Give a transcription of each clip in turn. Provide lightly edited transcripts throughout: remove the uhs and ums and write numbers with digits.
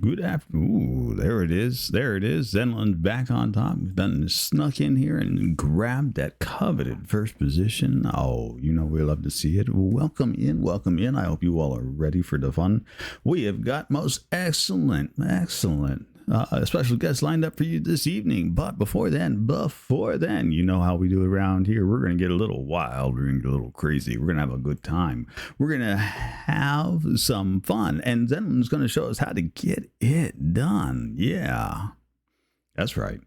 Good afternoon. Ooh, there it is. There it is. Zenlin's back on top. Done snuck in here and grabbed that coveted first position. Oh, we love to see it. Welcome in. Welcome in. I hope you all are ready for the fun. We have got most excellent special guests lined up for you this evening. But before then, you know how we do around here. We're going to get a little wild. We're going to get a little crazy. We're going to have a good time. We're going to have some fun. And Zenlin's going to show us how to get it done. Yeah, that's right.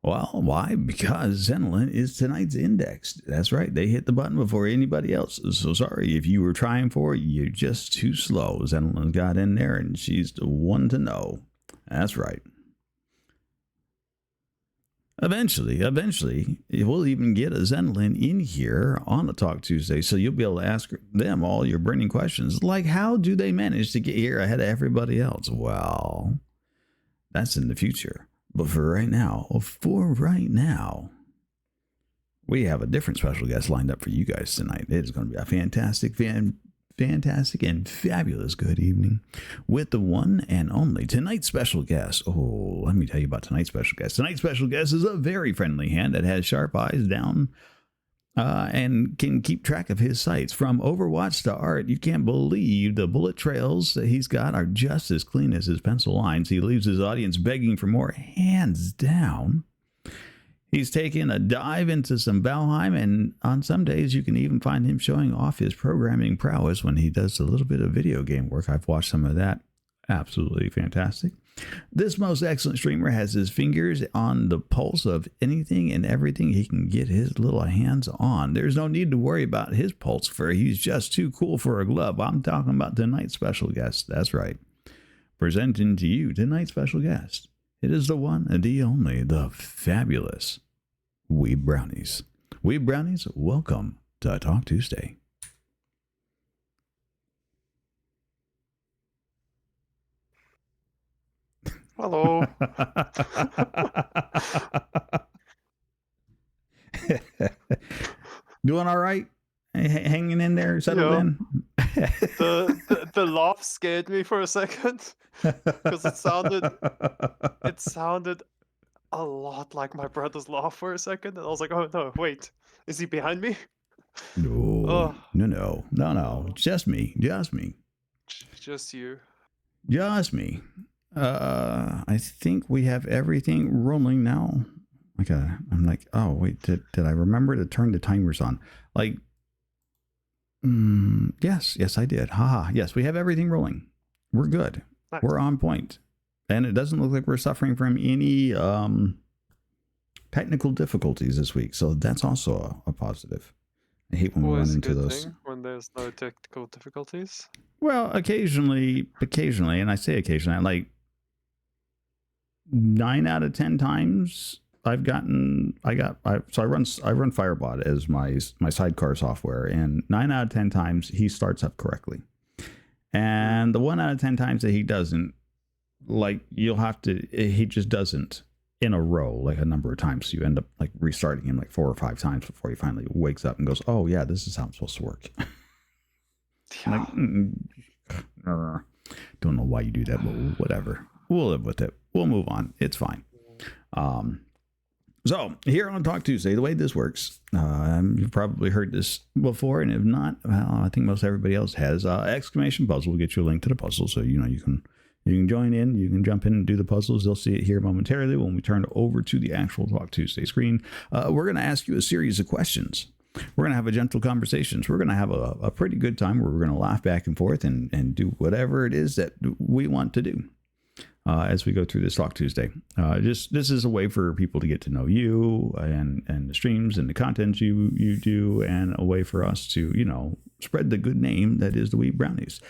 Well, why? Because Zenlin is tonight's index. That's right. They hit the button before anybody else. So sorry if you were trying for it. You're just too slow. Zenlin got in there, and she's the one to know. That's right. Eventually, we'll even get a Zenlin in here on the Talk Tuesday, so you'll be able to ask them all your burning questions, like how do they manage to get here ahead of everybody else? Well, that's in the future. But for right now, we have a different special guest lined up for you guys tonight. It is going to be a fantastic and fabulous good evening with the one and only tonight's special guest. Oh, let me tell you about tonight's special guest. Tonight's special guest is a very friendly hand that has sharp eyes down and can keep track of his sights. From Overwatch to art, you can't believe the bullet trails that he's got are just as clean as his pencil lines. He leaves his audience begging for more, hands down. He's taken a dive into some Valheim, and on some days you can even find him showing off his programming prowess when he does a little bit of video game work. I've watched some of that. Absolutely fantastic. This most excellent streamer has his fingers on the pulse of anything and everything he can get his little hands on. There's no need to worry about his pulse, for he's just too cool for a glove. I'm talking about tonight's special guest. That's right. Presenting to you tonight's special guest. It is the one, the only, the fabulous Weeb Brownies. Weeb Brownies, welcome to Talk Tuesday. Hello. Doing all right? Hanging in there, settled in? The laugh scared me for a second because it sounded a lot like my brother's laugh for a second, and I was like, oh no, wait, is he behind me? No, no, just me. Just you. Just me. I think we have everything rolling now. I'm like, oh wait, did I remember to turn the timers on? Like, yes, I did. Haha, yes, we have everything rolling. We're good. Nice. We're on point, and it doesn't look like we're suffering from any technical difficulties this week. So that's also a positive. I hate when we run into those. When there's no technical difficulties. Well, occasionally, and I say occasionally, like 9 out of 10 times I run Firebot as my sidecar software, and 9 out of 10 times he starts up correctly. And the 1 out of 10 times that he doesn't, like he just doesn't in a row, like a number of times. So you end up like restarting him like 4 or 5 times before he finally wakes up and goes, oh yeah, this is how I'm supposed to work. Like, don't know why you do that, but whatever. We'll live with it. We'll move on. It's fine. So here on Talk Tuesday, the way this works, you've probably heard this before, and if not, well, I think most everybody else has. Exclamation puzzle will get you a link to the puzzle, so you can join in. You can jump in and do the puzzles. You'll see it here momentarily when we turn over to the actual Talk Tuesday screen. We're going to ask you a series of questions. We're going to have a gentle conversations. We're going to have a pretty good time where we're going to laugh back and forth and do whatever it is that we want to do as we go through this Talk Tuesday. This is a way for people to get to know you and the streams and the content you do, and a way for us to, spread the good name that is the Weeb Brownies.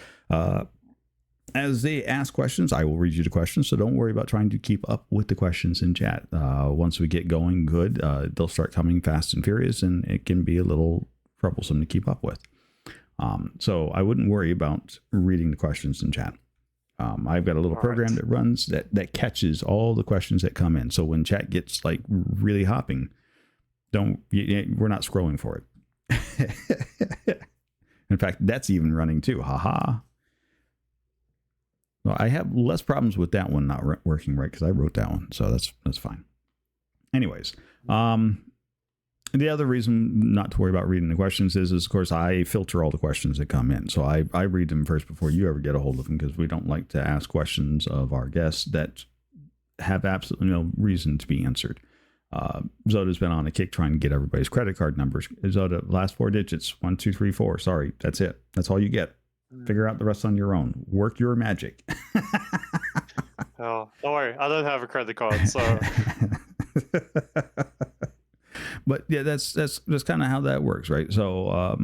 As they ask questions, I will read you the questions, so don't worry about trying to keep up with the questions in chat. Once we get going good, they'll start coming fast and furious, and it can be a little troublesome to keep up with. So I wouldn't worry about reading the questions in chat. I've got a little program that runs that catches all the questions that come in. So when chat gets like really hopping, we're not scrolling for it. In fact, that's even running too. Haha. Well, I have less problems with that one not working right because I wrote that one, so that's fine. Anyways, the other reason not to worry about reading the questions is of course, I filter all the questions that come in. So I read them first before you ever get a hold of them because we don't like to ask questions of our guests that have absolutely no reason to be answered. Zoda's been on a kick trying to get everybody's credit card numbers. Zoda, last 4 digits, 1, 2, 3, 4. Sorry, that's it. That's all you get. Figure out the rest on your own. Work your magic. Oh, don't worry. I don't have a credit card, so. But yeah, that's kind of how that works, right? So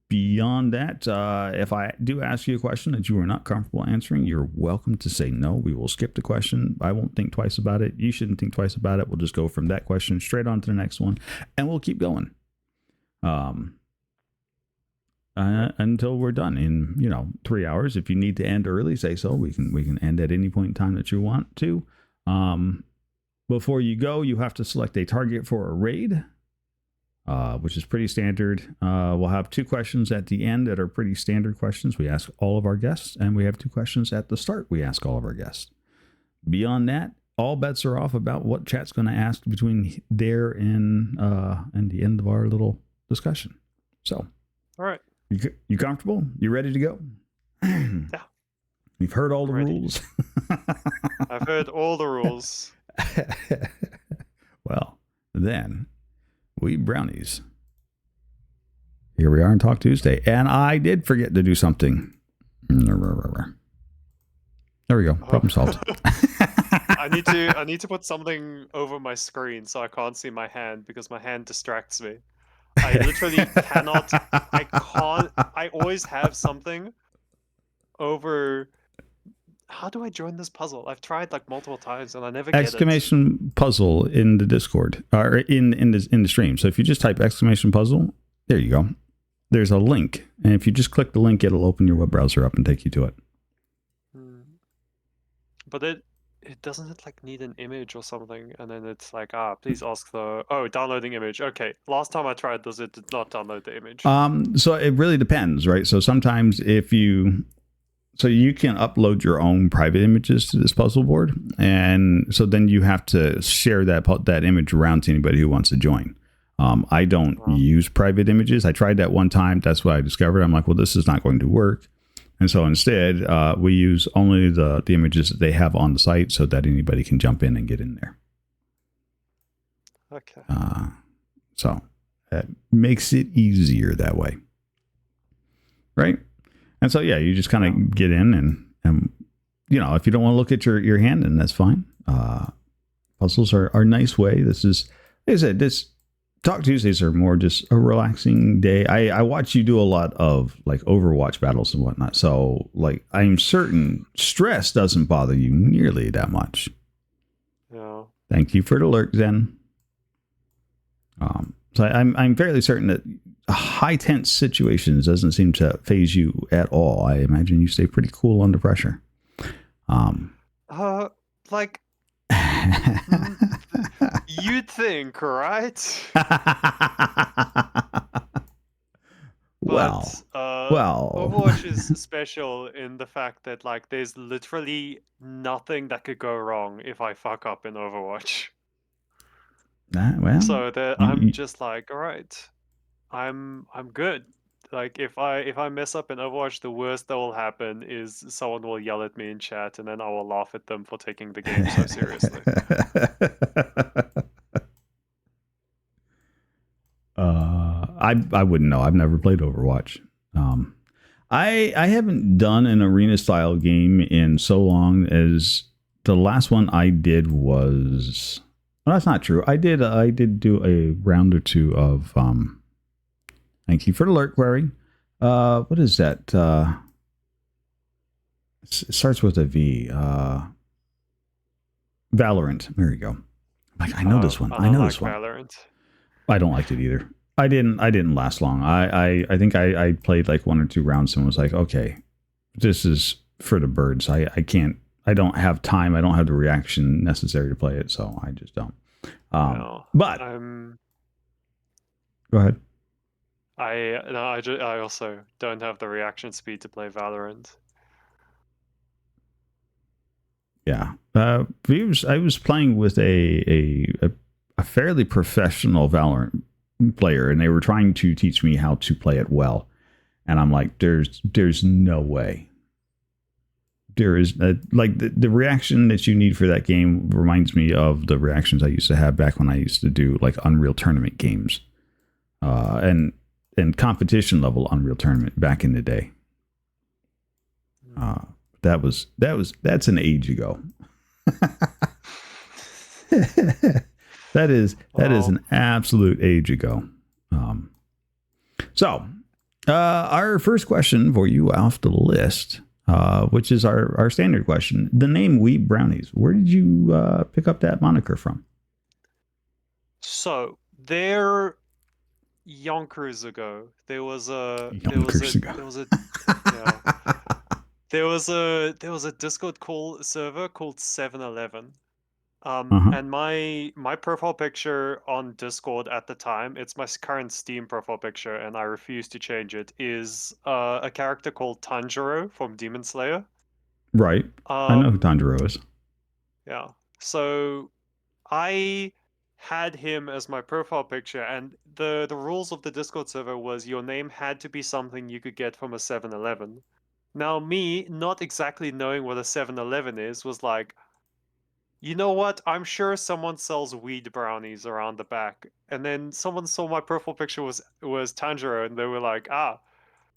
beyond that, if I do ask you a question that you are not comfortable answering, you're welcome to say no. We will skip the question. I won't think twice about it. You shouldn't think twice about it. We'll just go from that question straight on to the next one, and we'll keep going until we're done in 3 hours. If you need to end early, say so. We can end at any point in time that you want to. Before you go, you have to select a target for a raid, which is pretty standard. We'll have 2 questions at the end that are pretty standard questions we ask all of our guests, and we have 2 questions at the start we ask all of our guests. Beyond that, all bets are off about what chat's going to ask between there and the end of our little discussion. So, all right. You comfortable? You ready to go? Yeah. You've heard all the rules? I've heard all the rules. Well, then we brownies. Here we are on Talk Tuesday, and I did forget to do something. There we go. Problem solved. I need to put something over my screen so I can't see my hand because my hand distracts me. I literally cannot. I can't. I always have something over. How do I join this puzzle? I've tried like multiple times and I never get it. Exclamation puzzle in the Discord or in the stream. So if you just type exclamation puzzle, there you go. There's a link, and if you just click the link, it'll open your web browser up and take you to it. But it doesn't it like need an image or something, and then it's like please ask the downloading image. Okay, last time I tried this, it did not download the image. So it really depends, right? So sometimes so you can upload your own private images to this puzzle board, and so then you have to share that image around to anybody who wants to join. I don't use private images. I tried that one time. That's what I discovered. I'm like, well, this is not going to work. And so instead, we use only the images that they have on the site so that anybody can jump in and get in there. Okay. So that makes it easier that way. Right? And so, yeah, you just kind of get in and if you don't want to look at your hand, then that's fine. Puzzles are a nice way. This is, like I said, this Talk Tuesdays are more just a relaxing day. I watch you do a lot of like Overwatch battles and whatnot. So like I'm certain stress doesn't bother you nearly that much. Yeah. Thank you for the alert, Zen. So I'm fairly certain that high tense situations doesn't seem to phase you at all. I imagine you stay pretty cool under pressure. Like you'd think, right? Well, Overwatch is special in the fact that like there's literally nothing that could go wrong if I fuck up in Overwatch. So that I'm just like, all right, I'm good. Like if I mess up in Overwatch, the worst that will happen is someone will yell at me in chat, and then I will laugh at them for taking the game so seriously. I wouldn't know. I've never played Overwatch. I haven't done an arena style game in so long as the last one I did was. Well, that's not true. I did do a round or 2 of. Thank you for the alert query. What is that? It starts with a V. Valorant. There you go. Like I know this one. I know this one. Valorant. I don't like it either. I didn't last long. I think I played like 1 or 2 rounds and was like, okay, this is for the birds. I can't. I don't have time. I don't have the reaction necessary to play it, so I just don't. But go ahead. I also don't have the reaction speed to play Valorant. Yeah. I was playing with a fairly professional Valorant player, and they were trying to teach me how to play it well. And I'm like, there's no way. There is like the reaction that you need for that game reminds me of the reactions I used to have back when I used to do like Unreal Tournament games, and competition level Unreal Tournament back in the day. Uh, that's an age ago. that is Well, an absolute age ago. Um, so, our first question for you off the list, which is our standard question: the name Weeb Brownies. Where did you pick up that moniker from? so there yonkers ago, Yonkers ago. there was a yeah. There was a Discord call server called 7-Eleven. Uh-huh. And my profile picture on Discord at the time, it's my current Steam profile picture, and I refuse to change it, is a character called Tanjiro from Demon Slayer. Right. I know who Um, Tanjiro is. yeah. So I had him as my profile picture, and the rules of the Discord server was your name had to be something you could get from a 7-Eleven. Now, me not exactly knowing what a 7-Eleven is was like, you know what? I'm sure someone sells weed brownies around the back. And then someone saw my profile picture was Tanjiro, and they were like, ah,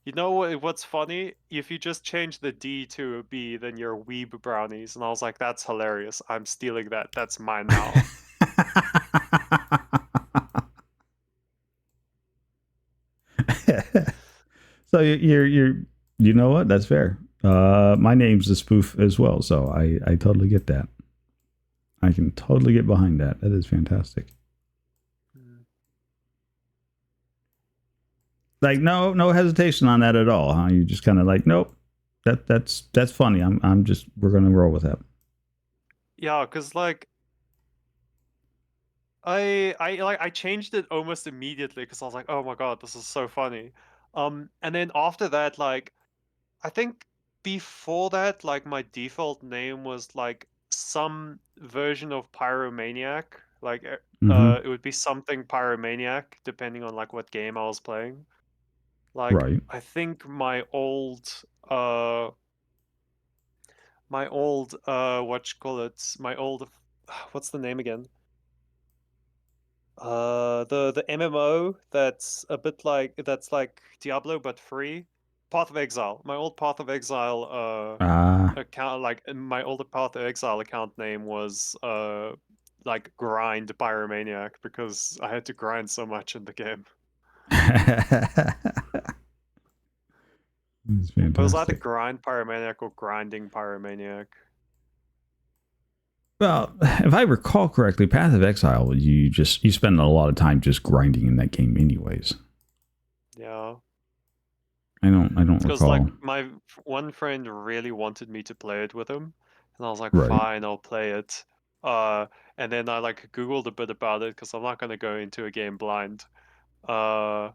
you know what's funny? If you just change the D to a B, then you're weeb brownies. And I was like, that's hilarious. I'm stealing that. That's mine now. So you're you know what? That's fair. My name's a spoof as well, so I totally get that. I can totally get behind that. That is fantastic. Mm. Like no hesitation on that at all, huh? You just kind of like, nope. That's funny. I'm just we're gonna roll with that. Yeah, because like I changed it almost immediately because I was like, oh my god, this is so funny. And then after that, like I think before that, like my default name was like some version of Pyromaniac. Like Mm-hmm. it would be something Pyromaniac, depending on like what game I was playing. Like Right. I think my old what you call it? My old what's the name again? The MMO that's a bit like that's like Diablo but free. Path of Exile. My old Path of Exile Ah. account, like my older Path of Exile account name was like grind pyromaniac because I had to grind so much in the game. It's It was either fantastic. grind pyromaniac or grinding pyromaniac. Well, if I recall correctly, Path of Exile, you spend a lot of time just grinding in that game, anyways. Yeah, I don't because like recall. my one friend really wanted me to play it with him, and I was like, Right. fine, I'll play it. Uh, and then I like Googled a bit about it because I'm not gonna go into a game blind. Uh,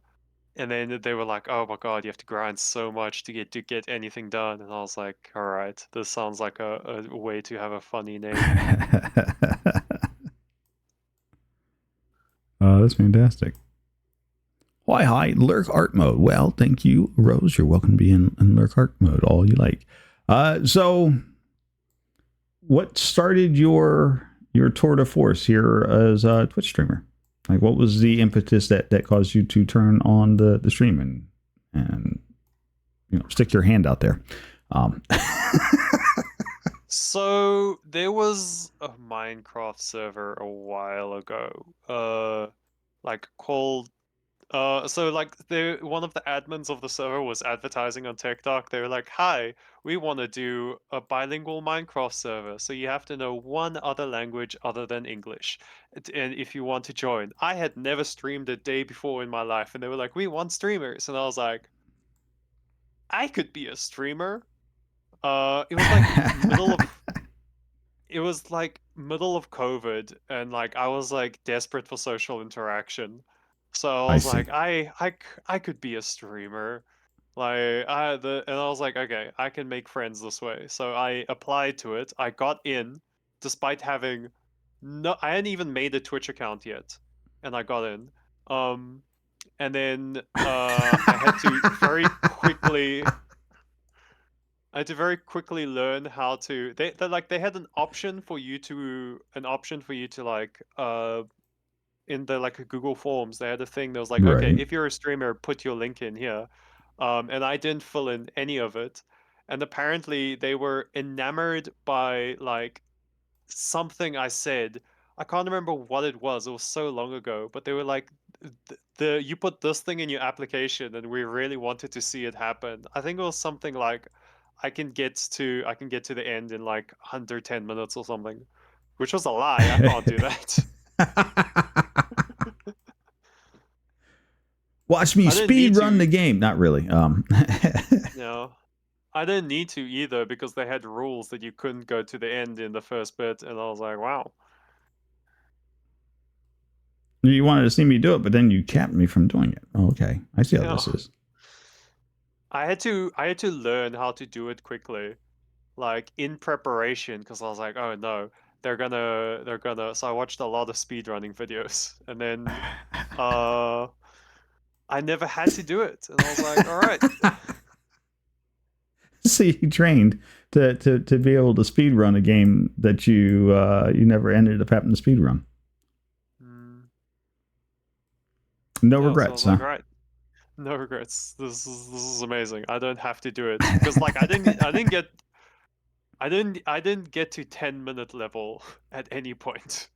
And then they were like, "Oh my god, you have to grind so much to get anything done." And I was like, "All right, this sounds like a way to have a funny name." That's fantastic. Why, hi, lurk art mode. Well, thank you, Rose. You're welcome to be in lurk art mode, all you like. So, what started your tour de force here as a Twitch streamer? Like, what was the impetus that caused you to turn on the stream and stick your hand out there? Um, So there was a Minecraft server a while ago, like called so like one of the admins of the server was advertising on TikTok. They were like, "Hi, we want to do a bilingual Minecraft server, so you have to know one other language other than English, and if you want to join." I had never streamed a day before in my life, and they were like, "We want streamers," and I was like, "I could be a streamer." It was like middle of COVID, and like I was like desperate for social interaction. So I I was like, see. I could be a streamer. Like and I was like, okay, I can make friends this way. So I applied to it. I got in, despite having no. I hadn't even made a Twitch account yet, and I got in. And then I had to very quickly. I had to very quickly learn how to. They had an option for you to like in the like Google Forms, they had a thing that was like, okay, Right. if you're a streamer, put your link in here. And I didn't fill in any of it. And apparently they were enamored by like something I said. I can't remember what it was. It was so long ago, but they were like, the you put this thing in your application, and we really wanted to see it happen. I think it was something like, I can get to the end in like under 10 minutes or something, which was a lie. I can't do that. Watch me I didn't speed need run to. the game. Not really. No, I didn't need to either because they had rules that you couldn't go to the end in the first bit, and I was like, wow. You wanted to see me do it, but then you capped me from doing it. Oh, okay, I see how Yeah, this is. I had to learn how to do it quickly, like in preparation, because I was like, oh no, they're gonna. So I watched a lot of speedrunning videos, and then uh, I never had to do it, and I was like, all right. See, you trained to be able to speed run a game that you never ended up having to speed run. Mm, No yeah, so I was regrets, like, huh? all right. No regrets. This is amazing. I don't have to do it because like I didn't get to 10-minute level at any point.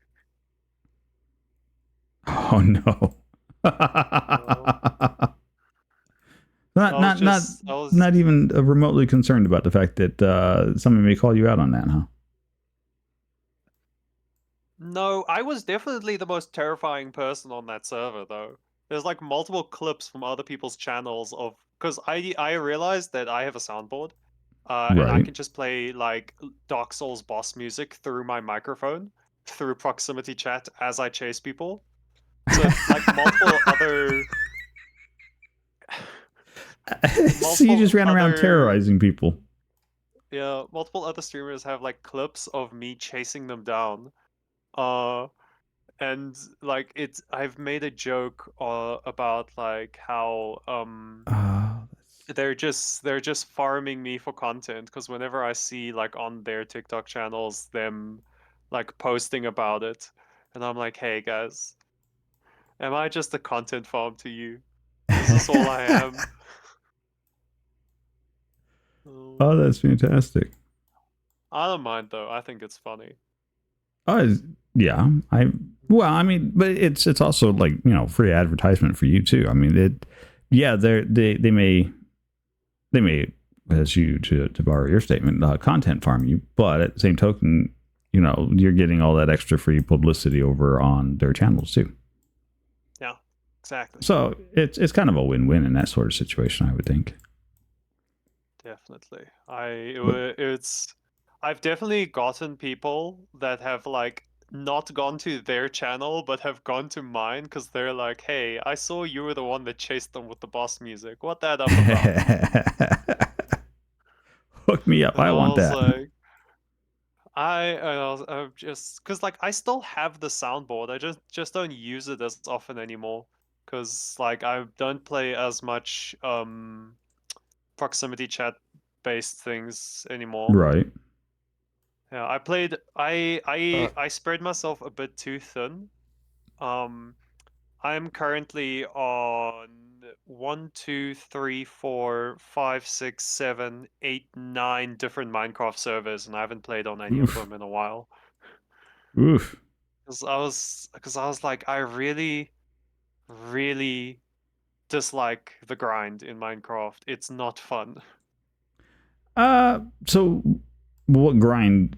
Oh no. Uh, not not not I was not even remotely concerned about the fact that somebody may call you out on that, huh? No, I was definitely the most terrifying person on that server though. There's like multiple clips from other people's channels of because I realized that I have a soundboard, and I Right. can just play like Dark Souls boss music through my microphone through proximity chat as I chase people. So like So you just multiple ran around other terrorizing people. yeah, multiple other streamers have like clips of me chasing them down. Uh and like it's I've made a joke about like how Oh, they're just farming me for content because whenever I see like on their TikTok channels them like posting about it, and I'm like, hey guys, am I just a content farm to you? Is this all I am? Um, oh, that's fantastic. I don't mind though. I think it's funny. Oh, yeah. I mean, but it's also like free advertisement for you too. I mean, yeah, they may, as you to borrow your statement, content farm you, but at the same token, you're getting all that extra free publicity over on their channels too. Yeah, exactly. So it's kind of a win-win in that sort of situation, I would think. Definitely. But It's I've definitely gotten people that have like not gone to their channel but have gone to mine because they're like, "Hey, I saw you were the one that chased them with the boss music. What that up about?" hook me up. And I I want was that. like, I'm just because like I still have the soundboard. I just don't use it as often anymore because like I don't play as much proximity chat based things anymore. Right. Yeah, I spread myself a bit too thin. Um, I'm currently on 1, 2, 3, 4, 5, 6, 7, 8, 9 different Minecraft servers, and I haven't played on any of Oof. them in a while. Oof. Because I was like, I really, really dislike the grind in Minecraft. It's not fun. So what grind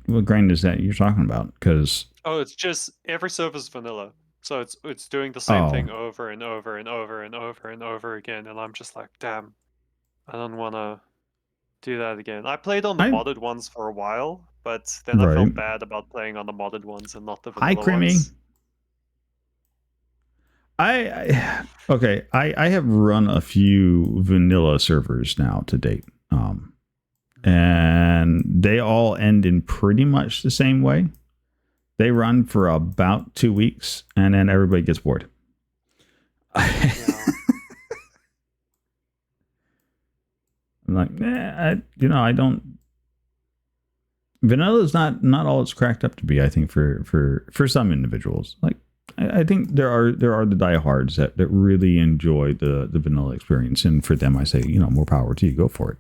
is that you're talking about? Because Oh, it's just every server's vanilla. So it's doing the same oh, thing over and over and over and over and over again, and I'm just like, damn, I don't wanna do that again. I played on the I modded ones for a while, but then I right. felt bad about playing on the modded ones and not the Hi, vanilla Crimmy. ones. Okay. I have run a few vanilla servers now to date, and they all end in pretty much the same way. They run for about 2 weeks, and then everybody gets bored. Yeah. I'm like, I don't. Vanilla is not all it's cracked up to be. I think for some individuals, like I think there are the diehards that really enjoy the vanilla experience, and for them, I say, more power to you. Go for it.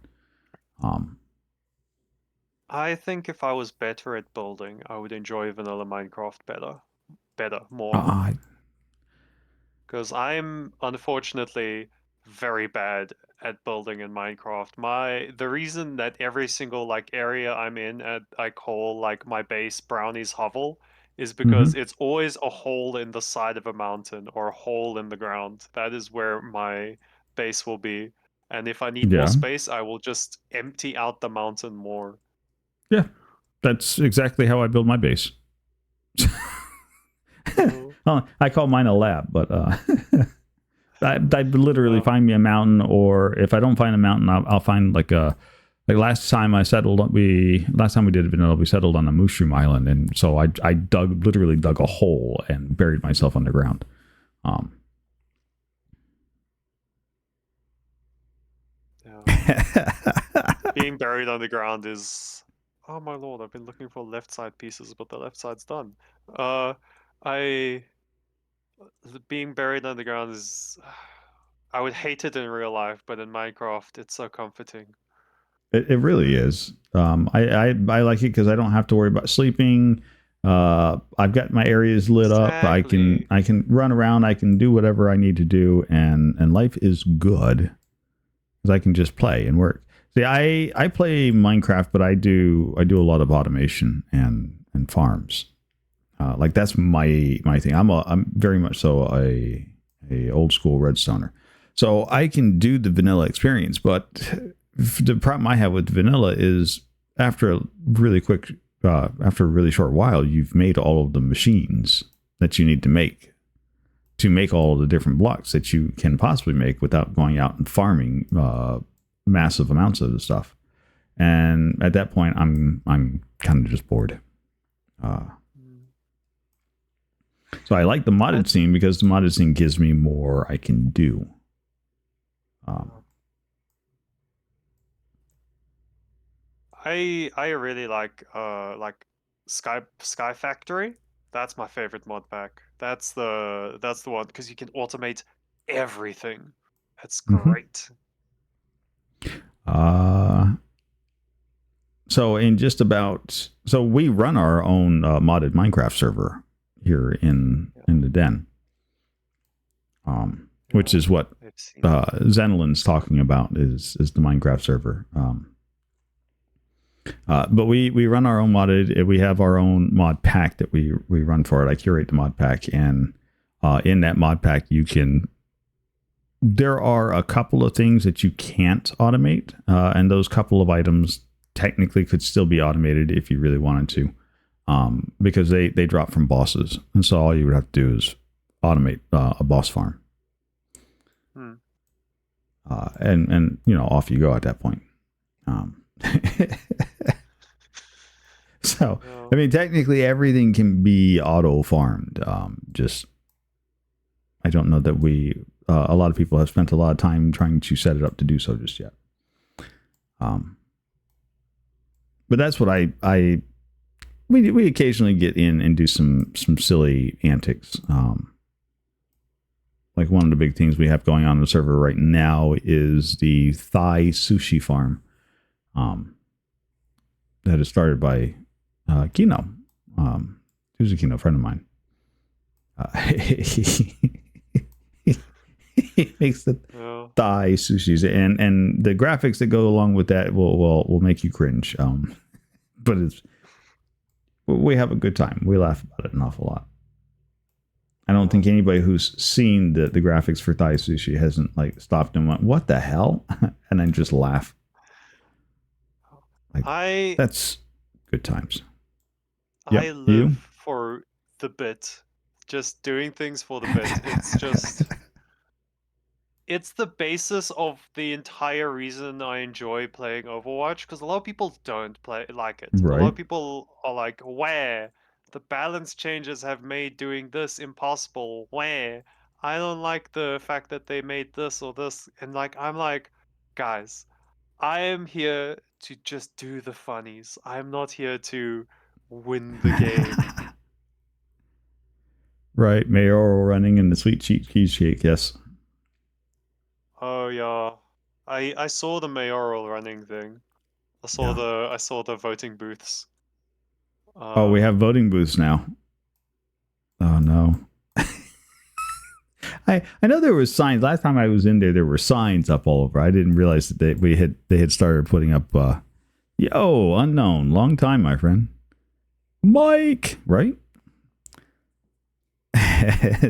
Um, I think if I was better at building, I would enjoy vanilla Minecraft more. uh, Because I'm unfortunately very bad at building in Minecraft. The reason that every single like area I'm in at I call like my base Brownie's Hovel is because mhm. it's always a hole in the side of a mountain or a hole in the ground. That is where my base will be. And if I need more Yeah, space, I will just empty out the mountain more. yeah, that's exactly how I build my base. Uh, Well, I call mine a lab, but I literally well, find me a mountain, or if I don't find a mountain, I'll find like last time we did vanilla, we settled on a mushroom island, and so I literally dug a hole and buried myself underground. Um, yeah. Being buried underground is, oh my lord, I've been looking for left side pieces, but the left side's done. I being buried underground is, I would hate it in real life, but in Minecraft, it's so comforting. it really is. I like it because I don't have to worry about sleeping. I've got my areas lit up. Exactly. I can run around. I can do whatever I need to do, and life is good because I can just play and work. See, I play Minecraft, but I do a lot of automation and farms. Like that's my thing. I'm very much so a old school redstoner. So I can do the vanilla experience, but the problem I have with vanilla is after a really quick, after a really short while, you've made all of the machines that you need to make all of the different blocks that you can possibly make without going out and farming massive amounts of the stuff. And at that point, I'm kind of just bored. Uh, Mm. So I like the modded And scene because the modded scene gives me more I can do. Um, I really like Sky Factory. That's my favorite mod pack. That's the one because you can automate everything. That's mhm. great. uh, so in just about so we run our own modded Minecraft server here Yeah, in the den, which yeah, is what I've seen that. Zenlin's talking about is the Minecraft server. But we run our own modded. We have our own mod pack that we run for it. I curate the mod pack, and in that mod pack, you can. There are a couple of things that you can't automate, and those couple of items technically could still be automated if you really wanted to, because they drop from bosses, and so all you would have to do is automate a boss farm, Hmm. and off you go at that point. Um, So, Yeah. I mean, technically everything can be auto farmed. Just, I don't know that a lot of people have spent a lot of time trying to set it up to do so just yet. Um, but that's what we occasionally get in and do some silly antics. Like one of the big things we have going on the server right now is the Thai sushi farm. That is started by Kino. Who's a Kino friend of mine. He makes the Yeah. Thai sushis, and the graphics that go along with that will make you cringe. But we have a good time. We laugh about it an awful lot. I don't think anybody who's seen the graphics for Thai sushi hasn't like stopped and went, "What the hell?" and then just laugh. Like I that's good times. I Yep. live You? for the bit just doing things for the bit. It's the basis of the entire reason I enjoy playing Overwatch, because a lot of people don't play like it. A lot Right. of people are like, where the balance changes have made doing this impossible. Where I don't like the fact that they made this or this, and like I'm like, guys, I am here to just do the funnies. I'm not here to win the game. Right. Mayoral running and the sweet cheese shake. Yes. Oh yeah, I saw the mayoral running thing. Yeah. I saw the voting booths. Oh, we Um, have voting booths now. Oh no. I know there was signs last time I was in there. There were signs up all over. I didn't realize that they had started putting up. Yo, unknown, long time, my friend, Mike. Right?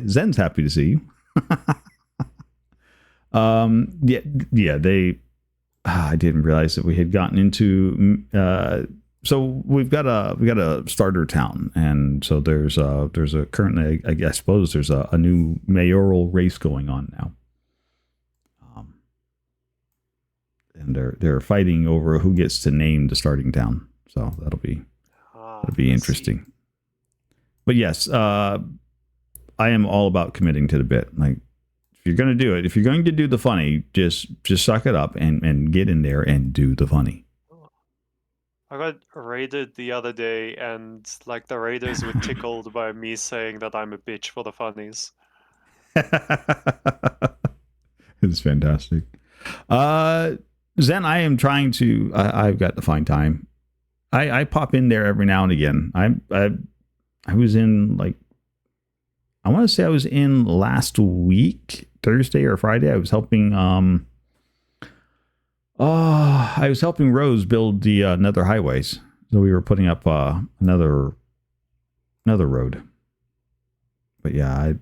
Zen's happy to see you. Yeah, yeah. They. I didn't realize that we had gotten into. So we got a starter town, and so there's a currently I suppose there's a new mayoral race going on now, and they're fighting over who gets to name the starting town. So that'll be I see. interesting. But yes, I am all about committing to the bit. Like if you're going to do it, if you're going to do the funny, just suck it up and get in there and do the funny. I got raided the other day, and like the raiders were tickled by me saying that I'm a bitch for the funnies. It's fantastic. Zen, I am trying to. I've got to find time. I pop in there every now and again. I was in like I want to say I was in last week, Thursday or Friday. I was helping. I was helping Rose build the Nether highways. So we were putting up another road. But yeah, I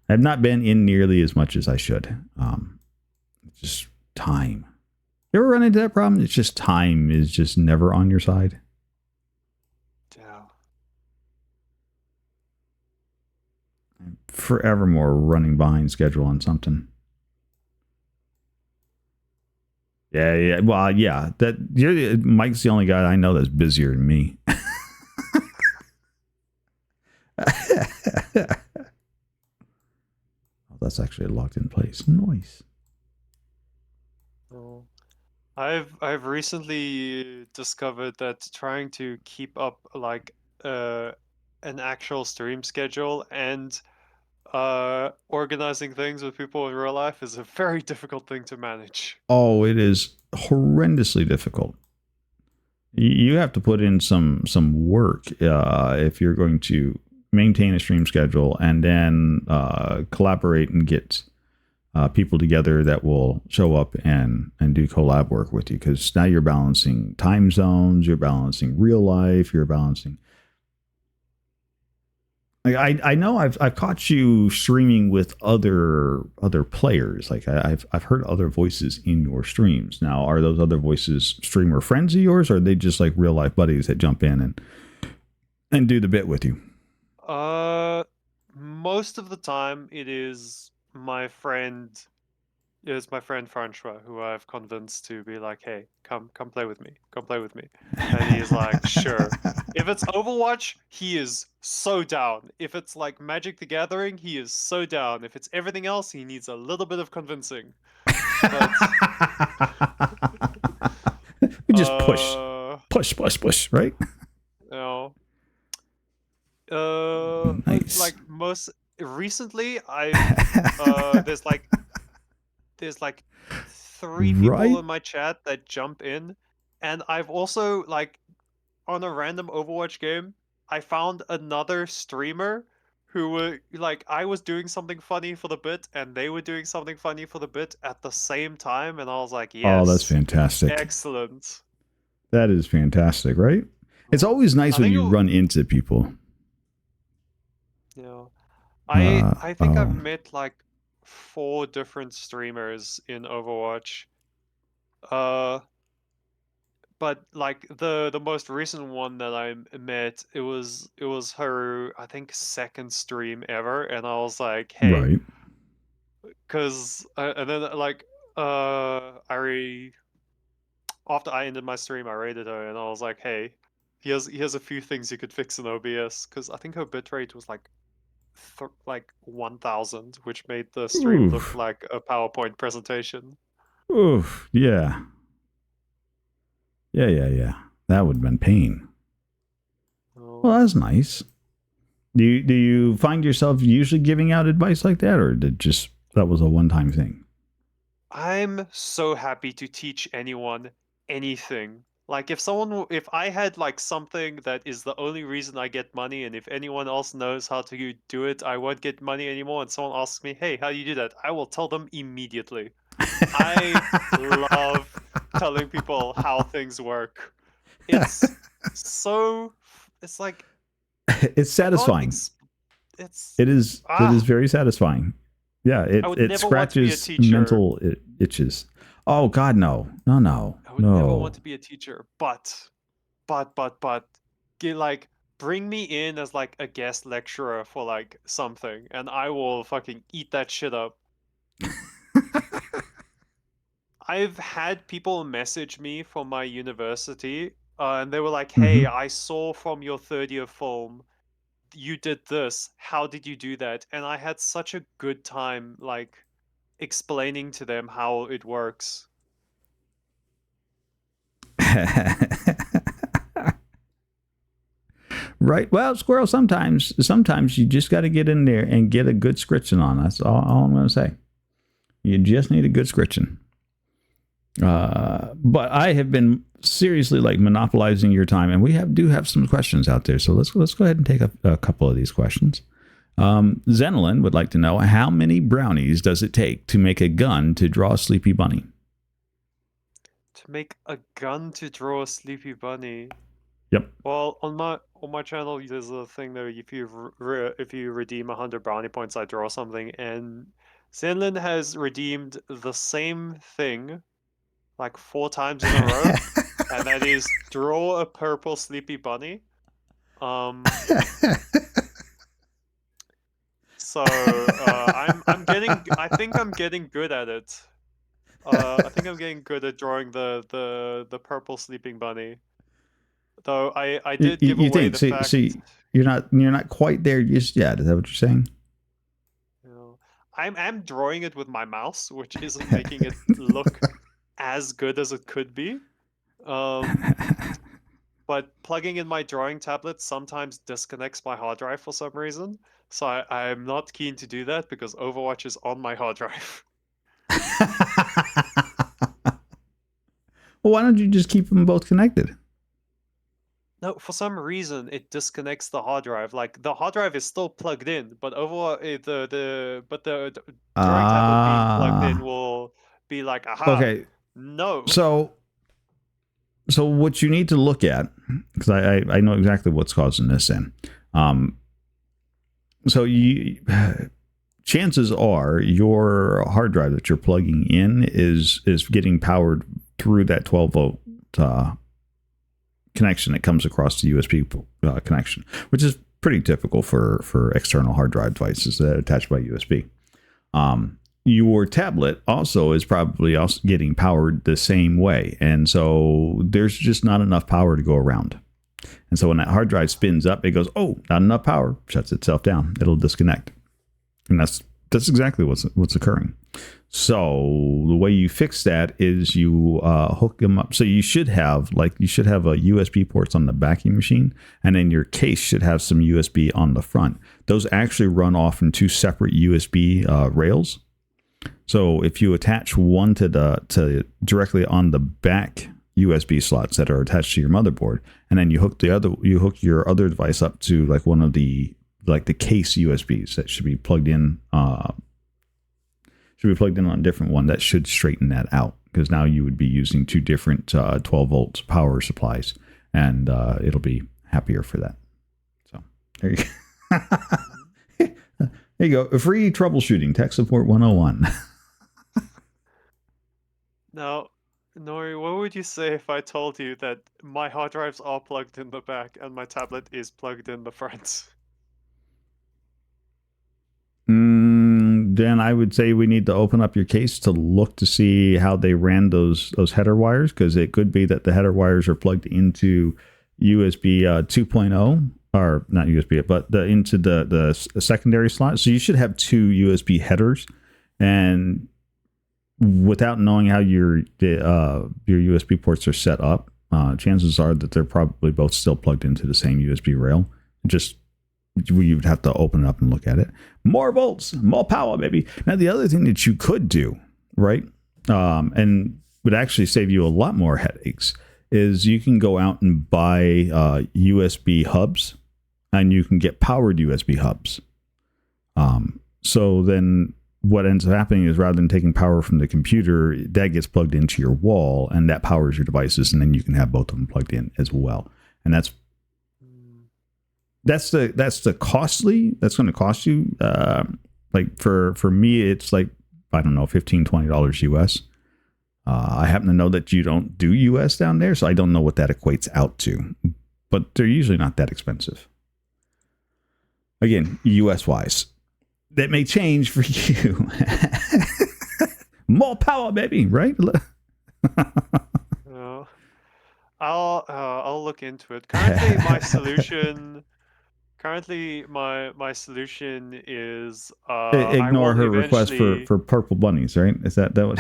have not been in nearly as much as I should. Just time. You ever run into that problem? It's just time is just never on your side. Yeah. I'm forevermore running behind schedule on something. Yeah, yeah. Well, yeah. Mike's the only guy I know that's busier than me. Oh, that's actually locked in place. Nice. Oh. I've recently discovered that trying to keep up like an actual stream schedule and organizing things with people in real life is a very difficult thing to manage. Oh, it is horrendously difficult. You have to put in some work if you're going to maintain a stream schedule and then collaborate and get people together that will show up and do collab work with you, because now you're balancing time zones, you're balancing real life, you're balancing. Like I know I've caught you streaming with other players. Like I've heard other voices in your streams. Now, are those other voices streamer friends of yours, or are they just like real life buddies that jump in and do the bit with you? Most of the time it is my friend. It's my friend Francois who I've convinced to be like, "Hey, come play with me. Come play with me." And he's like, "Sure." If it's Overwatch, he is so down. If it's like Magic the Gathering, he is so down. If it's everything else, he needs a little bit of convincing. But We just push, right? you know, Nice. like most recently, there's like 3 people Right? in my chat that jump in, and I've also like on a random Overwatch game, I found another streamer who were like I was doing something funny for the bit and they were doing something funny for the bit at the same time, and I was like, Oh, that's "Yes. fantastic. Excellent." That is fantastic, right? It's always nice I when think you run into people. yeah. Uh, I think I've oh, met like 4 different streamers in Overwatch. Uh but like the most recent one that I met, it was her, I think, second stream ever, and I was like, hey, Right. because and then like after I ended my stream, I rated her, and I was like, hey, here's a few things you could fix in OBS, because I think her bitrate was like 1000, which made the stream look Oof. like a PowerPoint presentation. Oof. Yeah. Yeah. Yeah. Yeah. That would have been pain. Well, Um, that's nice. Do you find yourself usually giving out advice like that, or did just that was a one time thing? I'm so happy to teach anyone anything. Like if I had like something that is the only reason I get money, and if anyone else knows how to do it, I won't get money anymore. And someone asks me, "Hey, how do you do that?" I will tell them immediately. I love telling people how things work. It's so it's like It's I can't satisfying. it's It is. It is ah very satisfying. Yeah. I would It never want to be a scratches teacher. mental itches. Oh God, no, no, no, I would never want no. to be a teacher, but get like bring me in as like a guest lecturer for like something, and I will fucking eat that shit up. I've had people message me from my university, and they were like, "Hey, Hmm. I saw from your third year film you did this. How did you do that?" And I had such a good time like explaining to them how it works. Right. Well, squirrel. Sometimes you just got to get in there and get a good scritching on. That's all I'm going to say. You just need a good scritching. But I have been seriously like monopolizing your time, and we do have some questions out there. So let's go ahead and take a couple of these questions. Zenelin would like to know how many brownies does it take to make a gun to draw a sleepy bunny? To make a gun to draw a sleepy bunny. Yep. Well, on my channel, there's a thing that if you redeem 100 brownie points, I draw something, and Zenlin has redeemed the same thing like 4 times in a row, and that is draw a purple sleepy bunny. Um, I think I'm getting good at it. I think I'm getting good at drawing the purple sleeping bunny. Though I did give You away think? the fact. See, you're not quite there just yet. Is that what you're saying? You know, I'm drawing it with my mouse, which isn't making it look as good as it could be. Um, but plugging in my drawing tablet sometimes disconnects my hard drive for some reason. So I'm not keen to do that because Overwatch is on my hard drive. Well, why don't you just keep them both connected? No, for some reason it disconnects the hard drive. Like the hard drive is still plugged in, but the drawing tablet being plugged in Ah, will be like, aha, okay. no. So what you need to look at, because I know exactly what's causing this. Um, so you chances are your hard drive that you're plugging in is getting powered through that 12-volt connection that comes across the USB connection, which is pretty typical for external hard drive devices that are attached by USB. Your tablet also is probably also getting powered the same way, and so there's just not enough power to go around. And so when that hard drive spins up, it goes, "Oh, not enough power," shuts itself down. It'll disconnect, and that's exactly what's occurring. So the way you fix that is you hook them up. So you should have a USB ports on the back of your machine, and then your case should have some USB on the front. Those actually run off in two separate USB rails. So if you attach one to directly on the back USB slots that are attached to your motherboard, and then you hook your other device up to like one of the case USBs that should be plugged in on a different one. That should straighten that out, because now you would be using two different 12 volts power supplies, and it'll be happier for that. So there you go. There you go. Free troubleshooting, tech support 101. Now, Nori, what would you say if I told you that my hard drives are plugged in the back and my tablet is plugged in the front? Then I would say we need to open up your case to look to see how they ran those header wires, because it could be that the header wires are plugged into USB 2.0, or not USB, but into the secondary slot. So you should have two USB headers, and without knowing how your USB ports are set up, chances are that they're probably both still plugged into the same USB rail. Just you would have to open it up and look at it. More volts, more power, baby. Now, the other thing that you could do, right, and would actually save you a lot more headaches, is you can go out and buy USB hubs, and you can get powered USB hubs. So then what ends up happening is, rather than taking power from the computer, that gets plugged into your wall, and that powers your devices, and then you can have both of them plugged in as well. And that's the costly. That's going to cost you. Like for me, it's like, I don't know, $15-$20 US. I happen to know that you don't do US down there, so I don't know what that equates out to, but they're usually not that expensive. Again, US wise, that may change for you. More power, baby, right? No. I'll look into it. Currently, my solution. Currently, my solution is I Ignore will her request eventually. for purple bunnies, right? Is that what?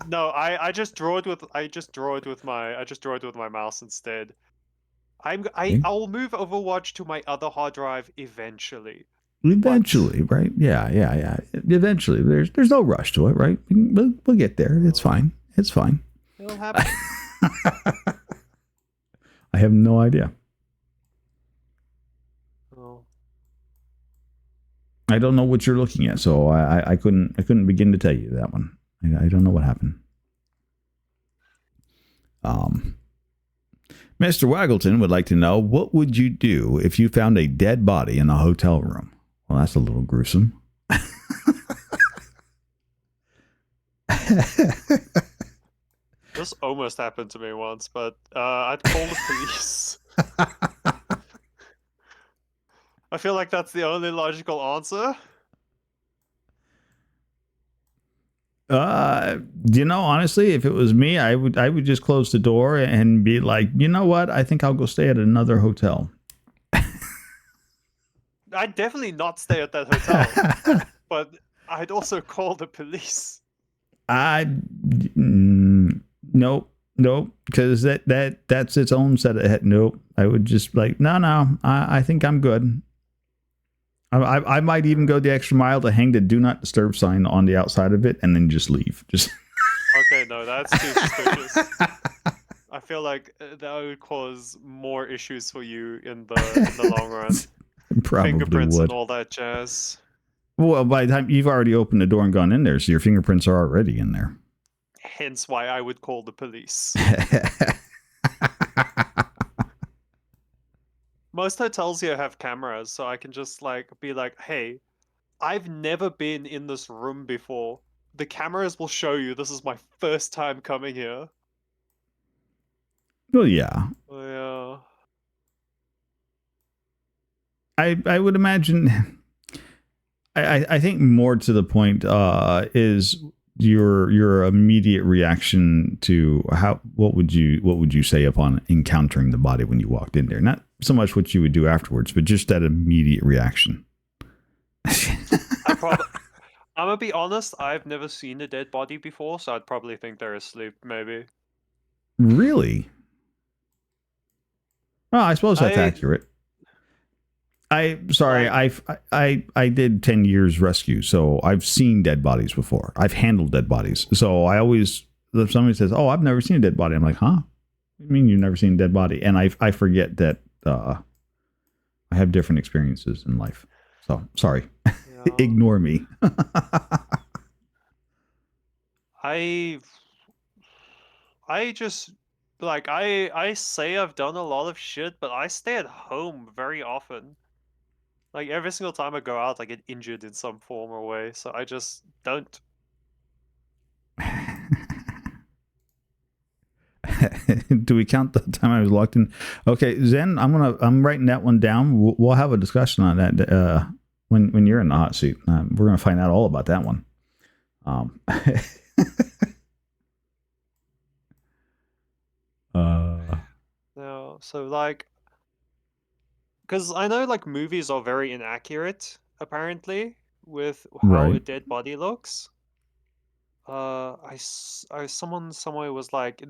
No, I just draw it with my mouse instead. I'll move Overwatch to my other hard drive eventually. Eventually, right? Yeah. Eventually, there's no rush to it, right? We'll get there. It's fine. It's fine. It'll happen. I have no idea. Oh. I don't know what you're looking at, so I couldn't begin to tell you that one. I don't know what happened. Mr. Waggleton would like to know, what would you do if you found a dead body in a hotel room? Well, that's a little gruesome. This almost happened to me once, but I'd call the police. I feel like that's the only logical answer. Honestly, if it was me, I would just close the door and be like, you know what? I think I'll go stay at another hotel. I'd definitely not stay at that hotel, but I'd also call the police. Nope, because that's its own set of nope. I would just like, no, I think I'm good. I might even go the extra mile to hang the "Do Not Disturb" sign on the outside of it and then just leave. Just okay, no, that's too suspicious. I feel like that would cause more issues for you in the long run. Probably Fingerprints would. and all that jazz. Well, by the time you've already opened the door and gone in there, so your fingerprints are already in there. Hence why I would call the police. Most hotels here have cameras, so I can just be like, hey, I've never been in this room before. The cameras will show you this is my first time coming here. Well, yeah. Yeah. I would imagine. I think more to the point is your immediate reaction to what would you say upon encountering the body when you walked in there? Not so much what you would do afterwards, but just that immediate reaction. I'm gonna be honest, I've never seen a dead body before, so I'd probably think they're asleep, maybe. Really? Well, I suppose that's accurate. I did 10 years rescue, so I've seen dead bodies before. I've handled dead bodies. So I always, if somebody says, "Oh, I've never seen a dead body," I'm like, "Huh? What do you mean you've never seen a dead body?" And I forget that I have different experiences in life. So sorry, yeah. Ignore me. I just I say I've done a lot of shit, but I stay at home very often. Like every single time I go out, I get injured in some form or way, so I just don't. Do we count the time I was locked in? Okay, Zen, I'm writing that one down. We'll have a discussion on that when you're in the hot seat. We're gonna find out all about that one. No, so like, because I know like movies are very inaccurate apparently with how a Right. dead body looks. Someone somewhere was like,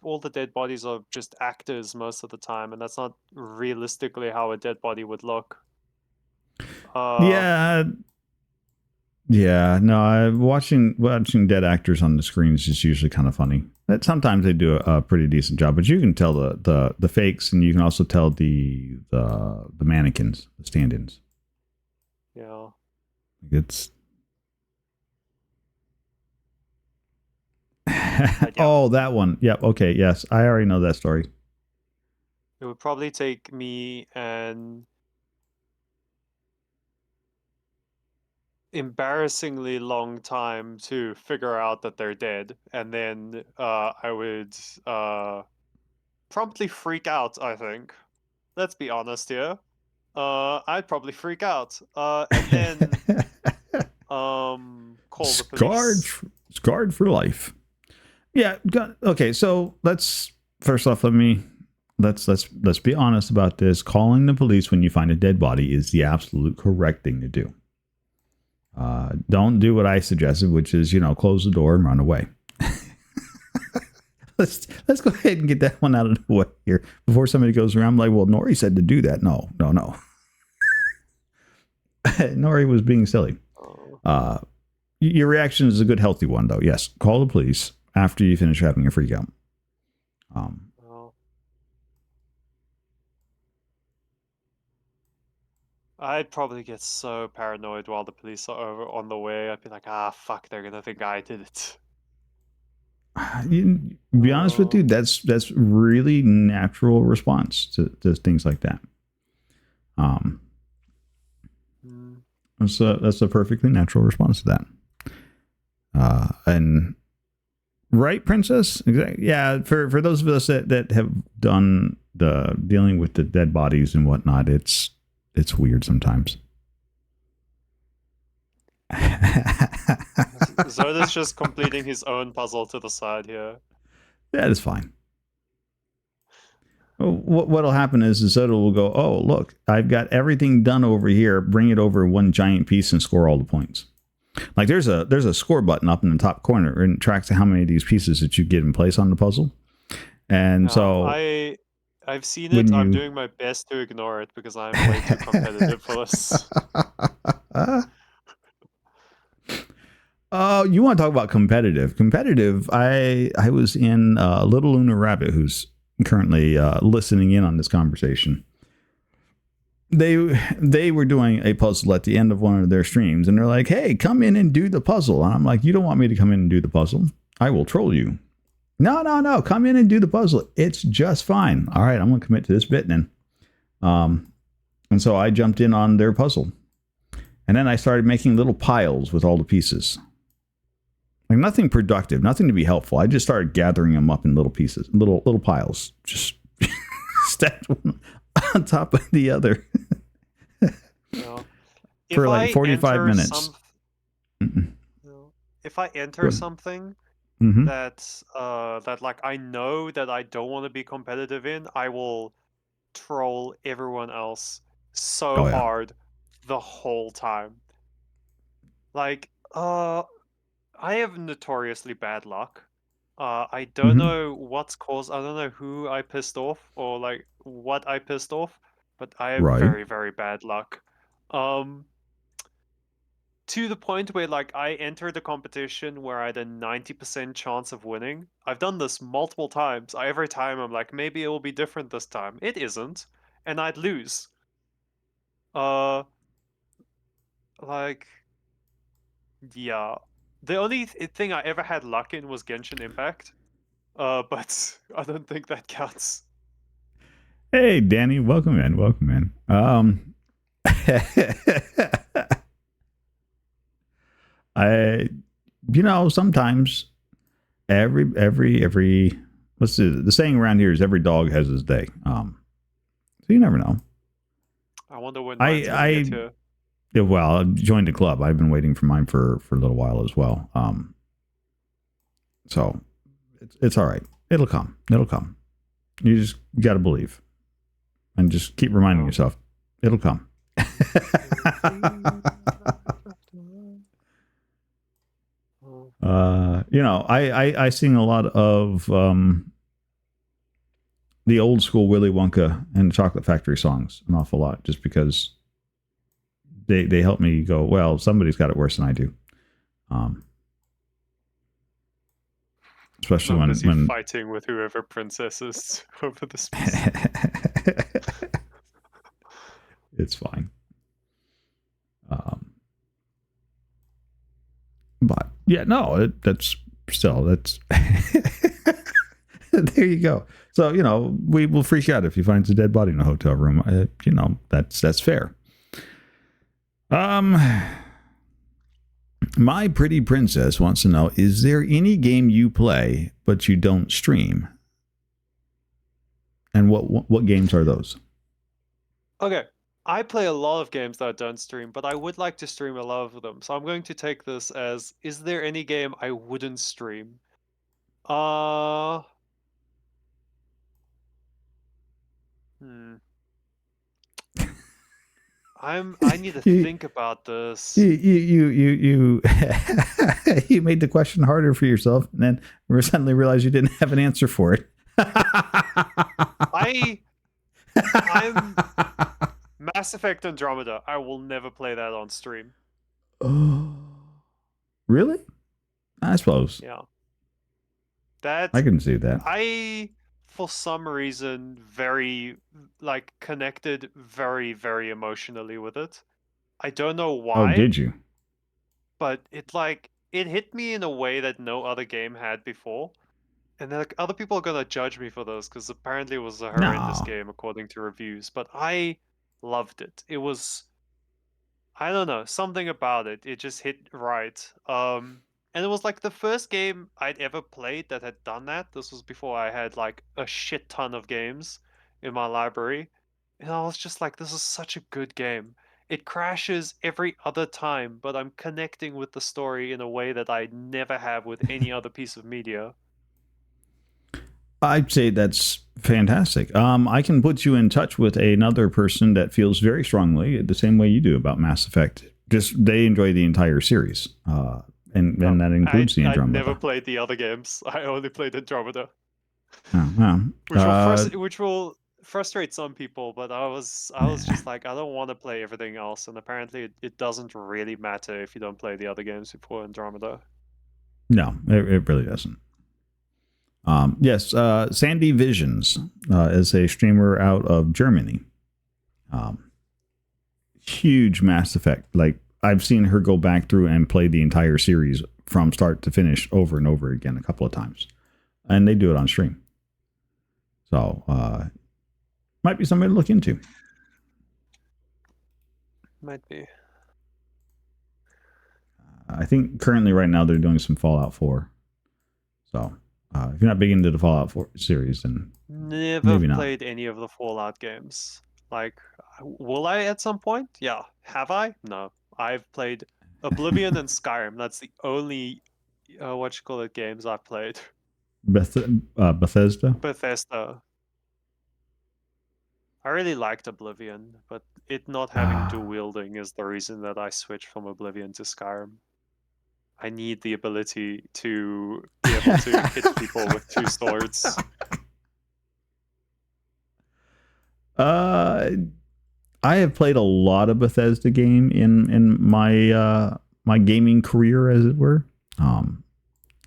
all the dead bodies are just actors most of the time, and that's not realistically how a dead body would look. Yeah. Yeah, no, watching dead actors on the screen is just usually kind of funny. But sometimes they do a pretty decent job, but you can tell the fakes, and you can also tell the mannequins, the stand-ins. Yeah. It's Yeah. oh, that one. Yep. Okay. Yes, I already know that story. It would probably take me an embarrassingly long time to figure out that they're dead, and then I would promptly freak out, I think. Let's be honest here. I'd probably freak out. And then call the scarred, police. scarred for life. Yeah. Okay. So let's first off, let's be honest about this. Calling the police when you find a dead body is the absolute correct thing to do. Don't do what I suggested, which is close the door and run away. let's go ahead and get that one out of the way here before somebody goes around like, well, Nori said to do that. No. Nori was being silly. Your reaction is a good, healthy one, though. Yes, call the police after you finish having a freak out. I'd probably get so paranoid while the police are over on the way. I'd be like, fuck, they're gonna think I did it. Be honest with you, that's really natural response to things like that. That's a perfectly natural response to that. And right, Princess? Exactly. Yeah, for those of us that have done the dealing with the dead bodies and whatnot, it's weird sometimes. Zoda's just completing his own puzzle to the side here. That is fine. What'll happen is Zoda will go, oh, look, I've got everything done over here. Bring it over one giant piece and score all the points. Like there's a score button up in the top corner and it tracks how many of these pieces that you get in place on the puzzle. And so I've seen it. I'm doing my best to ignore it because I'm way too competitive for this. You want to talk about competitive? Competitive. I was in Little Luna Rabbit, who's currently listening in on this conversation. They were doing a puzzle at the end of one of their streams, and they're like, "Hey, come in and do the puzzle." And I'm like, "You don't want me to come in and do the puzzle? I will troll you." No. Come in and do the puzzle. It's just fine. All right, I'm gonna commit to this bit then. And so I jumped in on their puzzle, and then I started making little piles with all the pieces. Like nothing productive, nothing to be helpful. I just started gathering them up in little pieces, little piles, just stacked one on top of the other for like 45 minutes. If I enter something that like I know that I don't want to be competitive in, I will troll everyone else so hard the whole time. Like, I have notoriously bad luck. I don't know what's caused. I don't know who I pissed off or like what I pissed off, but I have very, very bad luck. To the point where like I entered a competition where I had a 90% chance of winning. I've done this multiple times. Every time I'm like, maybe it will be different this time. It isn't, and I'd lose. Like, yeah. The only thing I ever had luck in was Genshin Impact. But I don't think that counts. Hey, Danny, welcome in. I, sometimes every what's the saying around here is every dog has his day. So you never know. I wonder when mine's gonna get here. Yeah, well, I joined the club. I've been waiting for mine for a little while as well. So it's all right. It'll come. It'll come. You just got to believe, and just keep reminding yourself, it'll come. I sing a lot of the old school Willy Wonka and Chocolate Factory songs an awful lot, just because they help me go, well, somebody's got it worse than I do. Especially when fighting with whoever princess is over the space. It's fine. But yeah, no, that's there you go. So, we will freak out if he finds a dead body in a hotel room. That's fair. My pretty princess wants to know, is there any game you play but you don't stream? And what games are those? Okay. I play a lot of games that I don't stream, but I would like to stream a lot of them. So I'm going to take this as, is there any game I wouldn't stream? I need to think about this. You you made the question harder for yourself, and then suddenly realized you didn't have an answer for it. I'm Mass Effect Andromeda. I will never play that on stream. Oh, really? I suppose. Yeah. I can see that. I, for some reason, connected very, very emotionally with it. I don't know why. Oh, did you? But it hit me in a way that no other game had before. And then other people are gonna judge me for this because apparently it was a horrendous game according to reviews. But I loved it. It was, I don't know, something about it. It just hit right. And it was the first game I'd ever played that had done that. This was before I had a shit ton of games in my library. And I was just like, this is such a good game. It crashes every other time, but I'm connecting with the story in a way that I never have with any other piece of media. I'd say that's fantastic. I can put you in touch with another person that feels very strongly the same way you do about Mass Effect. Just they enjoy the entire series. And that includes the Andromeda. I never played the other games. I only played Andromeda. Oh, which will frustrate some people, but I was just like, I don't want to play everything else, and apparently it doesn't really matter if you don't play the other games before Andromeda. No, it really doesn't. Yes, Sandy Visions is a streamer out of Germany. Huge Mass Effect. I've seen her go back through and play the entire series from start to finish over and over again a couple of times. And they do it on stream. So, might be somebody to look into. Might be. I think currently right now they're doing some Fallout 4. So, if you're not big into the Fallout 4 series, then never played any of the Fallout games. Will I at some point? Yeah. Have I? No. I've played Oblivion and Skyrim. That's the only games I've played. Bethesda? Bethesda. I really liked Oblivion, but it not having dual wielding is the reason that I switched from Oblivion to Skyrim. I need the ability to be able to hit people with 2 swords. I have played a lot of Bethesda game in my my gaming career, as it were.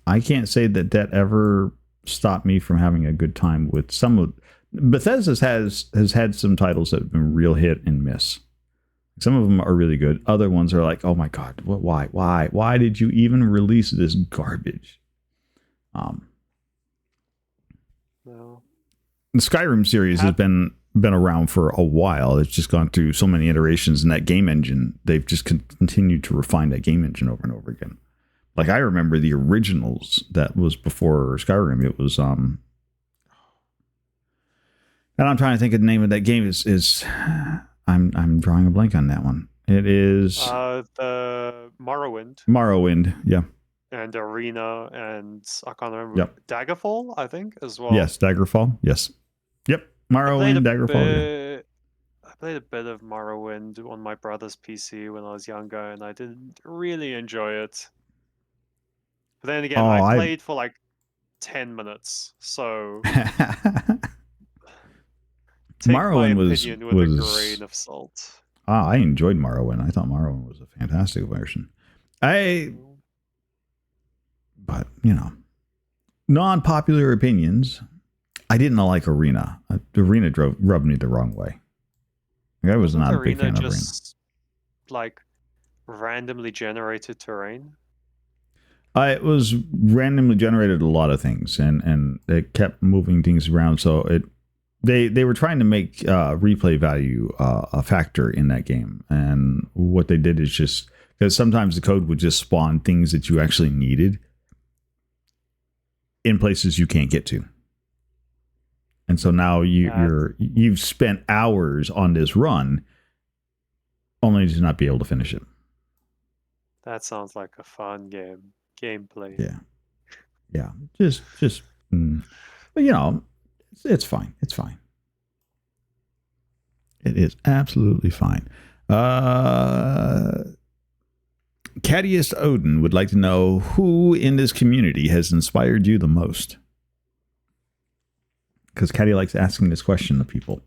I can't say that ever stopped me from having a good time with some of Bethesda has had some titles that have been real hit and miss. Some of them are really good. Other ones are like, oh my god, why did you even release this garbage? No. The Skyrim series has been been around for a while. It's just gone through so many iterations, and that game engine, they've just continued to refine that game engine over and over again. Like I remember the originals that was before Skyrim. It was and I'm trying to think of the name of that game. Is I'm drawing a blank on that one. It is the Morrowind. Morrowind. Yeah. And Arena, and I can't remember. Yep. Daggerfall, I think, as well. Yes, Daggerfall. Yes. Yep. Morrowind, Daggerfall. Yeah. I played a bit of Morrowind on my brother's PC when I was younger, and I didn't really enjoy it. But then again, I played for like 10 minutes, so take Morrowind my opinion with a grain of salt. I enjoyed Morrowind. I thought Morrowind was a fantastic version. But, you know, non-popular opinions. I didn't like Arena. Arena rubbed me the wrong way. I was not a big fan of Arena. Just like randomly generated terrain? It was randomly generated a lot of things, and it kept moving things around. So they were trying to make replay value a factor in that game. And what they did is just, because sometimes the code would just spawn things that you actually needed in places you can't get to. And so now you've spent hours on this run only to not be able to finish it. That sounds like a fun gameplay. Yeah. Just but you know, it's fine. It's fine. It is absolutely fine. Cadius Odin would like to know who in this community has inspired you the most. Because Caddy likes asking this question to people.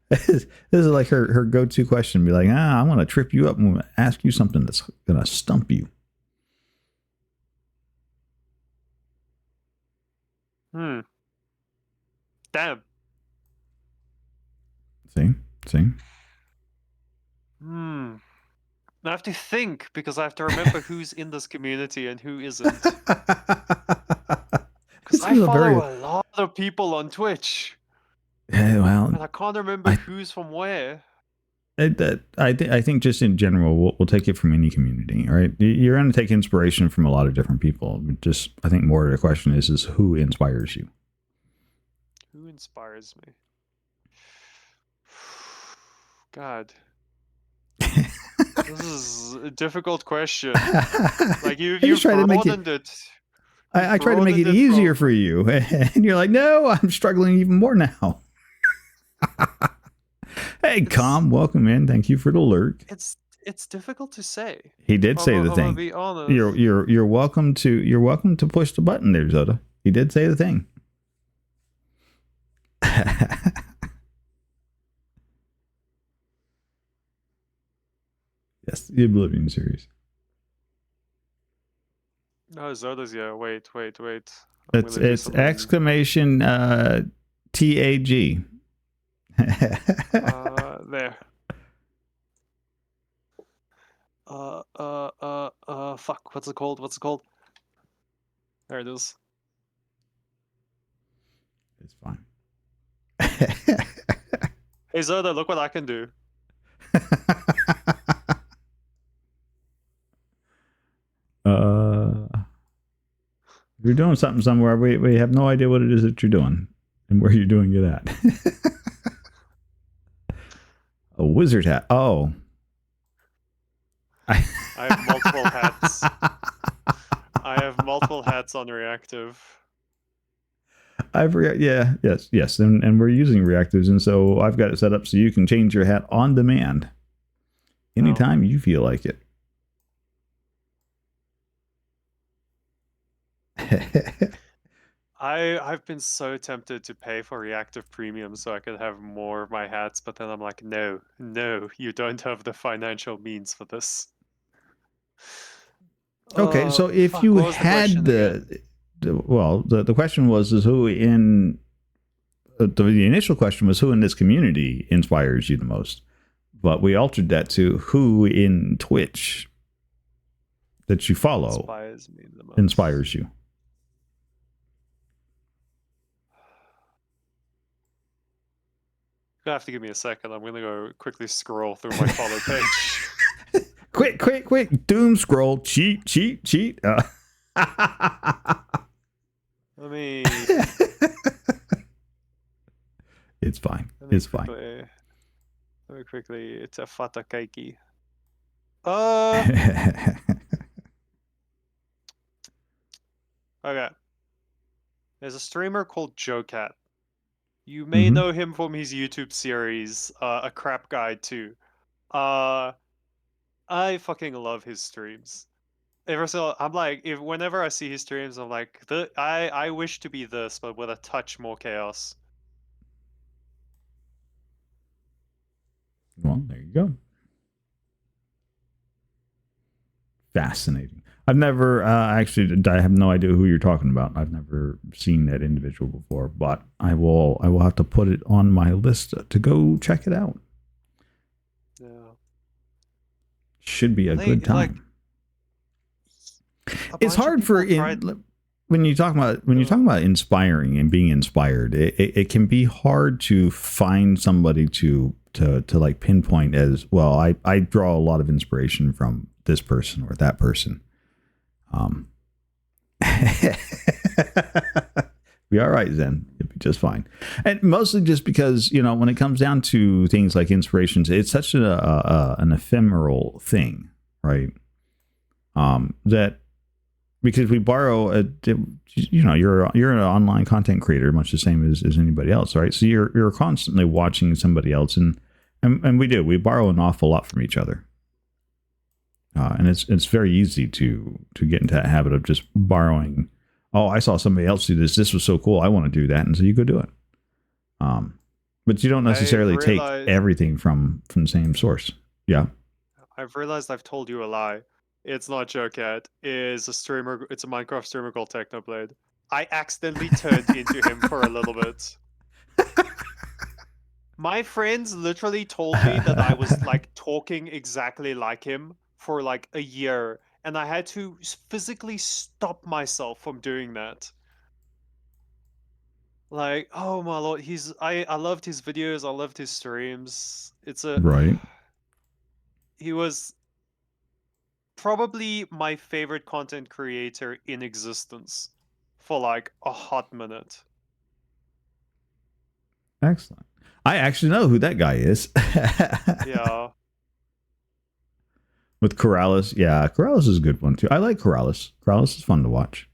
This is like her go-to question. Be like, I want to trip you up and ask you something that's going to stump you. Damn. See? I have to think, because I have to remember who's in this community and who isn't. Because I follow a lot of people on Twitch. Yeah, well, and I can't remember who's from where. I think just in general, we'll take it from any community, right? You're going to take inspiration from a lot of different people. Just, I think more of the question is who inspires you? Who inspires me? God. This is a difficult question. Like you've broadened it. I try to make it easier for you, and you're like, no, I'm struggling even more now. Hey, Calm, welcome in. Thank you for the alert. It's difficult to say. He did say the thing. Be honest. You're welcome to push the button there, Zoda. He did say the thing. Yes, the Oblivion series. No, Zoda's Wait. It's exclamation TAG. There. Fuck. What's it called? There it is. It's fine. Hey Zoda, look what I can do. You're doing something somewhere. We have no idea what it is that you're doing and where you're doing it at. A wizard hat. Oh. I have multiple hats. I have multiple hats on reactive. Yes. And we're using reactives, and so I've got it set up so you can change your hat on demand anytime you feel like it. I've been so tempted to pay for reactive premium so I could have more of my hats, but then I'm like, no, you don't have the financial means for this. Okay, so if you had the question was who in the initial question was who in this community inspires you the most, but we altered that to who in Twitch that you follow inspires you. You have to give me a second. I'm gonna go quickly scroll through my follow page. Quick! Doom scroll. Cheat. Let me It's fine. It's fine. Let me quickly. It's a Fatakaiki. Okay. There's a streamer called JoeCat. You may know him from his YouTube series, A Crap Guide 2. I fucking love his streams. I'm like, whenever I see his streams, I'm like, I wish to be this, but with a touch more chaos. Well, there you go. Fascinating. I've never actually. I have no idea who you're talking about. I've never seen that individual before, but I will have to put it on my list to go check it out. Yeah. Should be a good time. It's hard for when you talk about inspiring and being inspired. It can be hard to find somebody to like pinpoint as well. I draw a lot of inspiration from this person or that person. Be all right, Zen. It'll be just fine. And mostly just because, when it comes down to things like inspirations, it's such an ephemeral thing, right? That because we borrow you're an online content creator, much the same as anybody else, right? So you're constantly watching somebody else, and we borrow an awful lot from each other. And it's very easy to get into that habit of just borrowing. Oh, I saw somebody else do this. This was so cool. I want to do that. And so you go do it. But you don't necessarily take everything from the same source. Yeah. I've realized I've told you a lie. It's not JoeCat. It's a streamer. It's a Minecraft streamer called Technoblade. I accidentally turned into him for a little bit. My friends literally told me that I was like talking exactly like him for like a year, and I had to physically stop myself from doing that. Like, oh my lord, I loved his videos, I loved his streams. Right. He was probably my favorite content creator in existence for like a hot minute. Excellent. I actually know who that guy is. Yeah. With Corrales. Yeah, Corrales is a good one too. I like Corrales. Corrales is fun to watch.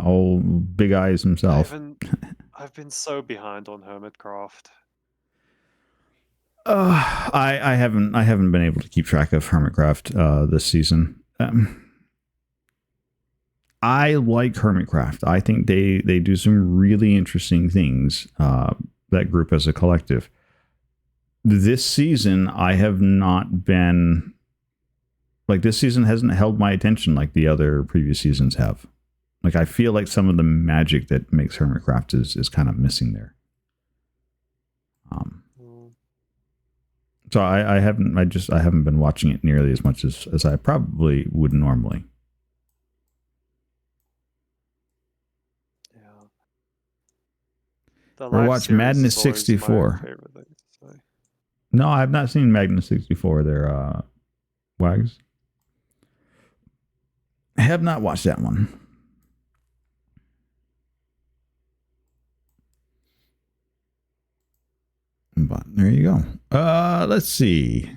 Old Big Eyes himself. I've been so behind on Hermitcraft. I haven't been able to keep track of Hermitcraft this season. I like Hermitcraft. I think they do some really interesting things. That group as a collective. This season, I have not been like this season hasn't held my attention like the other previous seasons have. Like I feel like some of the magic that makes Hermitcraft is kind of missing there. So I haven't been watching it nearly as much as I probably would normally. Yeah. Or watch Madness 64. No, I have not seen Madness 64. There, Wags. I have not watched that one. But there you go. Let's see.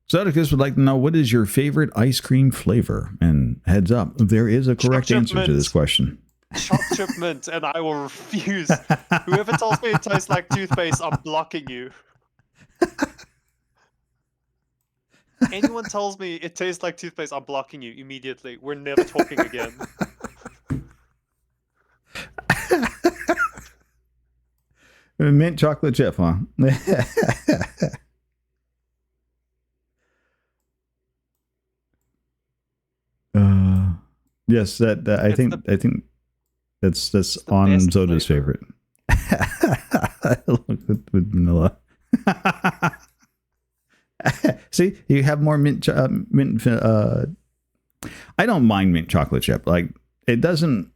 Zodicus would like to know, what is your favorite ice cream flavor? And heads up, there is a correct answer to this question. Chocolate chip mint, and I will refuse. Whoever tells me it tastes like toothpaste, I'm blocking you. Anyone tells me it tastes like toothpaste, I'm blocking you immediately. We're never talking again. Mint chocolate chip, huh? Yes, I think that's on Zoda's favorite. with vanilla. See, you have more mint. I don't mind mint chocolate chip. Like it doesn't.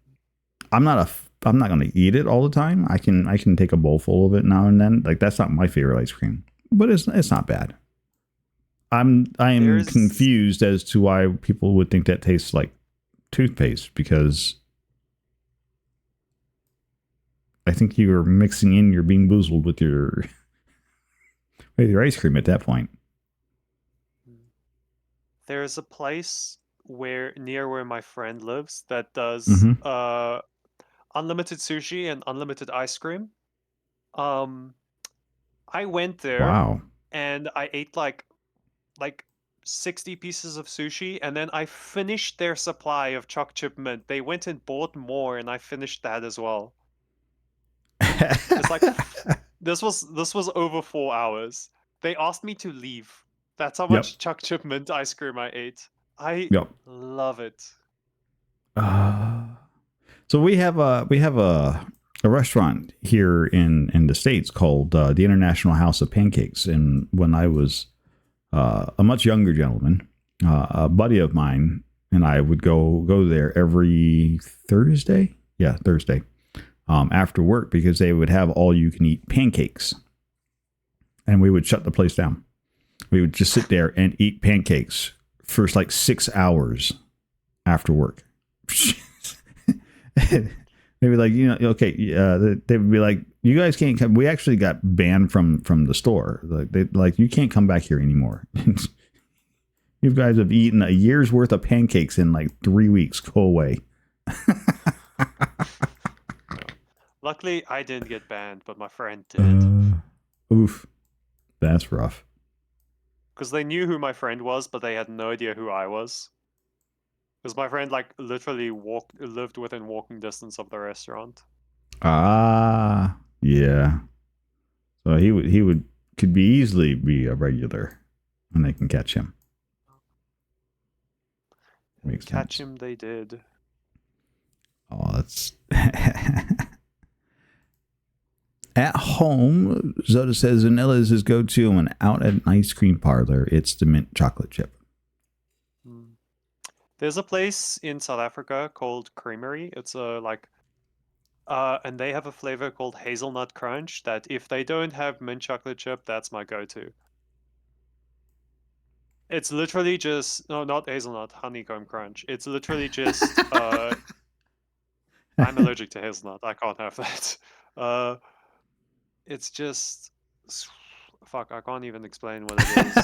I'm not I'm not gonna eat it all the time. I can take a bowl full of it now and then. Like that's not my favorite ice cream, but it's not bad. I am There's confused as to why people would think that tastes like toothpaste because I think you're mixing in your Bean Boozled with your ice cream at that point. there's a place near where my friend lives that does Mm-hmm. unlimited sushi and unlimited ice cream. Um, I went there Wow. and I ate like 60 pieces of sushi, and then I finished their supply of choc chip mint. They went and bought more, and I finished that as well. It's like this was over 4 hours. They asked me to leave. That's how Yep. much choc chip mint ice cream I ate. I Yep. love it. Uh, so we have a restaurant here in the States called the International House of Pancakes. And when I was a much younger gentleman, a buddy of mine and I would go there every Thursday. Yeah, Thursday. After work because they would have all you can eat pancakes. And we would shut the place down. We would just sit there and eat pancakes for like 6 hours after work. They were like, okay, they would be like, you guys can't come. We actually got banned from the store. Like you can't come back here anymore. You guys have eaten a year's worth of pancakes in like 3 weeks. Go away. Luckily, I didn't get banned, but my friend did. Oof, that's rough. Because they knew who my friend was, but they had no idea who I was. Because my friend like literally lived within walking distance of the restaurant. Ah, yeah. So he could be easily be a regular, and they can catch him. Makes Catch sense. him, they did. Oh, that's at home. Zoda says vanilla is his go-to, and out at an ice cream parlor, it's the mint chocolate chip. There's a place in South Africa called Creamery. It's and they have a flavor called Hazelnut Crunch that if they don't have mint chocolate chip, that's my go-to. It's literally just, no, not hazelnut, honeycomb crunch. It's literally just, I'm allergic to hazelnut. I can't have that. It's just, fuck, I can't even explain what it is.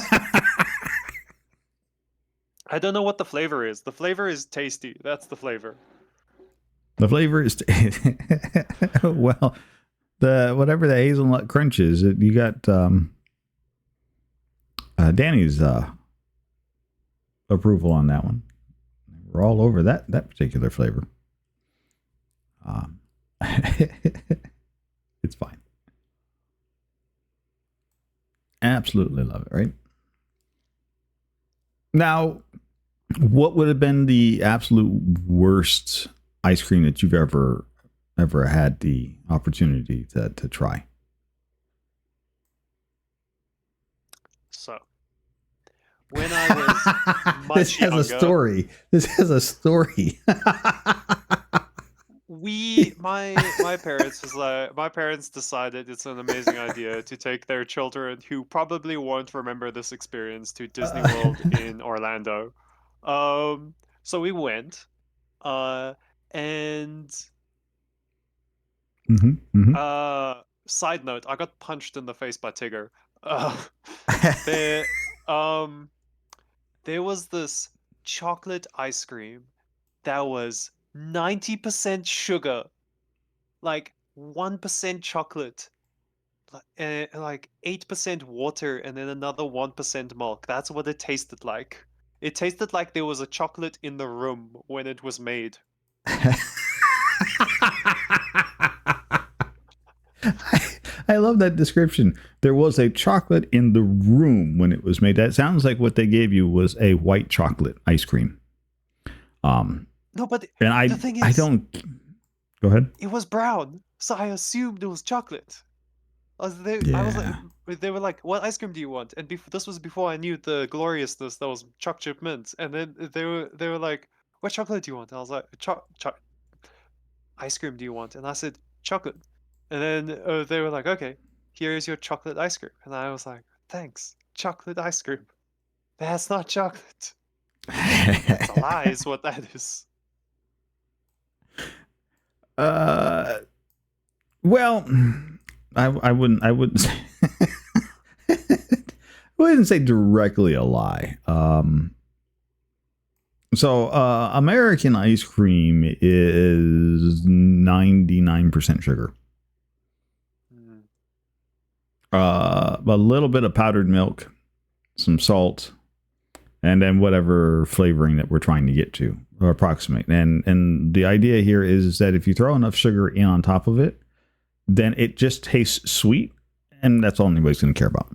I don't know what the flavor is. The flavor is tasty. That's the flavor. The flavor is well, the whatever the hazelnut crunch is. You got Danny's approval on that one. We're all over that particular flavor. It's fine. Absolutely love it, right? Now, what would have been the absolute worst ice cream that you've ever had the opportunity to try? So, when I was much This has younger, a story. This has a story. my parents decided it's an amazing idea to take their children who probably won't remember this experience to Disney World in Orlando. So we went, and side note, I got punched in the face by Tigger. There, there was this chocolate ice cream that was 90% sugar, like 1% chocolate, like 8% water, and then another 1% milk. That's what it tasted like. It tasted like there was a chocolate in the room when it was made. I love that description. There was a chocolate in the room when it was made. That sounds like what they gave you was a white chocolate ice cream. No, but and the thing is, I don't. Go ahead. It was brown, so I assumed it was chocolate. I was like, they were like, "What ice cream do you want?" And this was before I knew the gloriousness that was choc chip mint. And then they were like, "What chocolate do you want?" I was like, ice cream do you want? And I said, chocolate. And then they were like, okay, here is your chocolate ice cream. And I was like, thanks, chocolate ice cream. That's not chocolate. That's a lie, is what that is. Well, I wouldn't say I wouldn't say directly a lie. So American ice cream is 99% sugar. A little bit of powdered milk, some salt, and then whatever flavoring that we're trying to get to or approximate. And the idea here is that if you throw enough sugar in on top of it, then it just tastes sweet, and that's all anybody's going to care about.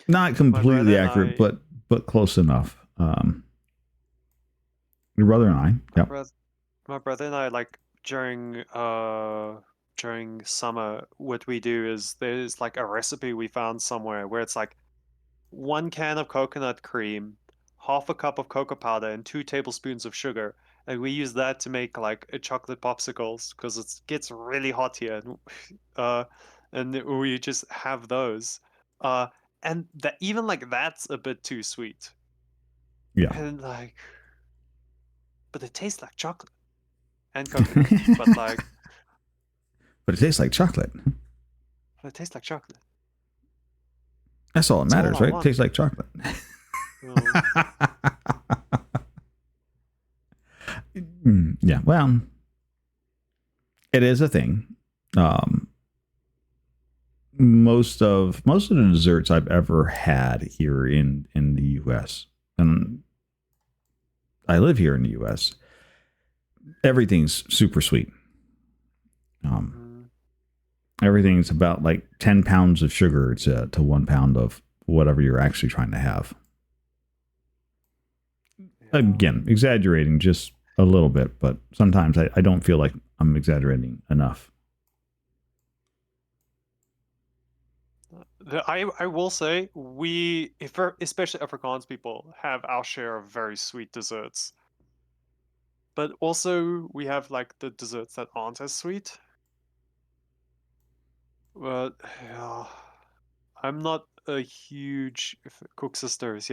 Not completely accurate, but close enough. Your brother and I, yeah. My brother and I, like during summer, what we do is there's like a recipe we found somewhere where it's like 1 can of coconut cream, half a cup of cocoa powder, and 2 tablespoons of sugar. And we use that to make like a chocolate popsicles because it gets really hot here. And we just have those. And that even like that's a bit too sweet. Yeah. And like, but it tastes like chocolate and coconut. But like, but it tastes like chocolate. But it tastes like chocolate. That's all that matters, right? It tastes like chocolate. Yeah, well, it is a thing. Most of the desserts I've ever had here in the U.S. and I live here in the U.S. Everything's super sweet. Everything's about like 10 pounds of sugar to 1 pound of whatever you're actually trying to have. Yeah. Again, exaggerating just a little bit, but sometimes I don't feel like I'm exaggerating enough. I will say especially Afrikaans people, have our share of very sweet desserts. But also we have like the desserts that aren't as sweet. But yeah, I'm not a huge Koeksisters.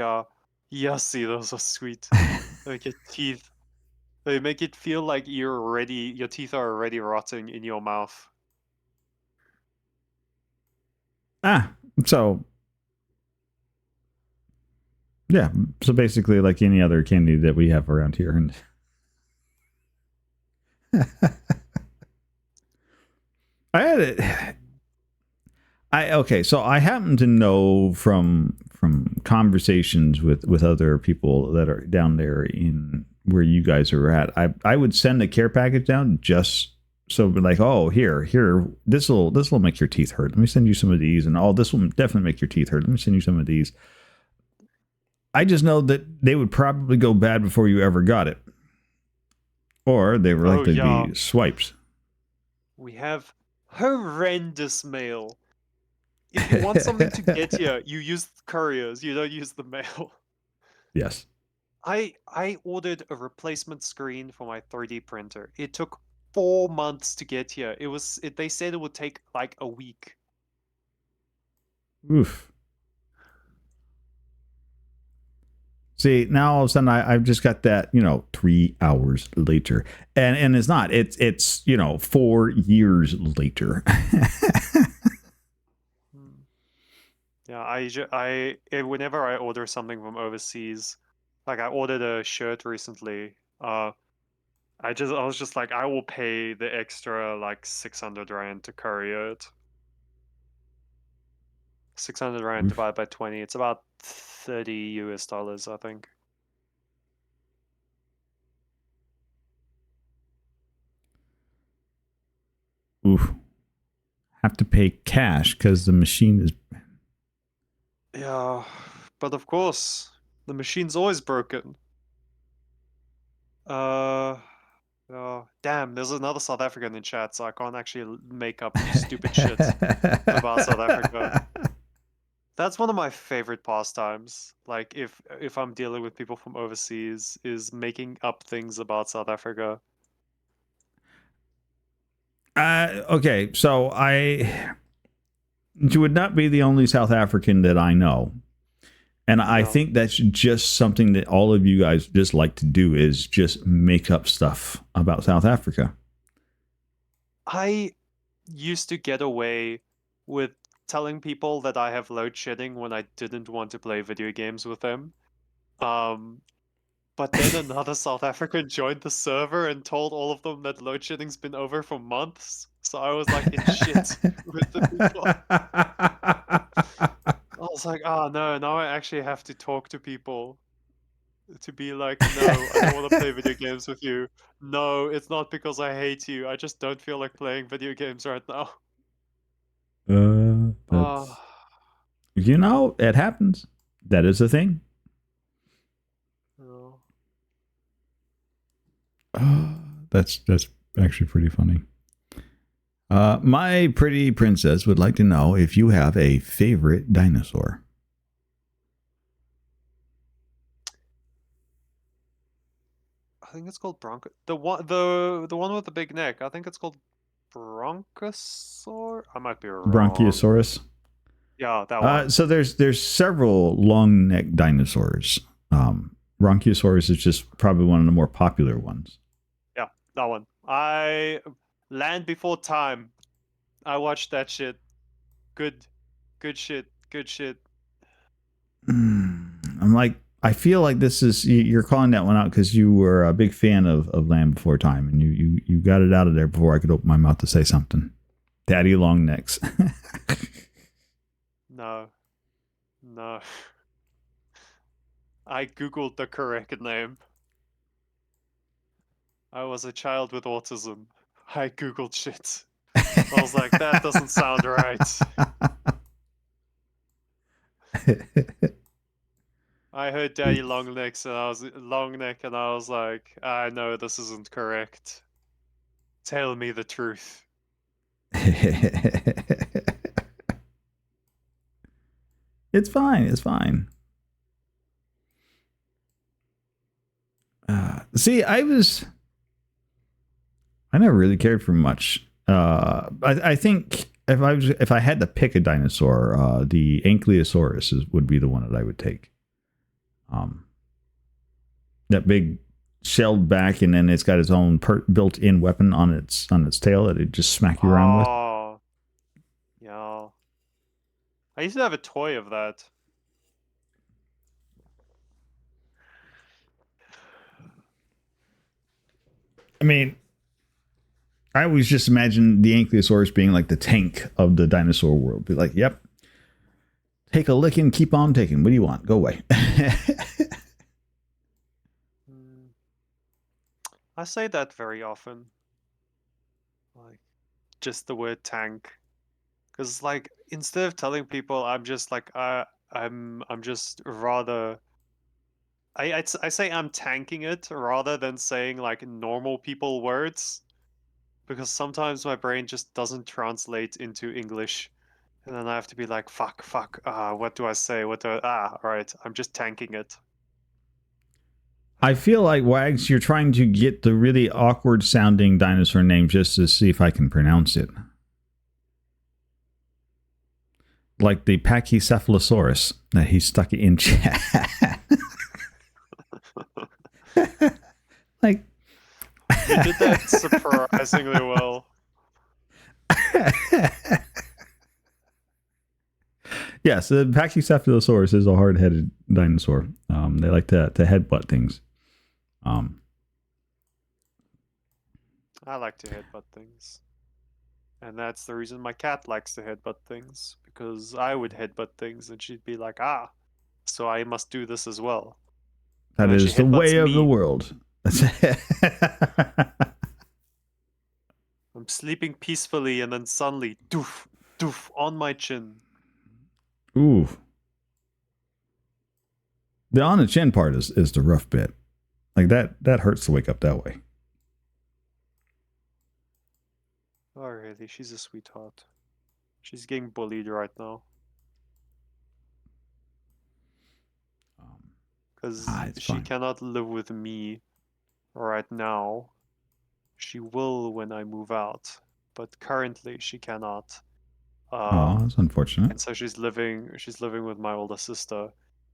Yeah, see, those are sweet. Like your teeth, they make it feel like your teeth are already rotting in your mouth. So yeah, so basically like any other candy that we have around here. And I had it. So I happen to know from conversations with other people that are down there in where you guys are at. I would send a care package down just so like, oh, here, this will make your teeth hurt. Let me send you some of these, and this will definitely make your teeth hurt. Let me send you some of these. I just know that they would probably go bad before you ever got it, or they were likely to be swipes. We have horrendous mail. If you want something to get here, you use couriers. You don't use the mail. Yes. I ordered a replacement screen for my 3D printer. It took 4 months to get here. They said it would take like a week. Oof. See, now all of a sudden I've just got that, 3 hours later. And it's not. It's 4 years later. Yeah, whenever I order something from overseas, like I ordered a shirt recently, I was just like, I will pay the extra like 600 Rand to courier it. 600 Rand divided by 20, it's about $30, I think. Oof. Have to pay cash because the machine is... Yeah, but of course, the machine's always broken. Damn, there's another South African in chat, so I can't actually make up stupid shit about South Africa. That's one of my favorite pastimes. Like if I'm dealing with people from overseas, is making up things about South Africa. Okay, so you would not be the only South African that I know. And I No. think that's just something that all of you guys just like to do is just make up stuff about South Africa. I used to get away with telling people that I have load shedding when I didn't want to play video games with them. Um, but then another South African joined the server and told all of them that load shedding's been over for months. So I was like in shit with the people. I was like, oh no, now I actually have to talk to people to be like, no, I don't want to play video games with you. No, it's not because I hate you. I just don't feel like playing video games right now. That's, it happens. That is a thing. Oh. That's actually pretty funny. My pretty princess would like to know if you have a favorite dinosaur. I think it's called Bronco. The one with the big neck. I think it's called Bronchosaur. I might be wrong. Bronchiosaurus. Yeah, that one. So there's several long neck dinosaurs. Bronchiosaurus is just probably one of the more popular ones. Yeah, that one. Land Before Time. I watched that shit. Good shit. Good shit. I'm like, I feel like this is you're calling that one out because you were a big fan of Land Before Time, and you got it out of there before I could open my mouth to say something. Daddy long necks. No. I googled the correct name. I was a child with autism. I googled shit. I was like, that doesn't sound right. I heard Daddy Long Neck and I was like, I know this isn't correct. Tell me the truth. It's fine. It's fine. See, I never really cared for much. I think if I had to pick a dinosaur, the Ankylosaurus would be the one that I would take. That big shelled back, and then it's got its own built-in weapon on its tail that it just smack you around with. Oh, yeah. I used to have a toy of that. I mean, I always just imagine the Ankylosaurus being like the tank of the dinosaur world. Be like, yep, take a licking, keep on taking. What do you want? Go away. I say that very often. Like, just the word tank. Because, like, instead of telling people I'm just like, I'm just rather... I say I'm tanking it rather than saying, like, normal people words. Because sometimes my brain just doesn't translate into English. And then I have to be like, fuck, what do I say? Alright, I'm just tanking it. I feel like, Wags, you're trying to get the really awkward sounding dinosaur name just to see if I can pronounce it. Like the Pachycephalosaurus that he stuck in chat. Like, you did that surprisingly well. Yes, the Pachycephalosaurus is a hard-headed dinosaur. They like to headbutt things. I like to headbutt things. And that's the reason my cat likes to headbutt things. Because I would headbutt things and she'd be like, so I must do this as well. That is the way of the world. I'm sleeping peacefully and then suddenly, doof, doof, on my chin. Ooh. The on the chin part is the rough bit. Like that hurts to wake up that way. Oh, really? She's a sweetheart. She's getting bullied right now. because It's she fine. cannot live with me right now. She will when I move out, but currently she cannot. Oh, that's unfortunate. And so she's living with my older sister,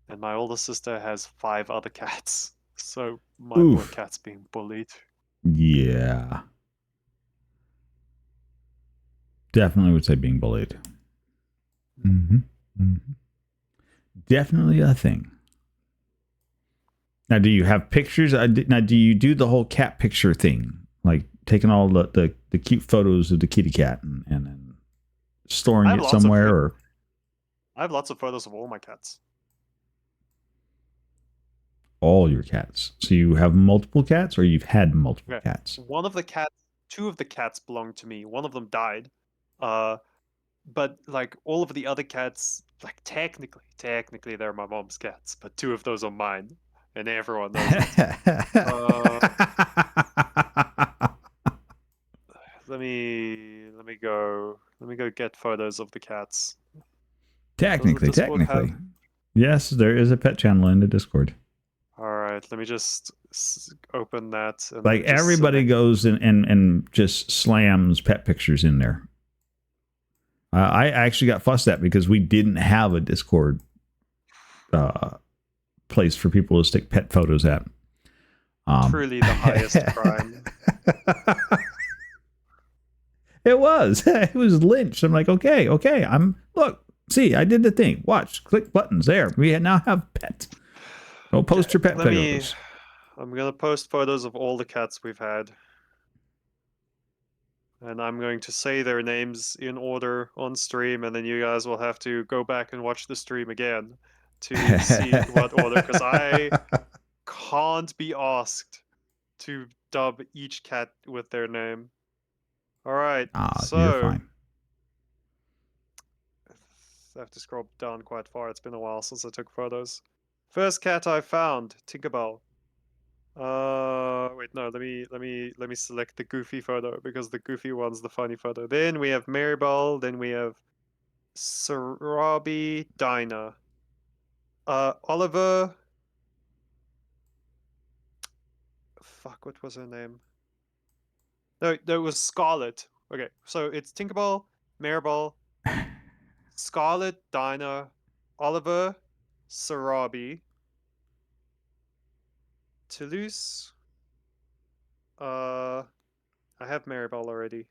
and my older sister has 5 other cats. So my poor Oof. cat's being bullied. Yeah. Definitely would say being bullied. Definitely a thing. Now, do you have pictures? Now, do you do the whole cat picture thing? Like taking all the cute photos of the kitty cat and then storing it somewhere? Or I have lots of photos of all my cats. all your cats? So you have multiple cats, or you've had multiple cats? One of the cats, 2 of the cats belonged to me. One of them died. But like all of the other cats, like technically they're my mom's cats, but 2 of those are mine, and everyone knows it. Let me go get photos of the cats. Technically. Yes, there is a pet channel in the Discord. All right, let me just open that. And like everybody goes and just slams pet pictures in there. I actually got fussed at because we didn't have a Discord place for people to stick pet photos at. Truly the highest crime. It was lynched. I'm like, okay. See, I did the thing. Watch, click buttons there. We now have pets. Go post your pet photos. I'm going to post photos of all the cats we've had. And I'm going to say their names in order on stream, and then you guys will have to go back and watch the stream again to see what order, because I can't be asked to dub each cat with their name. All right, so you're fine. I have to scroll down quite far. It's been a while since I took photos. First cat I found, Tinkerbell. Wait, no, let me select the goofy photo, because the goofy one's the funny photo. Then we have Maribel, then we have Sarabi, Dinah. Oliver. Fuck, what was her name? No, it was Scarlet. Okay, so it's Tinkerbell, Maribel, Scarlet, Dinah, Oliver, Sarabi, Toulouse. I have Maribel already.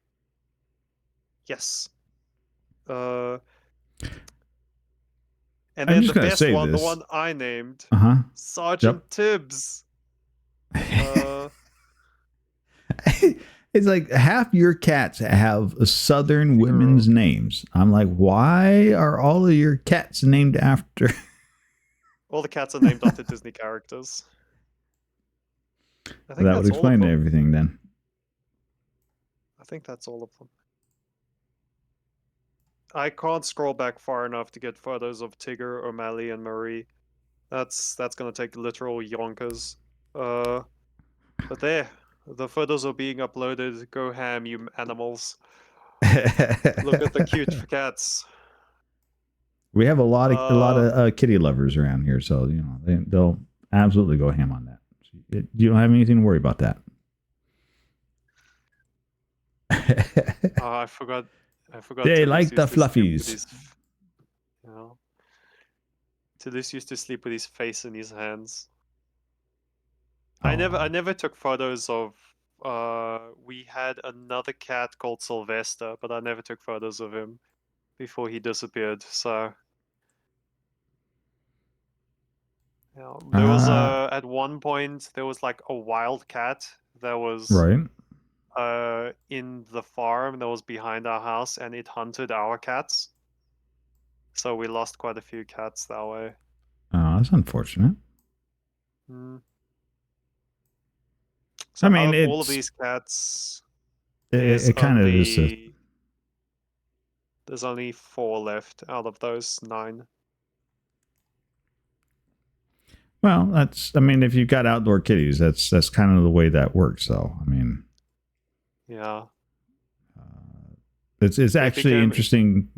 Yes. And then the best one, the one I named, Sergeant Tibbs. It's like half your cats have Southern women's names. I'm like, why are all of your cats named after? All the cats are named after Disney characters. I think that would explain everything then. I think that's all of them. I can't scroll back far enough to get photos of Tigger, O'Malley, and Marie. That's gonna take literal yonkers. But there, the photos are being uploaded. Go ham, you animals! Look at the cute cats. We have a lot of kitty lovers around here, so you know they'll absolutely go ham on that. You don't have anything to worry about that. I forgot. They like the fluffies. Toulouse used to sleep with his face in his hands. I never took photos of. We had another cat called Sylvester, but I never took photos of him before he disappeared. So yeah, there was at one point there was like a wild cat that was in the farm that was behind our house, and it hunted our cats. So we lost quite a few cats that way. Oh, that's unfortunate. So I mean, all of these cats, it kind of is. There's only 4 left out of those 9. Well, that's. I mean, if you've got outdoor kitties, that's kind of the way that works, though. I mean, yeah, it's actually interesting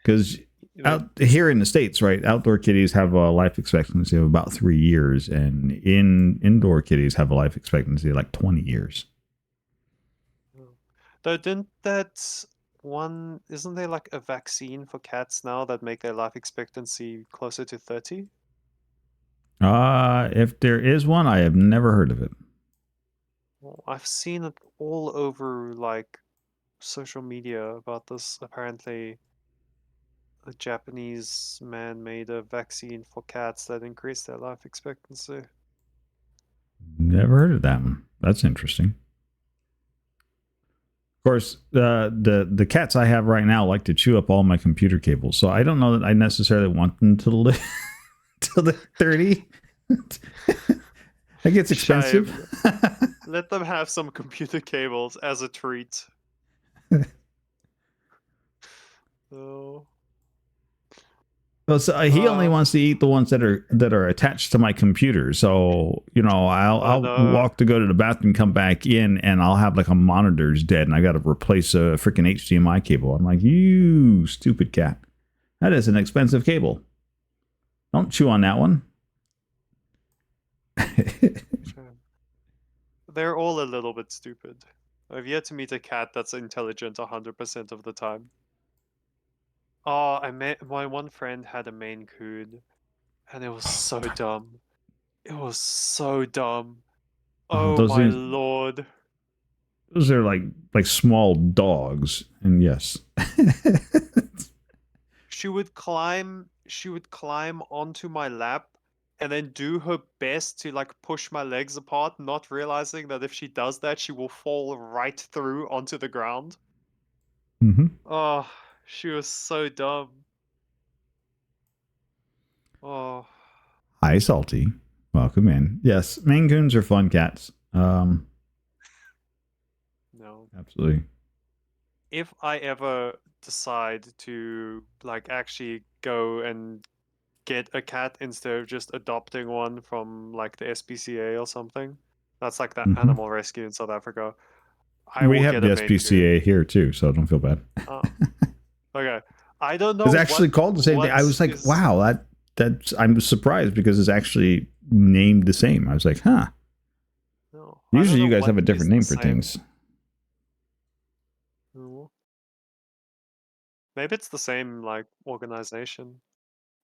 because out here in the States, right? Outdoor kitties have a life expectancy of about 3 years, and indoor kitties have a life expectancy of like 20 years. Though didn't that one, isn't there like a vaccine for cats now that make their life expectancy closer to 30? If there is one, I have never heard of it. Well, I've seen it all over like social media about this. Apparently, a Japanese man made a vaccine for cats that increased their life expectancy. Never heard of that one. That's interesting. Of course, the cats I have right now like to chew up all my computer cables, so I don't know that I necessarily want them to live till they're 30. That gets expensive. Let them have some computer cables as a treat. Oh. Well, so he only wants to eat the ones that are attached to my computer. So I'll walk to go to the bathroom, come back in, and I'll have like a monitor's dead, and I got to replace a freaking HDMI cable. I'm like, you stupid cat, that is an expensive cable. Don't chew on that one. They're all a little bit stupid. I've yet to meet a cat that's intelligent 100% of the time. Oh, I met my one friend had a Maine Coon, and it was so dumb. It was so dumb. Oh my lord. Those are like small dogs, and yes. She would climb onto my lap and then do her best to like push my legs apart, not realizing that if she does that, she will fall right through onto the ground. Mm-hmm. Oh, she was so dumb. Oh. Hi, Salty. Welcome in. Yes, Maine Coons are fun cats. No. Absolutely. If I ever decide to like actually go and get a cat instead of just adopting one from like the SPCA or something, that's like that animal rescue in South Africa. We have the SPCA here too, so don't feel bad. Oh. Okay. I don't know. It's actually called the same thing. I was like, wow, that's I'm surprised because it's actually named the same. I was like, huh. No, usually you guys have a different name for things. Maybe it's the same like organization.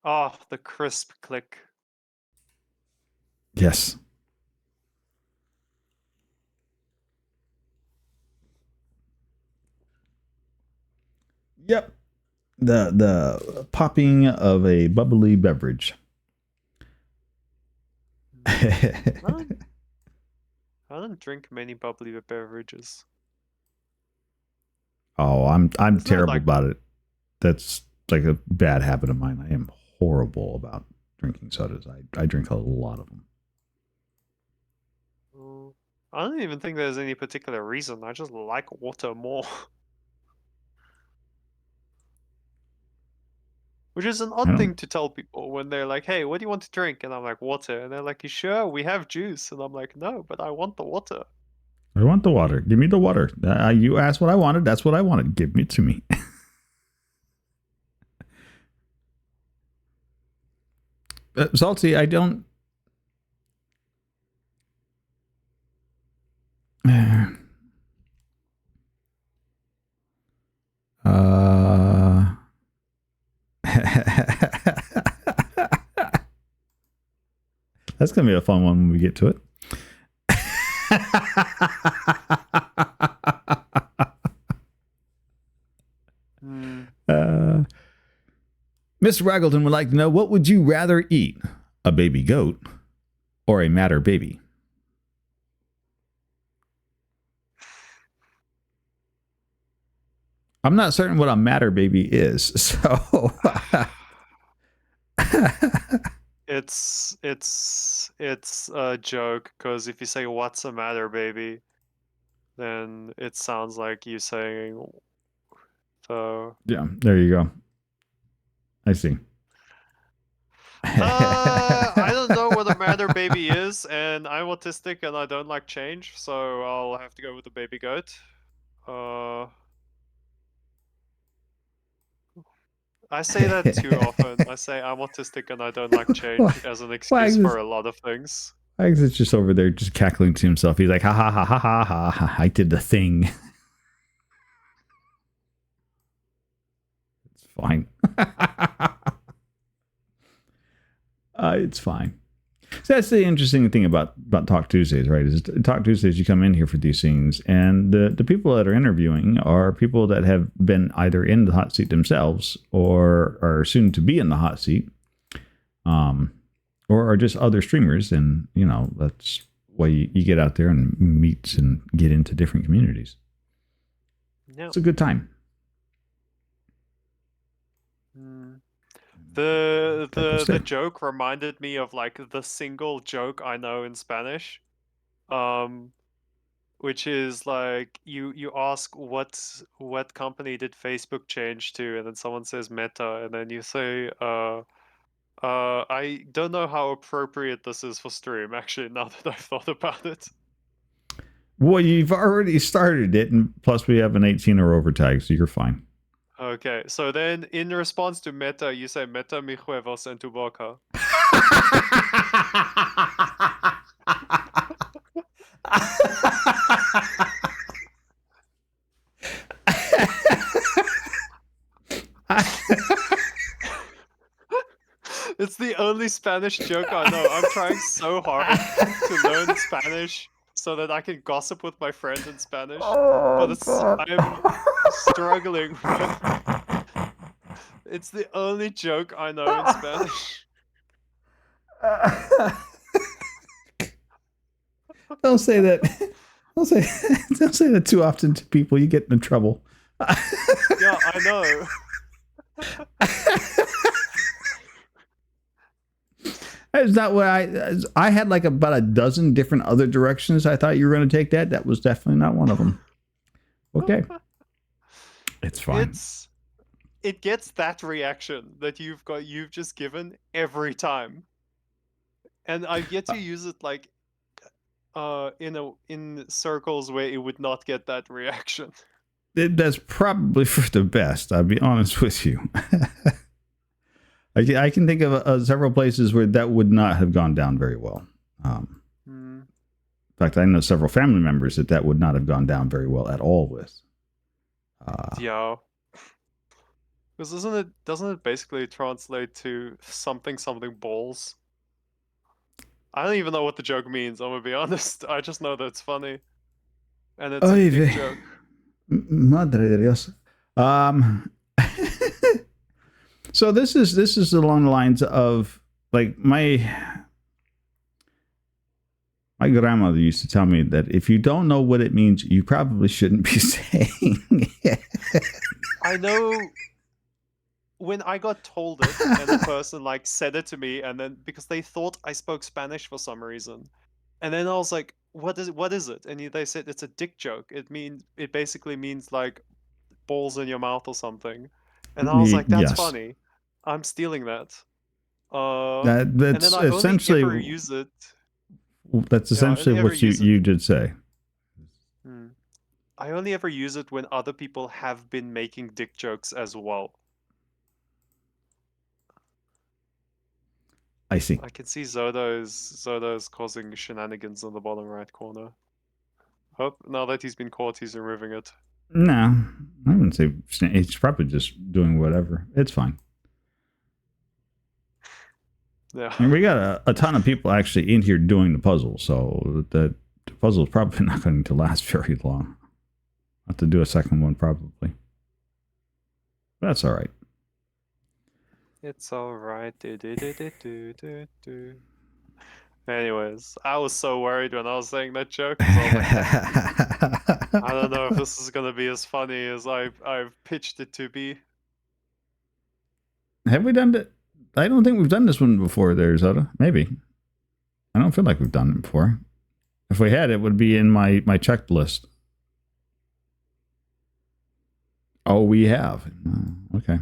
Oh, the crisp click. Yes. Yep. The popping of a bubbly beverage. I don't drink many bubbly beverages. Oh, I'm terrible about it. That's like a bad habit of mine. I am horrible about drinking sodas. I drink a lot of them. I don't even think there's any particular reason. I just like water more. Which is an odd thing to tell people when they're like, hey, what do you want to drink? And I'm like, water. And they're like, you sure? We have juice. And I'm like, no, but I want the water. I want the water. Give me the water. You asked what I wanted. That's what I wanted. Give it to me. Salty, I don't... That's going to be a fun one when we get to it. Mr. Raggleton would like to know, what would you rather eat? A baby goat or a madder baby? I'm not certain what a madder baby is, so... It's a joke, because if you say, what's the matter, baby, then it sounds like you saying, so... Yeah, there you go. I see. I don't know what a matter baby is, and I'm autistic and I don't like change, so I'll have to go with the baby goat. I say that too often. I say I'm autistic and I don't like change as an excuse Wags is, for a lot of things. Wags is just over there just cackling to himself. He's like, ha ha ha ha ha ha ha. I did the thing. It's fine. It's fine. So that's the interesting thing about Talk Tuesdays, right? Is Talk Tuesdays, you come in here for these things, and the people that are interviewing are people that have been either in the hot seat themselves or are soon to be in the hot seat, or are just other streamers. And, you know, that's why you get out there and meet and get into different communities. Yeah. It's a good time. The joke reminded me of like the single joke I know in Spanish, which is like you ask what company did Facebook change to, and then someone says Meta, and then you say I don't know how appropriate this is for stream, actually, now that I've thought about it. Well, you've already started it, and plus we have an 18 or over tag, so you're fine. Okay, so then in response to Meta, you say Meta mi huevos en tu boca. It's the only Spanish joke I know. I'm trying so hard to learn Spanish so that I can gossip with my friends in Spanish. But I'm struggling with. It's the only joke I know in Spanish. Don't say that. Don't say that too often to people. You get in trouble. Yeah, I know. That's not what I had like about a dozen different other directions I thought you were going to take that. That was definitely not one of them. Okay. It's fine. It gets that reaction that you've just given every time. And I've yet to use it like in circles where it would not get that reaction. That's probably for the best. I'll be honest with you. I can think of several places where that would not have gone down very well. In fact, I know several family members that would not have gone down very well at all with. Yeah. Because doesn't it basically translate to something balls? I don't even know what the joke means, I'm gonna be honest. I just know that it's funny. And it's a big joke. Madre de Dios. So this is along the lines of like my grandmother used to tell me that if you don't know what it means, you probably shouldn't be saying it. I know when I got told it and the person like said it to me, and then because they thought I spoke Spanish for some reason. And then I was like, what is it? And they said it's a dick joke. It basically means like balls in your mouth or something. And I was like, that's funny. I'm stealing that. That's and then I essentially only ever use it. That's essentially what you did say. I only ever use it when other people have been making dick jokes as well. I see. I can see Zodo's causing shenanigans in the bottom right corner. Hope now that he's been caught, he's removing it. No, I wouldn't say he's probably just doing whatever. It's fine. Yeah. And we got a ton of people actually in here doing the puzzle, so the puzzle is probably not going to last very long. I'll have to do a second one probably. But that's all right. It's all right. Anyways, I was so worried when I was saying that joke. I don't know if this is gonna be as funny as I've pitched it to be. Have we done it? I don't think we've done this one before there, Zoda. Maybe. I don't feel like we've done it before. If we had, it would be in my checklist. Oh, we have. Oh, okay.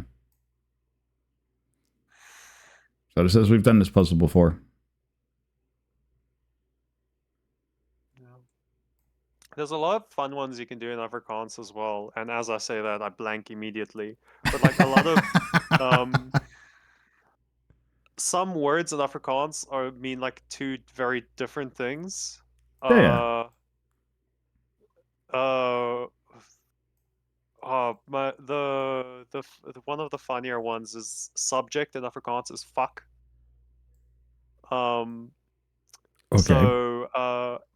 So it says we've done this puzzle before. Yeah. There's a lot of fun ones you can do in Afrikaans as well. And as I say that, I blank immediately. But like a lot of Um, some words in Afrikaans mean like two very different things. Yeah, yeah. Uh, the one of the funnier ones is subject in Afrikaans is fuck. Um, Okay.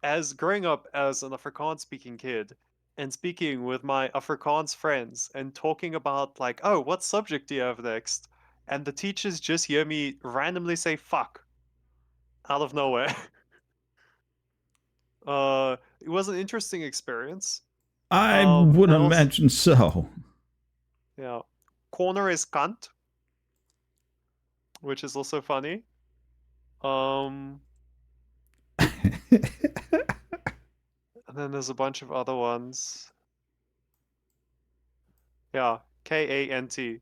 as growing up as an Afrikaans speaking kid and speaking with my Afrikaans friends and talking about like, oh, what subject do you have next? And the teachers just hear me randomly say fuck out of nowhere. It was an interesting experience. I would And also, imagine so. yeah, corner is cunt, which is also funny. Um, and then there's a bunch of other ones. Yeah, KANT. And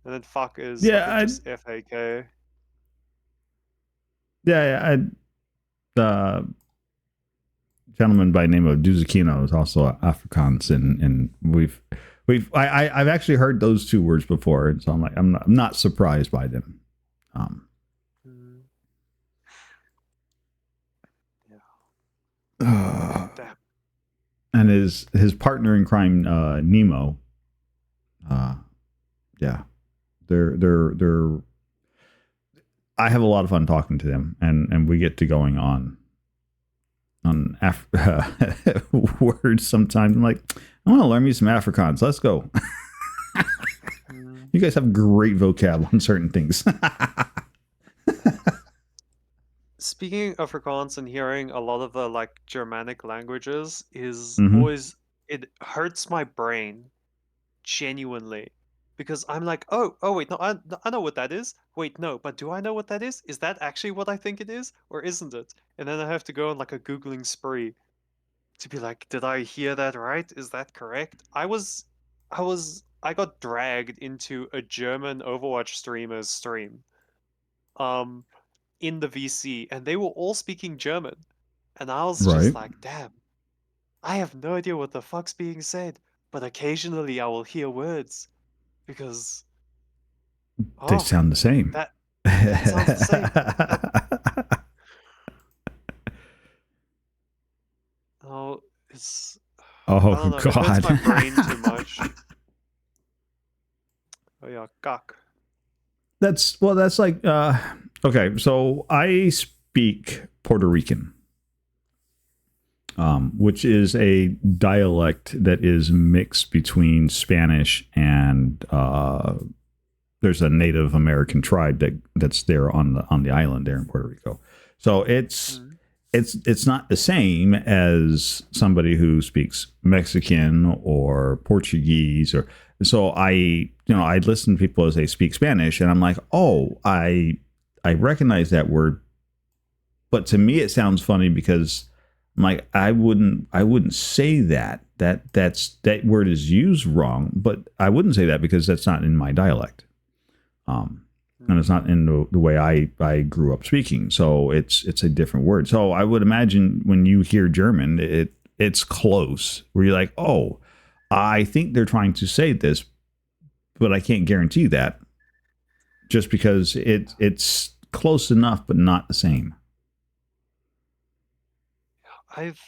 then fuck is, I yeah, think, just FAK. yeah. The gentleman by the name of Duzakino is also Afrikaans, and I've actually heard those two words before, and so I'm not surprised by them. Mm, yeah. Damn. And his partner in crime, Nemo. Yeah, they're. I have a lot of fun talking to them, and we get to going on words sometimes. I'm like, I want to learn me some Afrikaans. Let's go. Mm. You guys have great vocab on certain things. Speaking of Afrikaans and hearing a lot of the like Germanic languages is Mm-hmm. always, it hurts my brain genuinely because I'm like, oh wait, no, I know what that is. Wait, no, but do I know what that is? Is that actually what I think it is, or isn't it? And then I have to go on like a googling spree to be like, did I hear that right? Is that correct? I got dragged into a German Overwatch streamer's stream, um, in the VC, and they were all speaking German, and I was just Right. like, damn, I have no idea what the fuck's being said, but occasionally I will hear words because, They oh, sound the same. that that sounds the same. That, oh, it's, I Oh don't know, it hurts God. my brain too much. Oh yeah, gak. That's like okay, so I speak Puerto Rican. Which is a dialect that is mixed between Spanish and there's a Native American tribe that's there on the island there in Puerto Rico. So Mm. it's not the same as somebody who speaks Mexican or Portuguese or so I listen to people as they speak Spanish and I'm like, "Oh, I recognize that word." But to me it sounds funny because I'm like I wouldn't say that. That word is used wrong, but I wouldn't say that because that's not in my dialect. And it's not in the way I grew up speaking. So it's a different word. So I would imagine when you hear German, it's close. Where you're like, oh, I think they're trying to say this, but I can't guarantee that just because it's close enough, but not the same. I've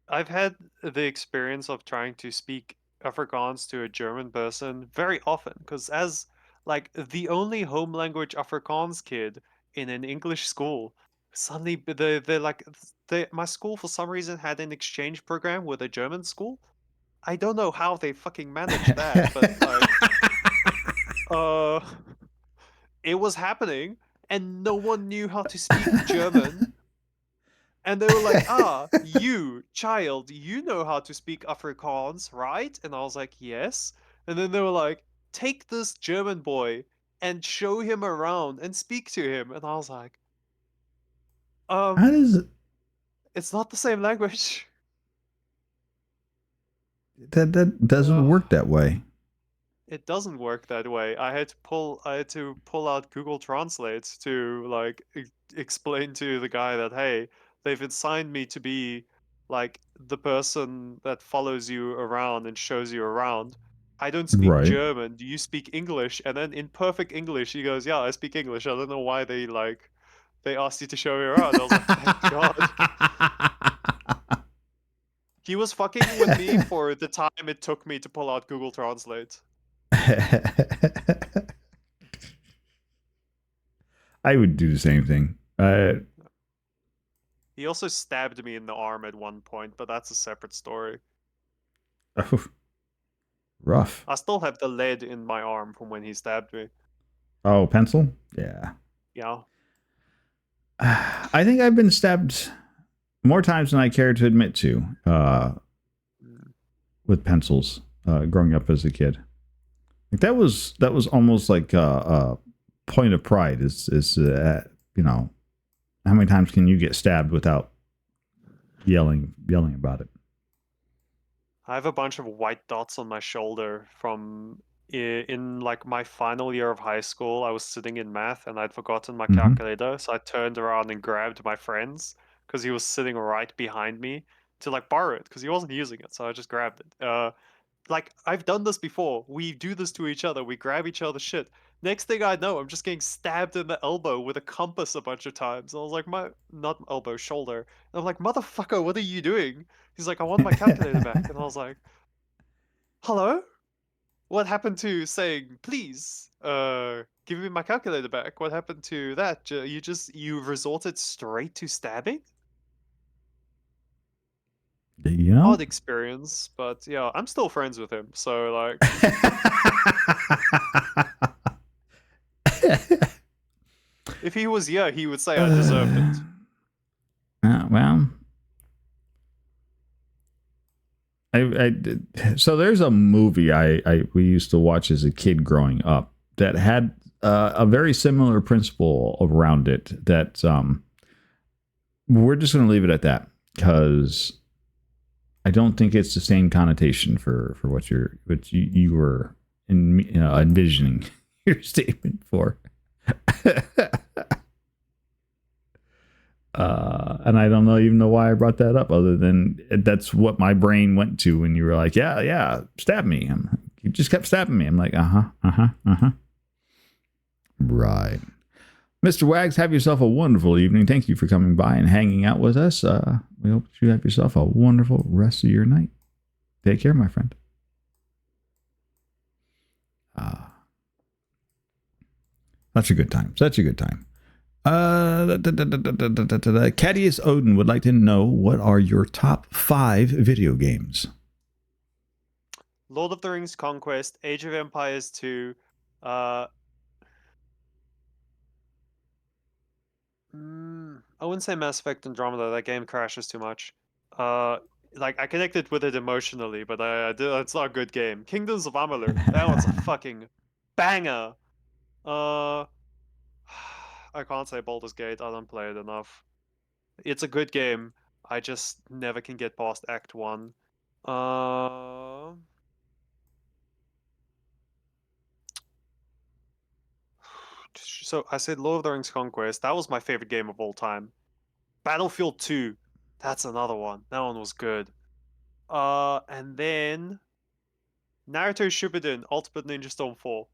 I've had the experience of trying to speak Afrikaans to a German person very often because as like the only home language Afrikaans kid in an English school, suddenly they're like my school for some reason had an exchange program with a German school. I don't know how they fucking managed that, but like uh it was happening and no one knew how to speak German. And they were like, ah, you, child, you know how to speak Afrikaans, right? And I was like, yes. And then they were like, take this German boy and show him around and speak to him. And I was like, How um, does it's not the same language. that doesn't Ugh, work that way? it doesn't work that way. I had to pull out Google Translate to like explain to the guy that, hey, they've assigned me to be like the person that follows you around and shows you around. I don't speak Right. German. Do you speak English? And then in perfect English, he goes, yeah, I speak English. I don't know why they asked you to show me around. I was like, thank God. He was fucking with me for the time it took me to pull out Google Translate. I would do the same thing. He also stabbed me in the arm at one point, but that's a separate story. Oh, rough. I still have the lead in my arm from when he stabbed me. Oh, pencil? Yeah. Yeah. I think I've been stabbed more times than I care to admit to with pencils growing up as a kid. Like that was almost like a point of pride. Is you know, how many times can you get stabbed without yelling about it? I have a bunch of white dots on my shoulder from in like my final year of high school. I was sitting in math and I'd forgotten my calculator, so I turned around and grabbed my friend's because he was sitting right behind me to like borrow it because he wasn't using it, so I just grabbed it. Like I've done this before. We do this to each other. We grab each other's shit. Next thing I know, I'm just getting stabbed in the elbow with a compass a bunch of times. And I was like, my not elbow, shoulder. And I'm like, motherfucker, what are you doing? He's like, I want my calculator back. And I was like, hello? What happened to saying, please, give me my calculator back? What happened to that? You resorted straight to stabbing? You know? Odd experience, but yeah, I'm still friends with him. So like, if he was here, he would say I deserved it. Well, so there's a movie we used to watch as a kid growing up that had a very similar principle around it. That we're just going to leave it at that because I don't think it's the same connotation for what you were envisioning your statement for. And I don't even know why I brought that up, other than that's what my brain went to when you were like, yeah, stab me. You just kept stabbing me. I'm like, right. Mr. Wags, have yourself a wonderful evening. Thank you for coming by and hanging out with us. We hope you have yourself a wonderful rest of your night. Take care, my friend. Such a good time. Such a good time. Cadius Odin would like to know, what are your top 5 video games? Lord of the Rings Conquest, Age of Empires 2, I wouldn't say Mass Effect Andromeda. That game crashes too much. Like I connected with it emotionally, but it's not a good game. Kingdoms of Amalur. That one's a fucking banger. I can't say Baldur's Gate. I don't play it enough. It's a good game. I just never can get past Act 1. So I said Lord of the Rings Conquest. That was my favorite game of all time. Battlefield 2. That's another one. That one was good. And then Naruto Shippuden Ultimate Ninja Storm 4.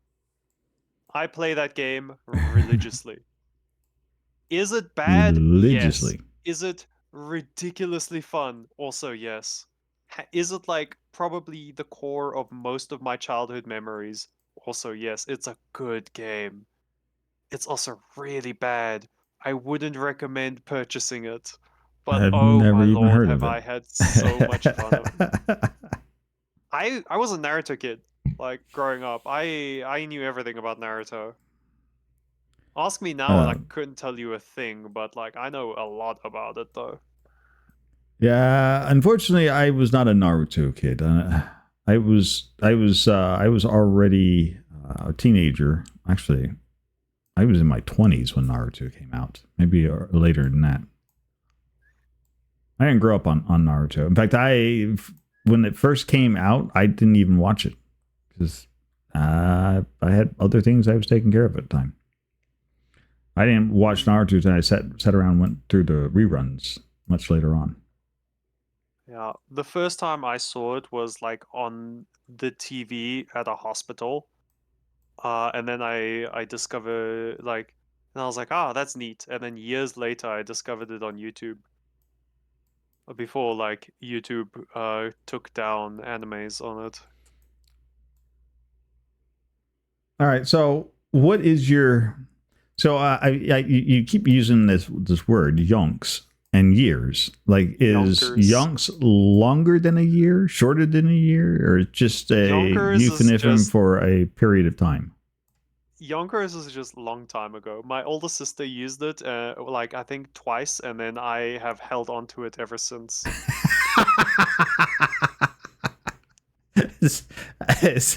I play that game religiously. Is it bad? Religiously. Yes. Is it ridiculously fun? Also, yes. Is it like probably the core of most of my childhood memories? Also, yes. It's a good game. It's also really bad. I wouldn't recommend purchasing it. But I've oh never my even lord, heard have of it. I had so much fun of it. I was a Naruto kid, like growing up. I knew everything about Naruto. Ask me now and I couldn't tell you a thing, but like I know a lot about it though. Yeah, unfortunately, I was not a Naruto kid. I was already a teenager. Actually, I was in my 20s when Naruto came out. Maybe later than that. I didn't grow up on Naruto. In fact, when it first came out, I didn't even watch it because I had other things I was taking care of at the time. I didn't watch Naruto until I sat around and went through the reruns much later on. Yeah, the first time I saw it was like on the TV at a hospital, and then I discovered like, and I was like, ah, that's neat. And then years later, I discovered it on YouTube. Before like YouTube took down animes on it. All right. So, what is your? So, you keep using this word yonks and years. Like, is Yonkers. yonks longer than a year, shorter than a year, or just a Yonkers is euphemism just for a period of time? Yonkers is just a long time ago. My older sister used it like I think twice, and then I have held on to it ever since.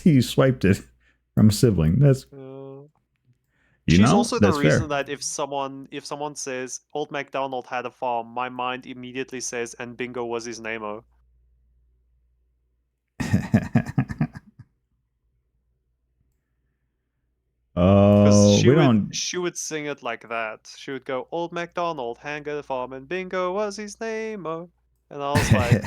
You swiped it from a sibling. That's She's also the that's reason fair. that if someone says Old MacDonald had a farm, my mind immediately says and Bingo was his name-o. Because Oh, she we would don't. she would sing it like that. She would go, Old MacDonald had a farm and Bingo was his name-o. And I was like,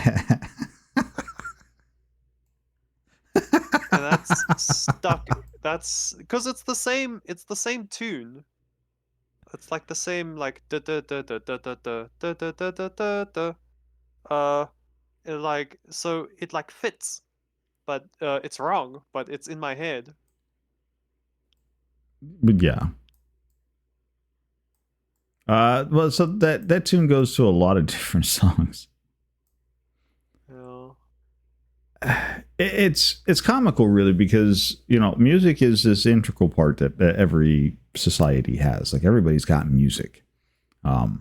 and that's stuck. That's because it's the same tune. It's like the same like da da da da da da da da da da da da da. Like so it like fits, but it's wrong. But it's in my head. But yeah. Well, so that tune goes to a lot of different songs. Yeah. It's comical, really, because music is this integral part that every society has. Like everybody's got music, and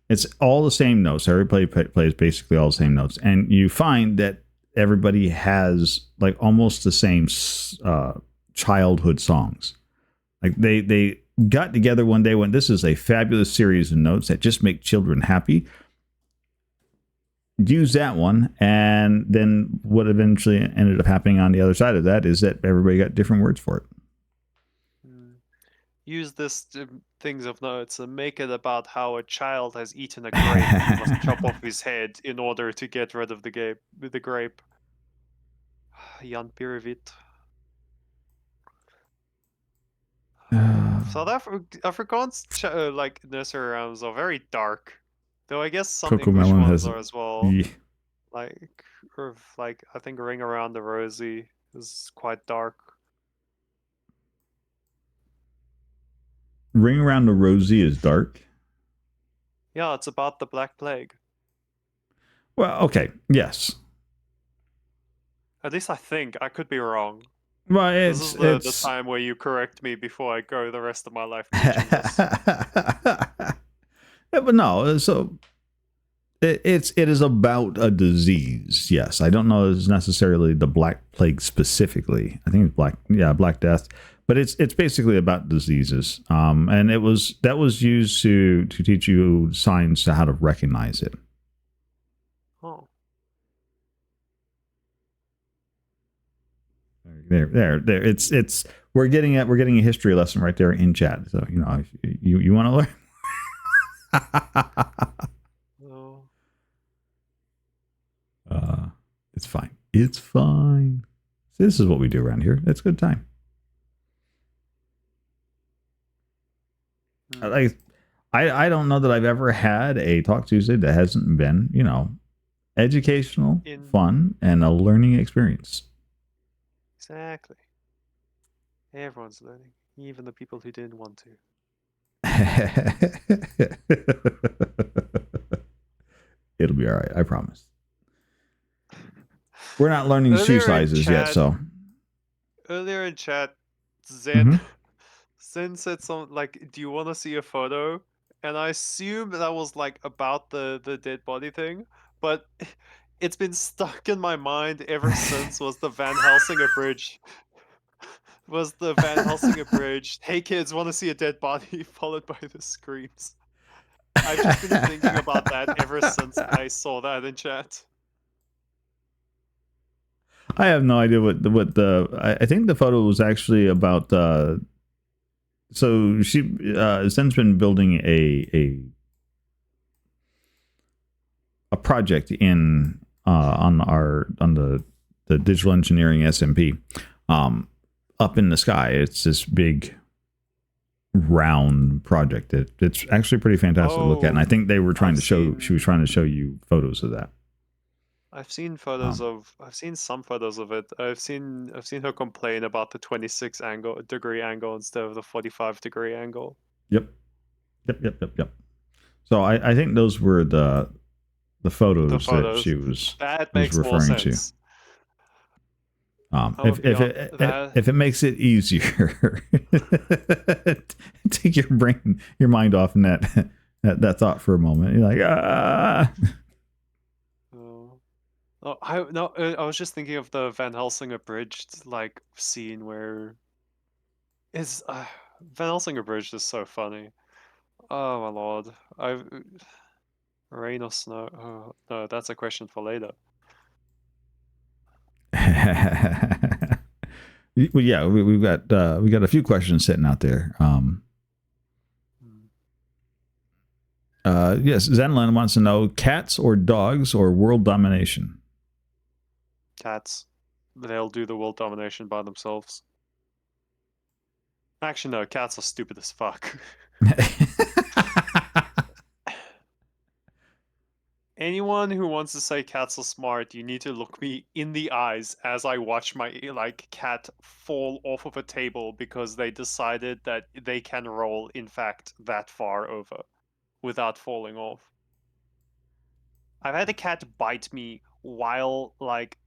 it's all the same notes. Everybody plays basically all the same notes, and you find that everybody has like almost the same childhood songs. Like they got together one day when this is a fabulous series of notes that just make children happy. Use that one, and then what eventually ended up happening on the other side of that is that everybody got different words for it. Use this things of notes and make it about how a child has eaten a grape and he must chop off his head in order to get rid of the grape. Jan Pirivit. South Afrikaans like nursery rhymes are very dark, though I guess some Coco English Melon ones has are as well. yeah. Like I think Ring Around the Rosie is quite dark. Ring Around the Rosie is dark. Yeah, it's about the Black Plague. Well, okay, yes. At least I think. I could be wrong. Well, This is the time where you correct me before I go the rest of my life teaching this. Yeah, but no, so it is about a disease. Yes, I don't know if it's necessarily the Black Plague specifically. I think it's Black Death, but it's basically about diseases. And that was used to teach you signs to how to recognize it. Oh. There. It's we're getting a history lesson right there in chat. So if you want to learn. No. It's fine. It's fine. So this is what we do around here. It's a good time. I don't know that I've ever had a Talk Tuesday that hasn't been educational, fun, and a learning experience. Exactly. Everyone's learning, even the people who didn't want to. It'll be all right. I promise. We're not learning shoe sizes yet, so. Earlier in chat, Zen said something like, "Do you want to see a photo?" And I assume that was like about the dead body thing, but it's been stuck in my mind ever since. Was the Van Helsing bridge? Was the Van Helsing bridge? Hey kids, want to see a dead body? Followed by the screams. I've just been thinking about that ever since I saw that in chat. I have no idea what I think the photo was actually about. So Zen's been building a a project in on the digital engineering SMP, up in the sky. It's this big round project. It's actually pretty fantastic to look at, and I think they were trying to show. She was trying to show you photos of that. I've seen photos of. I've seen some photos of it. I've seen her complain about the 26-degree angle instead of the 45-degree angle. Yep. So I think those were the photos that she was referring to. If it makes it easier, take your mind off in that thought for a moment. You're like, ah. I was just thinking of the Van Helsing abridged like scene where is Van Helsing abridged is so funny. Oh my lord, rain or snow? Oh, no, that's a question for later. Well, yeah, we got a few questions sitting out there. Yes, Zenland wants to know cats or dogs or world domination. Cats. They'll do the world domination by themselves. Actually, no, cats are stupid as fuck. Anyone who wants to say cats are smart, you need to look me in the eyes as I watch my cat fall off of a table because they decided that they can roll, in fact, that far over without falling off. I've had a cat bite me while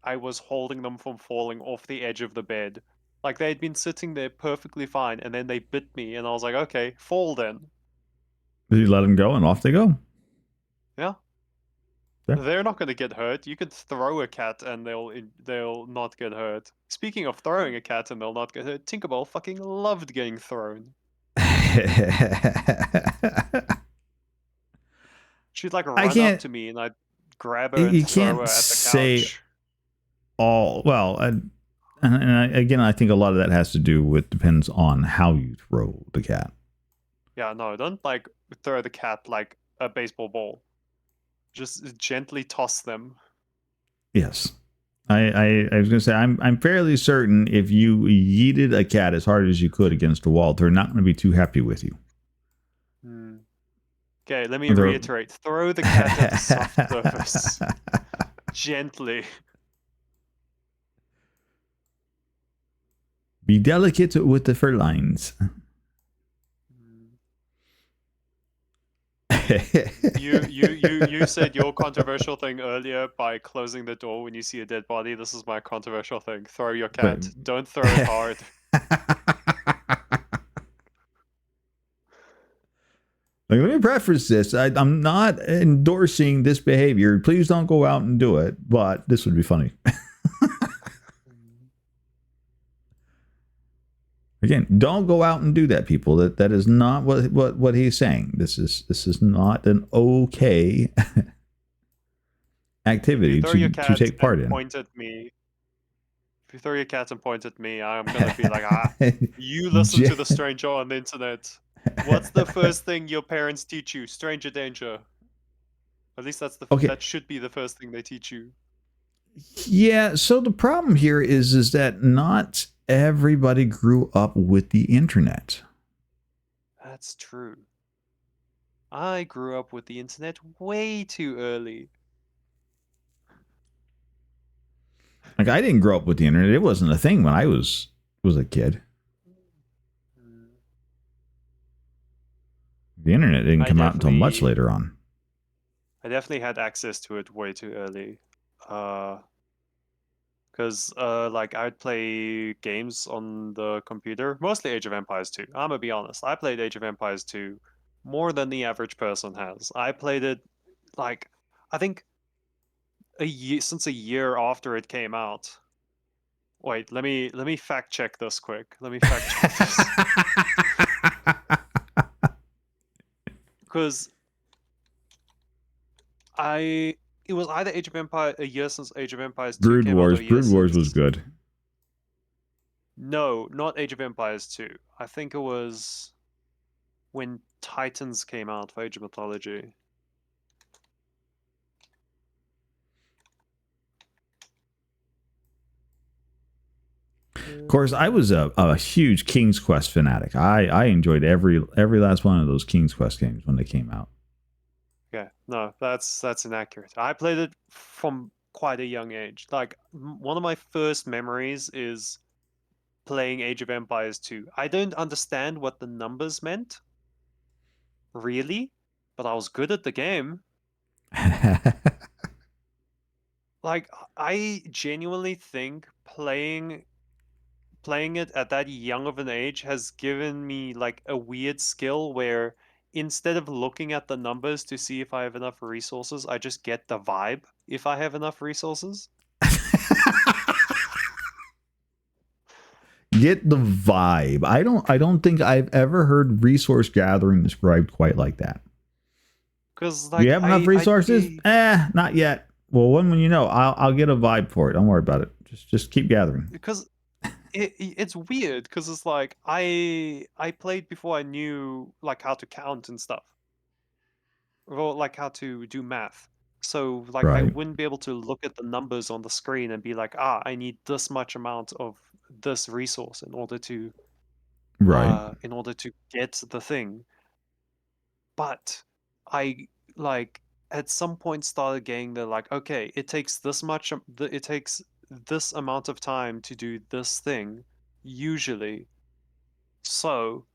I was holding them from falling off the edge of the bed. Like they had been sitting there perfectly fine, and then they bit me, and I was like, okay, fall then. You let them go, and off they go. Yeah. They're not going to get hurt. You could throw a cat and they'll not get hurt. Speaking of throwing a cat and they'll not get hurt, Tinkerbell fucking loved getting thrown. She'd run up to me and I'd grab her and throw her at the couch. Again, I think a lot of that has to do with depends on how you throw the cat. Yeah, no, don't throw the cat like a baseball ball. Just gently toss them. Yes. I was gonna say I'm fairly certain if you yeeted a cat as hard as you could against a wall, they're not gonna be too happy with you. Okay, let me reiterate. Throw the cat at a soft surface. Gently. Be delicate with the fur lines. You said your controversial thing earlier by closing the door when you see a dead body. This is my controversial thing. Throw your cat. Don't throw it hard. Let me preface this. I'm not endorsing this behavior. Please don't go out and do it, but this would be funny. Again, don't go out and do that, people. That is not what he's saying. This is not an okay activity to take part in. Point at me. If you throw your cat and point at me, I'm gonna be like, you listen to the stranger on the internet. What's the first thing your parents teach you? Stranger danger. At least that should be the first thing they teach you. Yeah, so the problem here is that not everybody grew up with the internet. That's true. I grew up with the internet way too early. I didn't grow up with the internet. It wasn't a thing when I was a kid. The internet didn't come out until much later on. I definitely had access to it way too early. Because I'd play games on the computer, mostly Age of Empires 2. I'm gonna be honest, I played Age of Empires 2 more than the average person has. I played it I think since a year after it came out. Wait, let me fact check this quick. Let me fact check this. Because it was either Age of Empires, a year since Age of Empires 2 Brood came Wars. out. Brood Wars was good. No, not Age of Empires 2. I think it was when Titans came out for Age of Mythology. course, I was a huge King's Quest fanatic. I enjoyed every last one of those King's Quest games when they came out. Yeah, no, that's inaccurate. I played it from quite a young age. Like one of my first memories is playing Age of Empires 2. I don't understand what the numbers meant, really, but I was good at the game. Like I genuinely think playing it at that young of an age has given me like a weird skill where instead of looking at the numbers to see if I have enough resources, I just get the vibe if I have enough resources. Get the vibe. I don't think I've ever heard resource gathering described quite like that. Because You like have enough resources? Not yet. Well, when you know, I'll get a vibe for it. Don't worry about it. Just keep gathering. because it's weird because it's like I played before I knew like how to count and stuff, or like how to do math. So like I Right. wouldn't be able to look at the numbers on the screen and be like, ah, I need this much amount of this resource Right. in order to get the thing. But I like at some point started getting the like, okay, it takes this much, it takes this amount of time to do this thing, usually. So,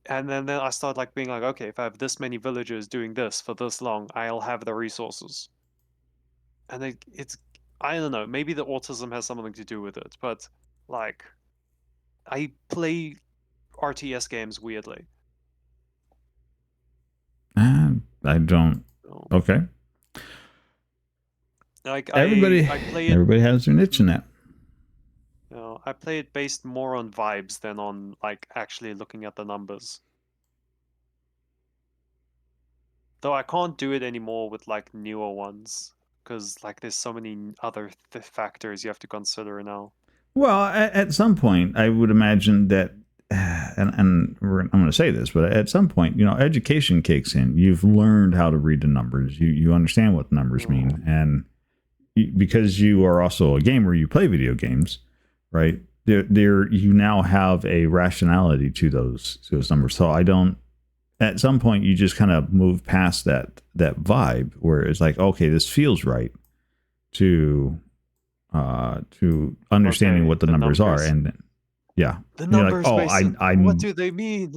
and then I started like being like, okay, if I have this many villagers doing this for this long, I'll have the resources. And it's, I don't know, maybe the autism has something to do with it, but like, I play RTS games weirdly. I don't. So, Okay. like Everybody I play it. everybody has their niche in that. You know, I play it based more on vibes than on like actually looking at the numbers. Though I can't do it anymore with like newer ones because like there's so many other factors you have to consider now. Well, at some point, I would imagine that, and I'm going to say this, but at some point, you know, education kicks in. You've learned how to read the numbers. You understand what the numbers mean, and because you are also a gamer, you play video games, right? There, you now have a rationality to those numbers. So I don't. At some point, you just kind of move past that vibe where it's like, okay, this feels right to understanding Okay, what the the numbers are, numbers. and yeah, The and you're like, numbers, oh, Mason. What do they mean?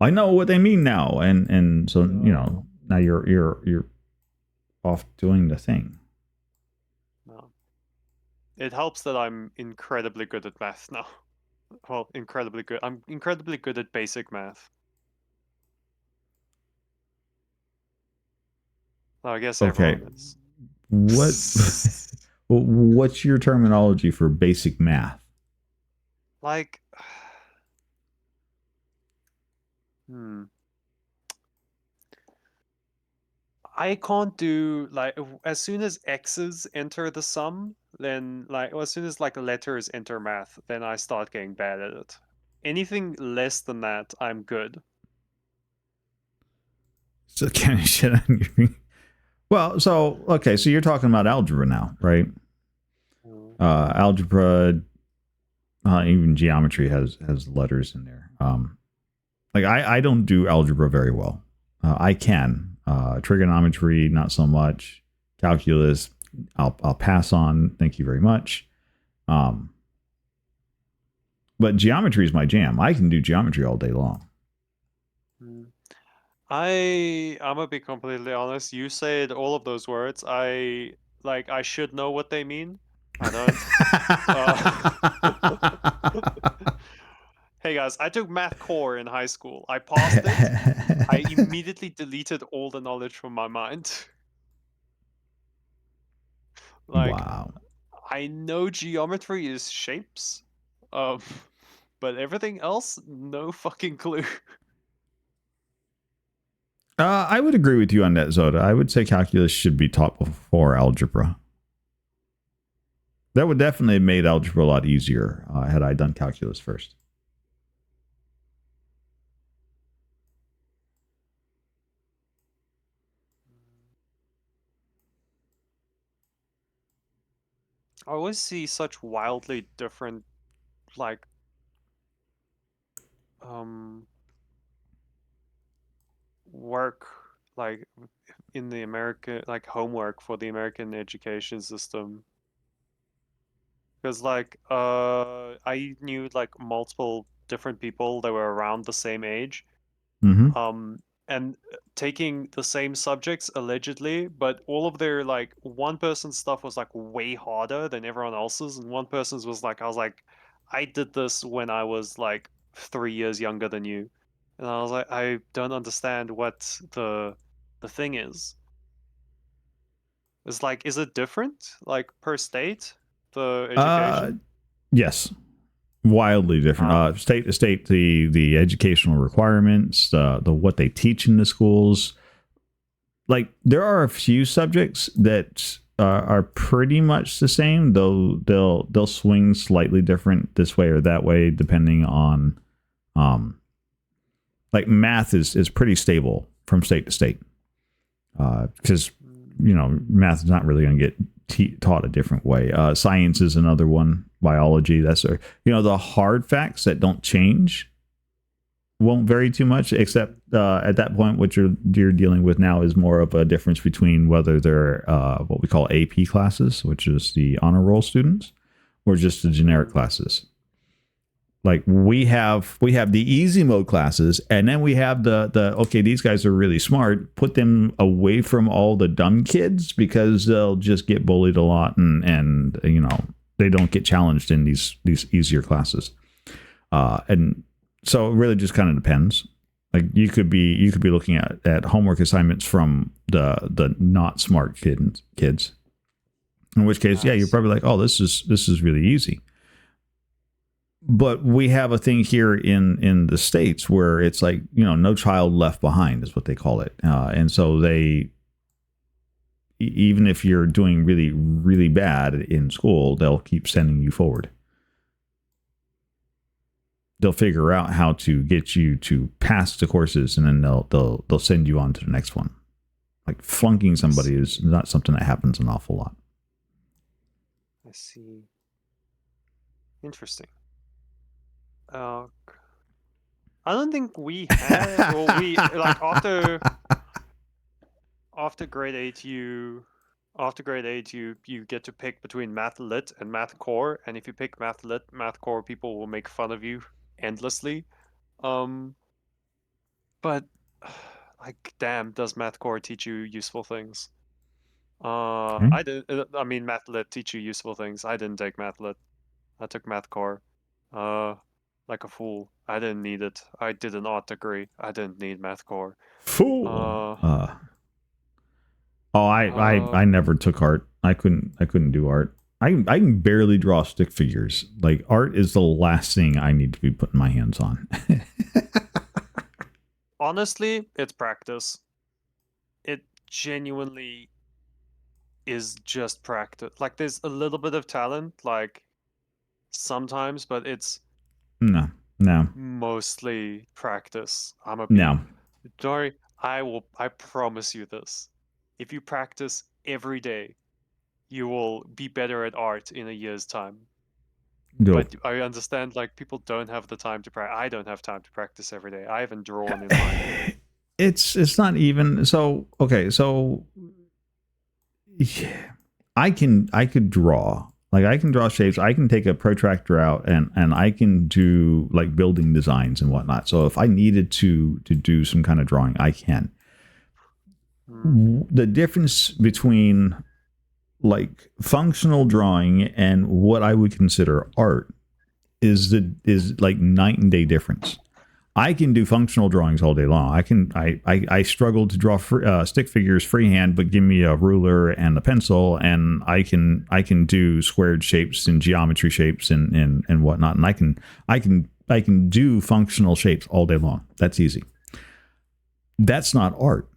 I know what they mean now, and so you know No, now you're off doing the thing. no. It helps that I'm incredibly good at math now. Well, incredibly good. I'm incredibly good at basic math. Well, I guess Okay, everyone is. what what's your terminology for basic math? Like, hmm. I can't do like as soon as x's enter the sum, then like or as soon as like letters enter math, then I start getting bad at it. Anything less than that, I'm good. So kind of shit on you. Well, so okay, so you're talking about algebra now, right? Mm. Algebra, even geometry has letters in there. Like I don't do algebra very well. I can trigonometry, not so much. Calculus, I'll pass on. Thank you very much. Um, but geometry is my jam. I can do geometry all day long. Mm. I'm gonna be completely honest. You said all of those words. I should know what they mean. I don't. Uh, hey guys, I took math core in high school. I passed it. I immediately deleted all the knowledge from my mind. Like Wow. I know geometry is shapes, um, but everything else, no fucking clue. I would agree with you on that, Zoda. I would say calculus should be taught before algebra. That would definitely have made algebra a lot easier had I done calculus first. I always see such wildly different, like, um, work, like, in the American, like, homework for the American education system. Because, like, I knew, like, multiple different people that were around the same age, Mm-hmm. and taking the same subjects allegedly, but all of their, like, one person's stuff was, like, way harder than everyone else's, and one person's was like, I was like, I did this when I was, like, 3 years younger than you. And I was like, I don't understand what the thing is. It's like, is it different, like, per state, the Uh, education? yes, wildly different. Ah, State to state, the educational requirements, the what they teach in the schools. Like there are a few subjects that are pretty much the same, though they'll swing slightly different this way or that way depending on um like math is pretty stable from state to state because math is not really going to get taught a different way. Science is another one. Biology, that's the hard facts that don't change won't vary too much, except at that point, what you're dealing with now is more of a difference between whether they're what we call AP classes, which is the honor roll students, or just the generic classes. Like we have the easy mode classes, and then we have the okay, these guys are really smart. Put them away from all the dumb kids because they'll just get bullied a lot, and they don't get challenged in these easier classes. And so it really just kind of depends. Like you could be looking at homework assignments from the not smart kids. In which case, yeah, I you're see. probably like, oh, this is really easy. But we have a thing here in the States where it's like, no child left behind is what they call it. And so even if you're doing really, really bad in school, they'll keep sending you forward. They'll figure out how to get you to pass the courses, and then they'll send you on to the next one. Like flunking I somebody is see. not something that happens an awful lot. I see. Interesting. Uh, I don't think we had, or we, like, after grade 8 you get to pick between math lit and math core, and if you pick math lit, math core people will make fun of you endlessly. Um but like, damn, does math core teach you useful things? Okay. I mean, math lit teach you useful things. I didn't take math lit. I took math core. Uh like a fool. I didn't need it. I did an art degree. I didn't need math core. Fool. Uh Oh, I uh never took art. I couldn't do art. I can barely draw stick figures. Like art is the last thing I need to be putting my hands on. Honestly, it's practice. It genuinely is just practice. Like, there's a little bit of talent, like, sometimes, but it's No, no, mostly practice. no. Dory, I promise you this. If you practice every day, you will be better at art in a year's time. No. But I understand, like, people don't have the time to practice. I don't have time to practice every day. I haven't drawn in, like, It's not even so okay. So yeah, I could draw. Like I can draw shapes. I can take a protractor out and I can do like building designs and whatnot. So if I needed to do some kind of drawing, I can. hmm, The difference between like functional drawing and what I would consider art is like night and day difference. I can do functional drawings all day long. I struggle to draw stick figures freehand, but give me a ruler and a pencil, and I can do squared shapes and geometry shapes and whatnot, and I can do functional shapes all day long. That's easy. That's not art.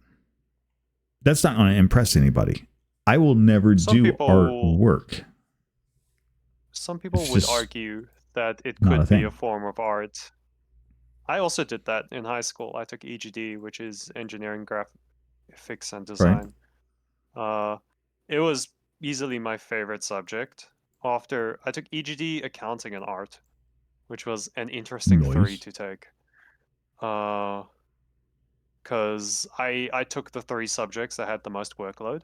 That's not going to impress anybody. I will never some do people artwork. some people It's would just argue that it not a could be a thing. form of art. I also did that in high school. I took EGD, which is engineering, graphics, and Right? design. Uh, it was easily my favorite subject. after I took EGD, accounting, and art, which was an interesting three Noise. to take. Because I took the 3 subjects that had the most workload.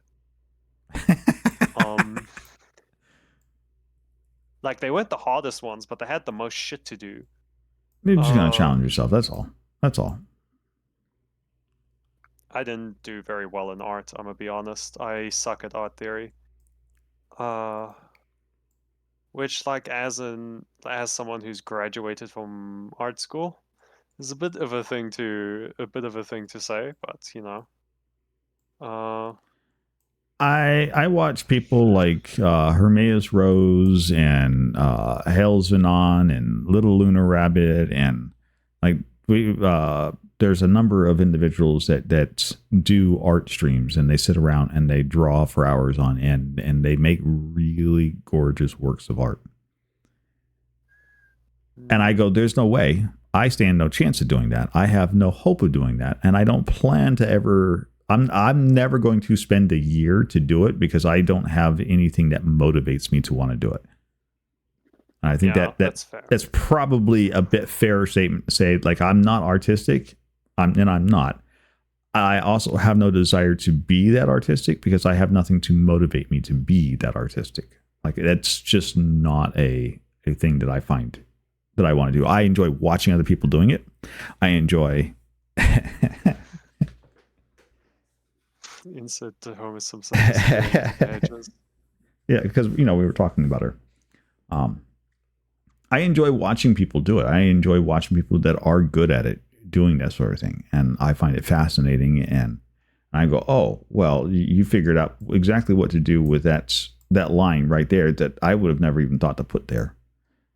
Like they weren't the hardest ones, but they had the most shit to do. You're just gonna challenge yourself. That's all. That's all. I didn't do very well in art, I'm gonna be honest. I suck at art theory. Which like as someone who's graduated from art school is a bit of a thing to say, but you know. I watch people like Hermaeus Rose and Hales Vinon and Little Lunar Rabbit and like there's a number of individuals that do art streams and they sit around and they draw for hours on end and they make really gorgeous works of art. And I go, there's no way. I stand no chance of doing that. I have no hope of doing that. And I don't plan to ever I'm never going to spend a year to do it because I don't have anything that motivates me to want to do it. And I think that's fair. That's probably a bit fair statement to say, like, I'm not artistic. I'm not. I also have no desire to be that artistic because I have nothing to motivate me to be that artistic. Like, that's just not a thing that I find that I want to do. I enjoy watching other people doing it. I enjoy insert the Homer Simpson pages. Yeah, because we were talking about her. I enjoy watching people do it. I enjoy watching people that are good at it doing that sort of thing, and I find it fascinating. And I go, oh well, you figured out exactly what to do with that line right there that I would have never even thought to put there.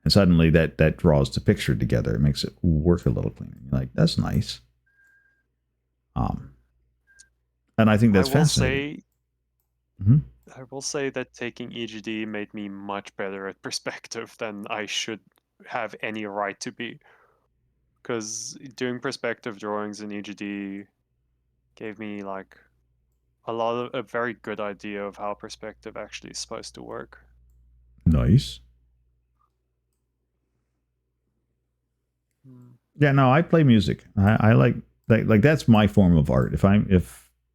And suddenly that draws the picture together. It makes it work a little cleaner. You're like, that's nice. And I think that's fascinating. I will say that taking EGD made me much better at perspective than I should have any right to be. Because doing perspective drawings in EGD gave me like a very good idea of how perspective actually is supposed to work. Nice. Yeah, no, I play music. I like that's my form of art.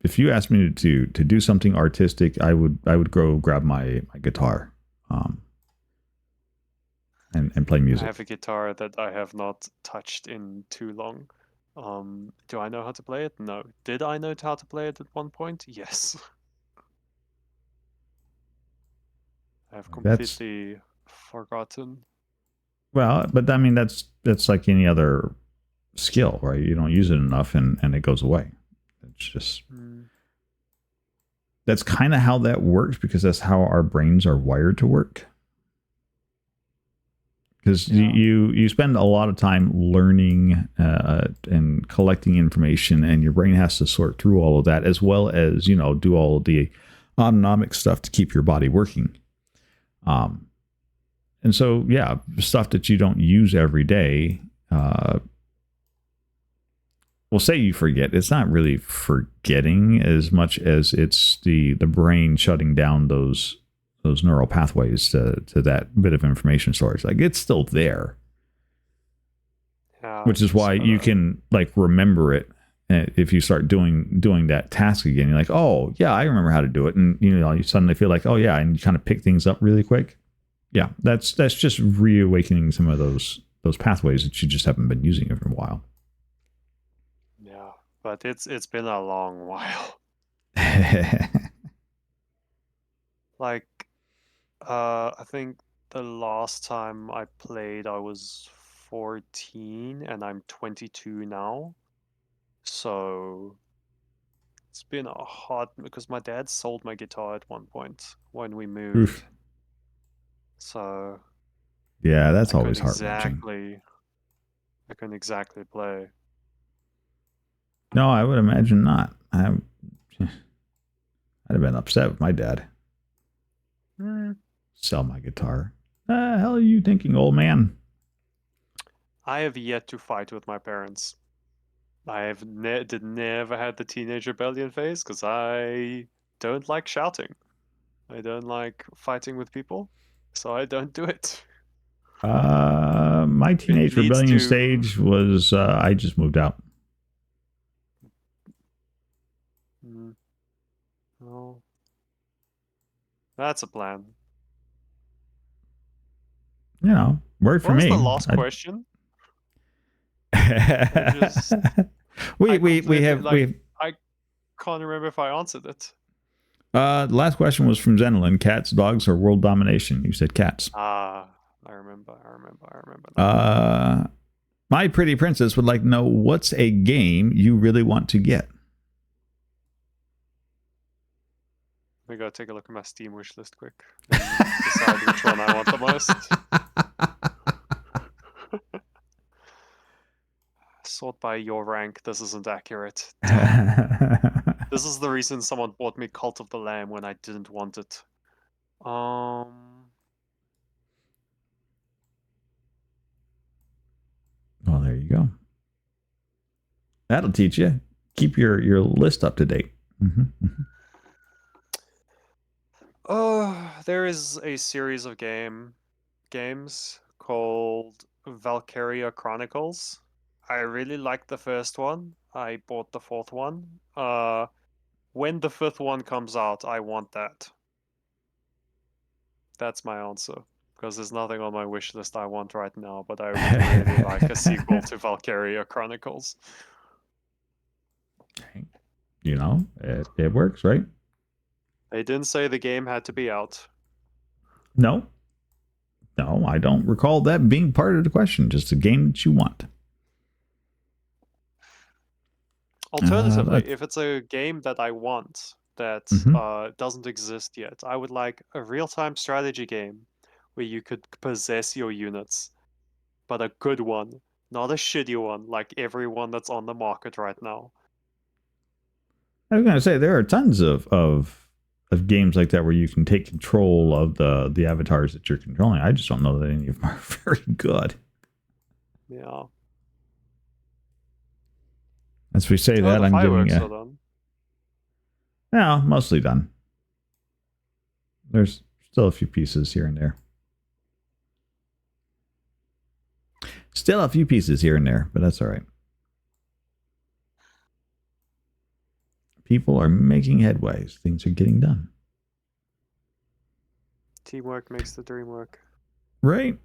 If you asked me to do something artistic, I would go grab my guitar, and play music. I have a guitar that I have not touched in too long. Do I know how to play it? No. Did I know how to play it at one point? Yes. I've completely forgotten. Well, but I mean that's like any other skill, right? You don't use it enough and it goes away. It's just that's kind of how that works because that's how our brains are wired to work. Because you spend a lot of time learning and collecting information, and your brain has to sort through all of that as well as do all of the autonomic stuff to keep your body working. And so stuff that you don't use every day. Well, say you forget. It's not really forgetting as much as it's the brain shutting down those neural pathways to that bit of information storage. Like it's still there, which is why you can like remember it. If you start doing that task again, you're like, oh yeah, I remember how to do it, and you suddenly feel like, oh yeah, and you kind of pick things up really quick. Yeah, that's just reawakening some of those pathways that you just haven't been using for a while. Yeah, but it's been a long while. Like, I think the last time I played, I was 14, and I'm 22 now. So it's been a hard because my dad sold my guitar at one point when we moved. Oof. So yeah, that's always heart-wrenching. I couldn't exactly play. No, I would imagine not. I'd have been upset with my dad. Sell my guitar. The hell are you thinking, old man? I have yet to fight with my parents. I have never had the teenage rebellion phase because I don't like shouting. I don't like fighting with people. so I don't do it. My Teenage leads Rebellion to- stage was I just moved out. Oh, that's a plan. You know, worked for What was me. the last question? Just- we I have completely, I can't remember if I answered it. the last question was from Zenlin: cats, dogs, or world domination? You said cats. I remember. Now. My pretty princess would like to know what's a game you really want to get. We gotta take a look at my Steam wish list quick. And decide which one I want the most. Sort by your rank. This isn't accurate. This is the reason someone bought me Cult of the Lamb when I didn't want it. Well, there you go. That'll teach you. Keep your list up to date. There is a series of games called Valkyria Chronicles. I really liked the first one. I bought the fourth one. When the fifth one comes out, I want that. That's my answer. Because there's nothing on my wish list I want right now, but I would really like a sequel to Valkyria Chronicles. You know, it works, right? They didn't say the game had to be out. No, I don't recall that being part of the question. Just a game that you want. Alternatively, if it's a game that I want that doesn't exist yet, I would like a real-time strategy game where you could possess your units, but a good one, not a shitty one like everyone that's on the market right now. I was going to say there are tons of games like that where you can take control of the avatars that you're controlling. I just don't know that any of them are very good. Yeah. As we say that, I'm getting no, mostly done. There's still a few pieces here and there. Still a few pieces here and there, but that's all right. People are making headways. Things are getting done. Teamwork makes the dream work. Right.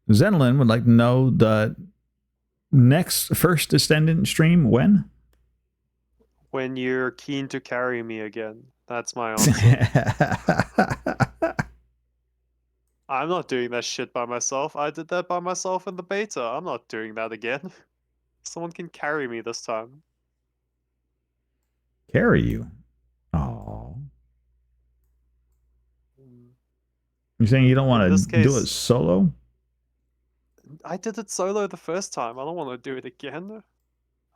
Zenlin would like to know the next First Descendant stream when? When you're keen to carry me again. That's my answer. I'm not doing that shit by myself. I did that by myself in the beta. I'm not doing that again. Someone can carry me this time. Carry you? Oh. You're saying you don't want to do it solo? I did it solo the first time. I don't want to do it again.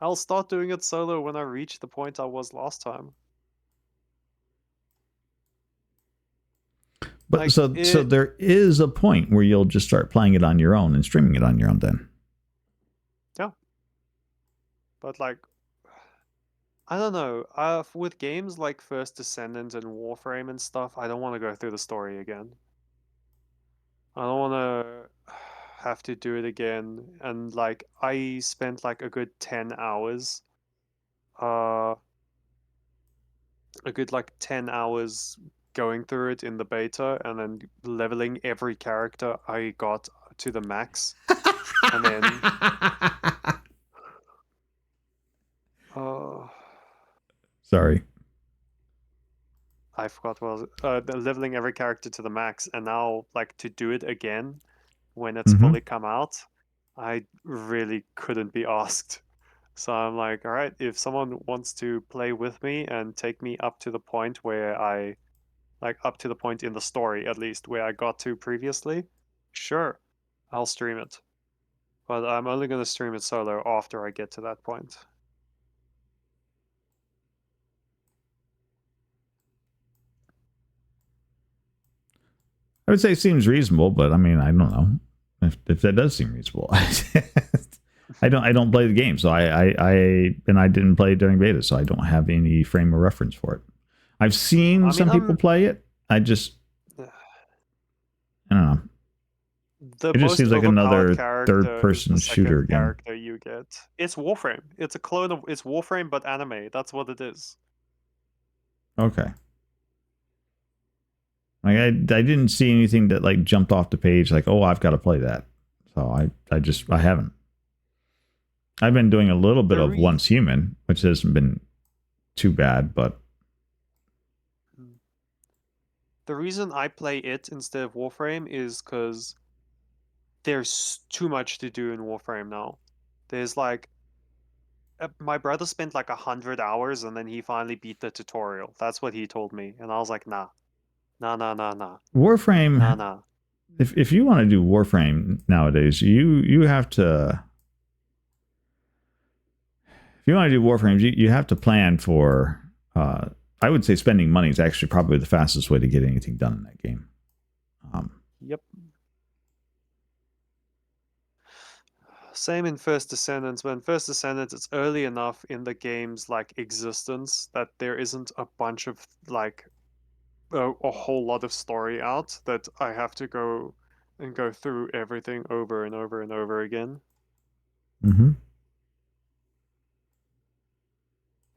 I'll start doing it solo when I reach the point I was last time. But like so there is a point where you'll just start playing it on your own and streaming it on your own then. Yeah. But like, I don't know. With games like First Descendant and Warframe and stuff, I don't want to go through the story again. I don't want to have to do it again. And like, I spent like a good 10 hours. A good like 10 hours going through it in the beta and then leveling every character I got to the max. And then sorry, I forgot what was leveling every character to the max, and now like to do it again when it's fully come out, I really couldn't be asked. So I'm like, all right, if someone wants to play with me and take me up to the point where up to the point in the story at least where I got to previously, sure, I'll stream it. But I'm only going to stream it solo after I get to that point. I would say it seems reasonable, but I mean, I don't know if that does seem reasonable. I don't play the game, so I didn't play it during beta, so I don't have any frame of reference for it. I've seen some people play it. I don't know. The It just most seems like overpowered another character is third-person the shooter second game. character you get. It's Warframe. It's a clone of it's Warframe but anime. That's what it is. Okay. Like I didn't see anything that like jumped off the page like, oh, I've got to play that. So I haven't. I've been doing a little bit of Once Human, which hasn't been too bad, but the reason I play it instead of Warframe is because there's too much to do in Warframe now. There's like my brother spent like 100 hours and then he finally beat the tutorial. That's what he told me, and I was like, nah. Warframe. Nah. If you want to do Warframe nowadays, you have to. If you want to do Warframe, you have to plan for. I would say spending money is actually probably the fastest way to get anything done in that game. Yep. Same in First Descendants, but in First Descendants, it's early enough in the game's like existence that there isn't a bunch of like a whole lot of story out that I have to go through everything over and over and over again. Mm-hmm.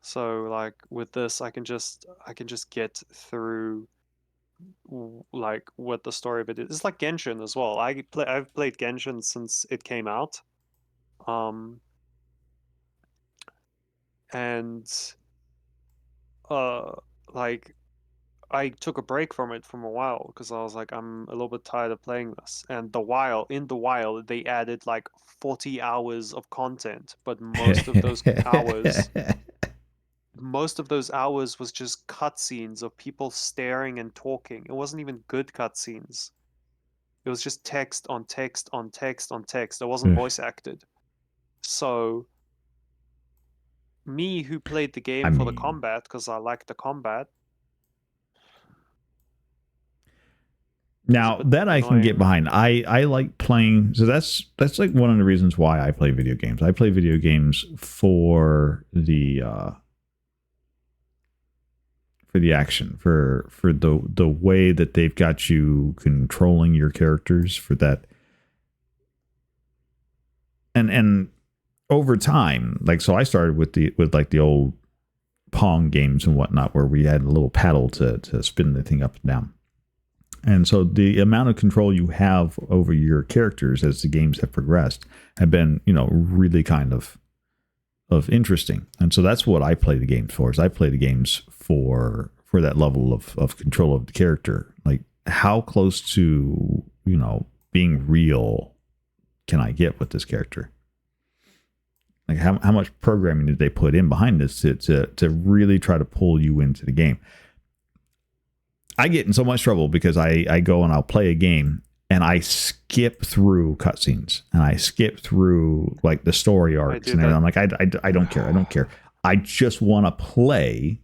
So like with this, I can just get through like what the story of it is. It's like Genshin as well. I've played Genshin since it came out. And like I took a break from it from a while because I was like, I'm a little bit tired of playing this. And in the wild, they added like 40 hours of content, but most of those hours was just cutscenes of people staring and talking. It wasn't even good cutscenes. It was just text on text on text on text. It wasn't voice acted. So me, who played the game for the combat because I liked the combat. Now that I can get behind. I like playing. So that's like one of the reasons why I play video games. I play video games for the action, for the way that they've got you controlling your characters, for that. And over time, like, so I started with like the old Pong games and whatnot, where we had a little paddle to spin the thing up and down. And so the amount of control you have over your characters as the games have progressed have been, really kind of interesting. And so that's what I play the games for. Is I play the games for that level of control of the character. Like, how close to, being real can I get with this character? Like, how much programming did they put in behind this to really try to pull you into the game? I get in so much trouble because I go and I'll play a game and I skip through cutscenes and I skip through like the story arcs and everything. I'm like, I don't care. I don't care. I just want to play,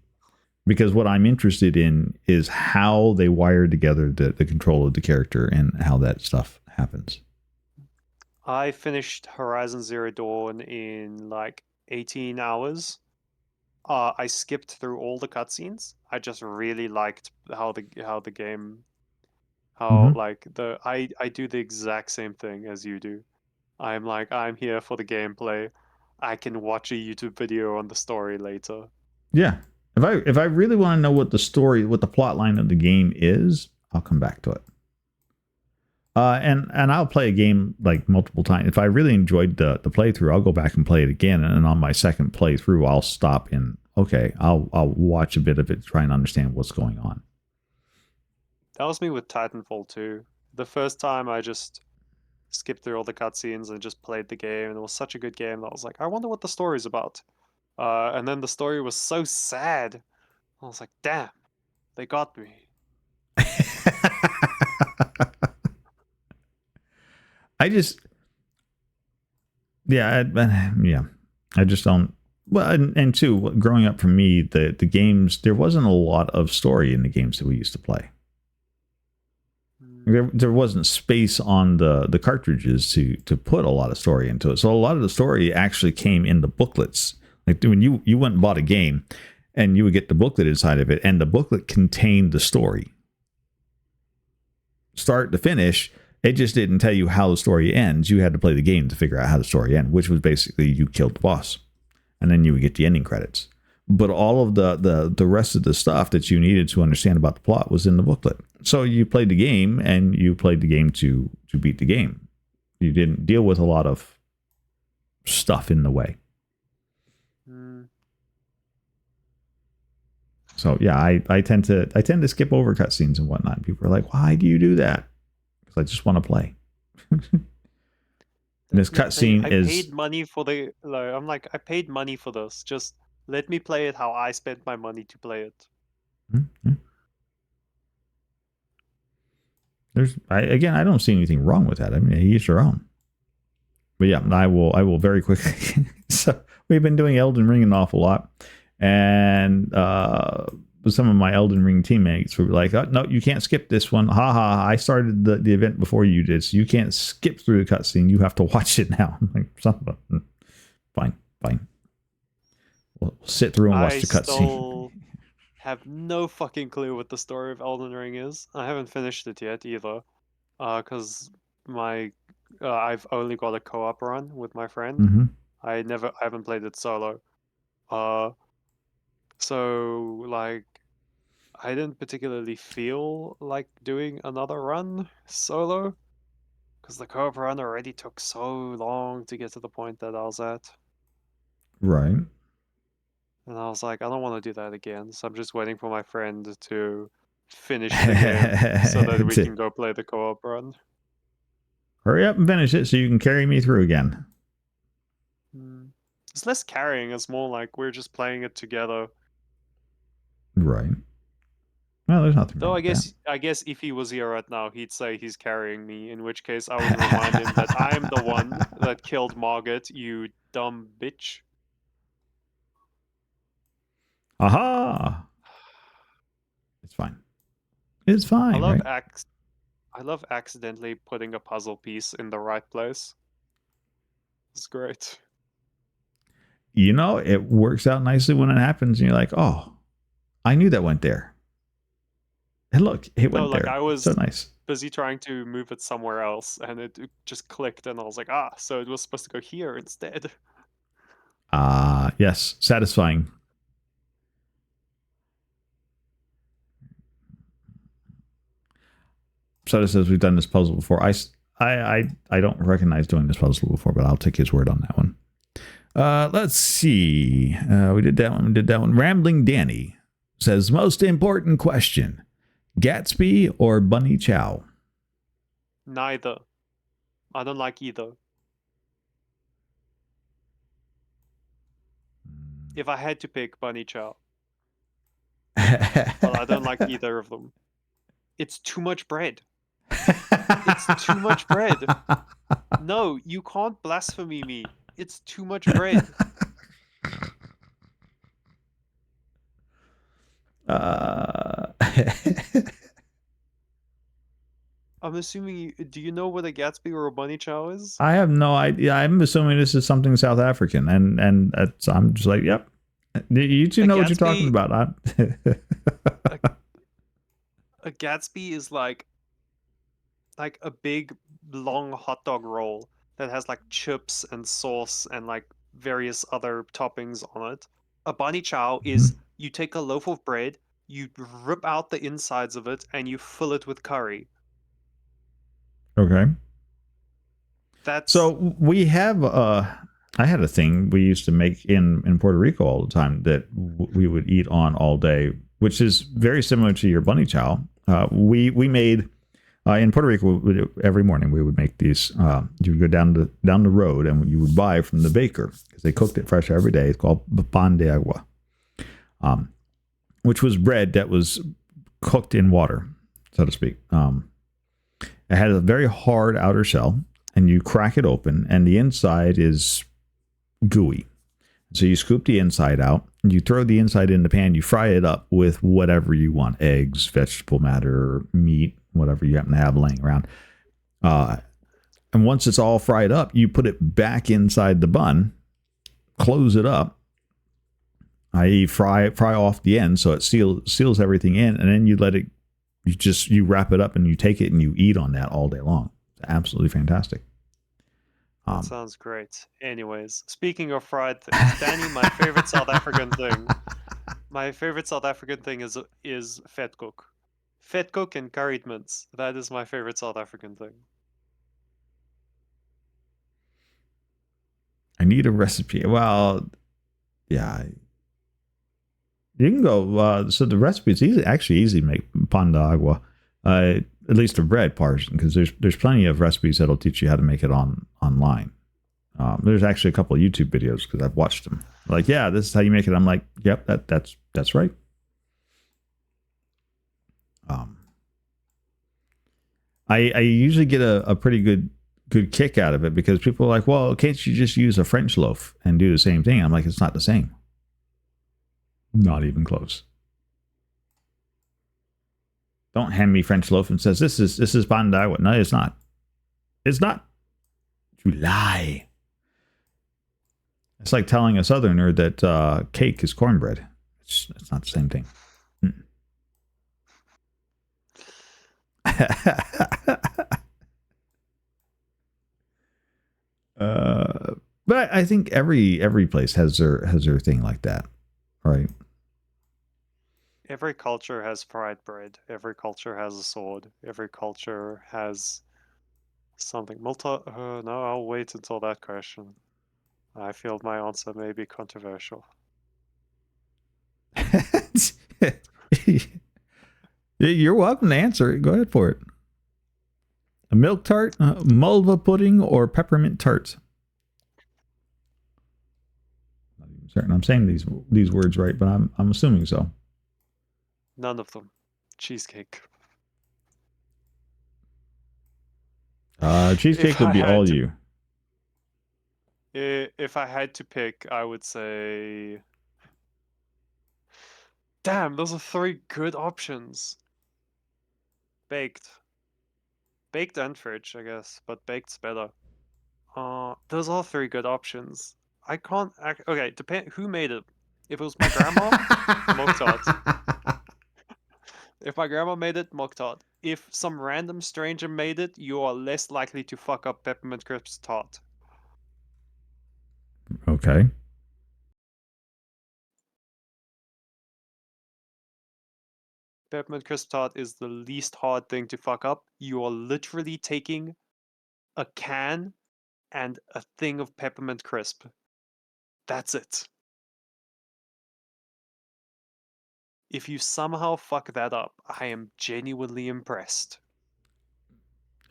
because what I'm interested in is how they wire together the control of the character and how that stuff happens. I finished Horizon Zero Dawn in like 18 hours. I skipped through all the cutscenes. I just really liked how the game, like I do the exact same thing as you do. I'm here for the gameplay. I can watch a YouTube video on the story later. Yeah. If I really want to know what the plot line of the game is, I'll come back to it. And I'll play a game like multiple times. If I really enjoyed the playthrough, I'll go back and play it again. And on my second playthrough, I'll stop and I'll watch a bit of it, try and understand what's going on. That was me with Titanfall 2. The first time I just skipped through all the cutscenes and just played the game, and it was such a good game that I was like, I wonder what the story's about. And then the story was so sad. I was like, damn, they got me. I just don't. Well, and two, growing up for me, the games, there wasn't a lot of story in the games that we used to play. There wasn't space on the cartridges to put a lot of story into it. So a lot of the story actually came in the booklets. Like when you went and bought a game, and you would get the booklet inside of it, and the booklet contained the story. Start to finish, it just didn't tell you how the story ends. You had to play the game to figure out how the story ended, which was basically you killed the boss. And then you would get the ending credits. But all of the rest of the stuff that you needed to understand about the plot was in the booklet. So you played the game, and you played the game to beat the game. You didn't deal with a lot of stuff in the way. So yeah, I tend to skip over cutscenes and whatnot. People are like, "Why do you do that?" Because I just want to play. This cutscene is. I paid money for the. Like, I'm like, I paid money for this. Just let me play it how I spent my money to play it. Mm-hmm. I don't see anything wrong with that. I mean, each their own. But yeah, I will very quickly. So we've been doing Elden Ring an awful lot, and some of my Elden Ring teammates were like, "Oh, no, you can't skip this one. Ha ha! I started the event before you did, so you can't skip through the cutscene. You have to watch it now." I'm like, fine. We'll sit through and watch the cutscene. Have no fucking clue what the story of Elden Ring is. I haven't finished it yet either, because I've only got a co-op run with my friend. Mm-hmm. I haven't played it solo. So like, I didn't particularly feel like doing another run solo, because the co-op run already took so long to get to the point that I was at. Right. And I was like, I don't want to do that again. So I'm just waiting for my friend to finish the game so that we can go play the co-op run. Hurry up and finish it so you can carry me through again. It's less carrying. It's more like we're just playing it together. Right. Well, there's nothing wrong Though with that. I guess if he was here right now, he'd say he's carrying me, in which case I would remind him that I'm the one that killed Margit, you dumb bitch. Aha! It's fine. It's fine. I love accidentally putting a puzzle piece in the right place. It's great. You know, it works out nicely when it happens, and you're like, "Oh, I knew that went there." And look, it went there. I was so nice. busy trying to move it somewhere else, and it just clicked, and I was like, so it was supposed to go here instead. Yes, satisfying. Soda says we've done this puzzle before. I don't recognize doing this puzzle before, but I'll take his word on that one. Let's see. We did that one. Rambling Danny says, most important question, Gatsby or Bunny Chow? Neither. I don't like either. If I had to pick, Bunny Chow. But I don't like either of them. It's too much bread. It's too much bread. No, you can't blaspheme me. It's too much bread. I'm assuming do you know what a Gatsby or a Bunny Chow is? I have no idea. I'm assuming this is something South African, and I'm just like, yep. You two know what you're talking about. A Gatsby is like a big long hot dog roll that has like chips and sauce and like various other toppings on it. A Bunny Chow is you take a loaf of bread, you rip out the insides of it, and you fill it with curry. Okay. So we have I had a thing we used to make in Puerto Rico all the time that we would eat on all day, which is very similar to your Bunny Chow. We made in Puerto Rico every morning we would make these. You would go down the road and you would buy from the baker because they cooked it fresh every day. It's called pan de agua, which was bread that was cooked in water, so to speak. It had a very hard outer shell, and you crack it open, and the inside is gooey. So you scoop the inside out, and you throw the inside in the pan, you fry it up with whatever you want, eggs, vegetable matter, meat, whatever you happen to have laying around. And once it's all fried up, you put it back inside the bun, close it up, i.e., fry off the end so it seals everything in, and then you let it. You wrap it up and you take it and you eat on that all day long. It's absolutely fantastic. That sounds great. Anyways, speaking of fried things, Danny, my favorite South African thing. My favorite South African thing is vetkoek. Vetkoek and curried mince. That is my favorite South African thing. I need a recipe. Well, yeah. You can go. So the recipe is easy to make pan de agua. At least the bread portion, because there's plenty of recipes that'll teach you how to make it online. There's actually a couple of YouTube videos because I've watched them. Like, yeah, this is how you make it. I'm like, yep, that's right. I usually get a pretty good kick out of it because people are like, well, can't you just use a French loaf and do the same thing? I'm like, it's not the same. Not even close. Don't hand me French loaf and says this is pan de agua. No, it's not. It's not. You lie. It's like telling a Southerner that cake is cornbread. It's not the same thing. But I think every place has their thing like that, right? Every culture has fried bread. Every culture has a sword. Every culture has something. No, I'll wait until that question. I feel my answer may be controversial. You're welcome to answer it. Go ahead for it. A milk tart, mulva pudding, or peppermint tart? Not even certain I'm saying these words right, but I'm assuming so. None of them. Cheesecake. Cheesecake would be all you. If I had to pick, I would say... Damn, those are 3 good options. Baked. Baked and fridge, I guess, but baked's better. Those are 3 good options. I can't... Okay, depend who made it. If it was my grandma, milk tart. If my grandma made it, milk tart. If some random stranger made it, you are less likely to fuck up peppermint crisp tart. Okay. Peppermint crisp tart is the least hard thing to fuck up. You are literally taking a can and a thing of peppermint crisp. That's it. If you somehow fuck that up, I am genuinely impressed.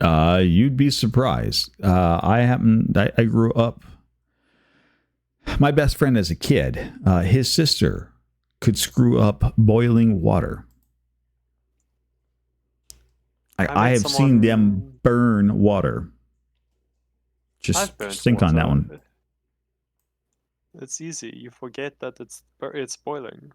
You'd be surprised. I grew up. My best friend as a kid, his sister could screw up boiling water. I have seen them burn water. Just think on that one. It's easy. You forget that it's boiling.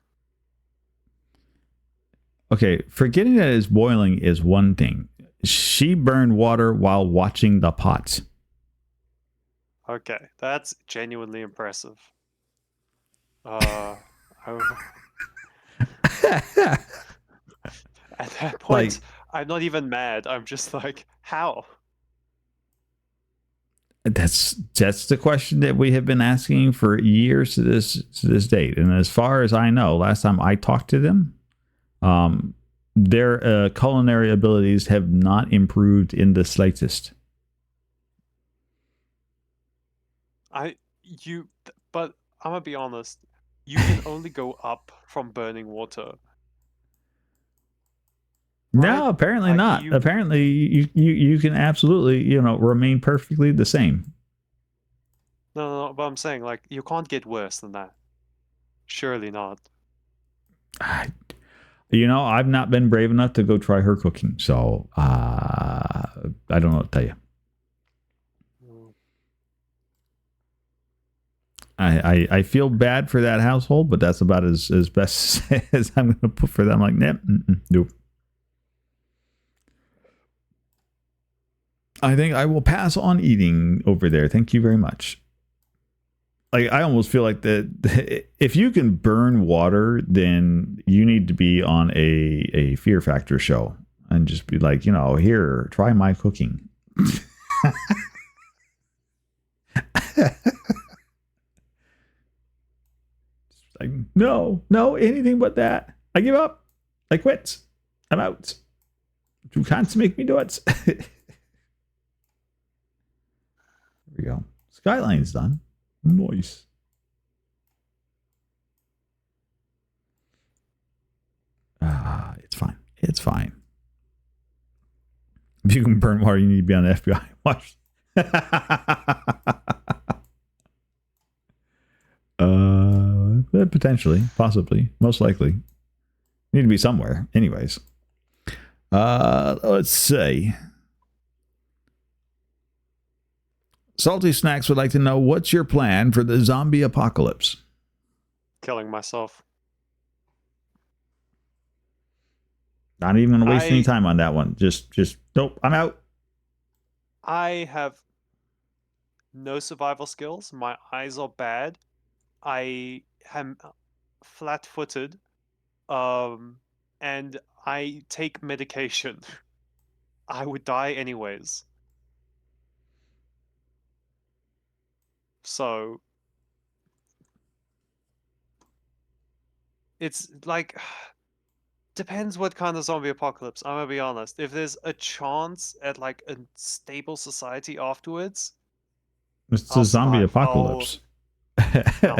Okay, forgetting that it's boiling is one thing. She burned water while watching the pot. Okay, that's genuinely impressive. At that point, I'm not even mad. I'm just like, how? That's the question that we have been asking for years to this date. And as far as I know, last time I talked to them, their culinary abilities have not improved in the slightest. But I'm gonna be honest. You can only go up from burning water. No, apparently not. Apparently, you can absolutely, remain perfectly the same. No, but I'm saying, like, you can't get worse than that. Surely not. I've not been brave enough to go try her cooking, so I don't know what to tell you. I feel bad for that household, but that's about as best as I'm going to put for them. Like, nope. I think I will pass on eating over there. Thank you very much. like I almost feel like that if you can burn water, then you need to be on a Fear Factor show and just be like, here, try my cooking. Like, no, anything but that. I give up. I quit. I'm out. You can't make me do it. There we go. Skyline's done. Nice. It's fine. It's fine. If you can burn water, you need to be on the FBI watch. Potentially, possibly, most likely. Need to be somewhere. Anyways. Let's see. Salty Snacks would like to know, what's your plan for the zombie apocalypse? Killing myself. Not even gonna waste any time on that one. Just nope, I'm out. I have no survival skills. My eyes are bad. I am flat-footed. And I take medication. I would die anyways. So it's like depends what kind of zombie apocalypse. I'm gonna be honest. If there's a chance at like a stable society afterwards, it's a zombie apocalypse. No.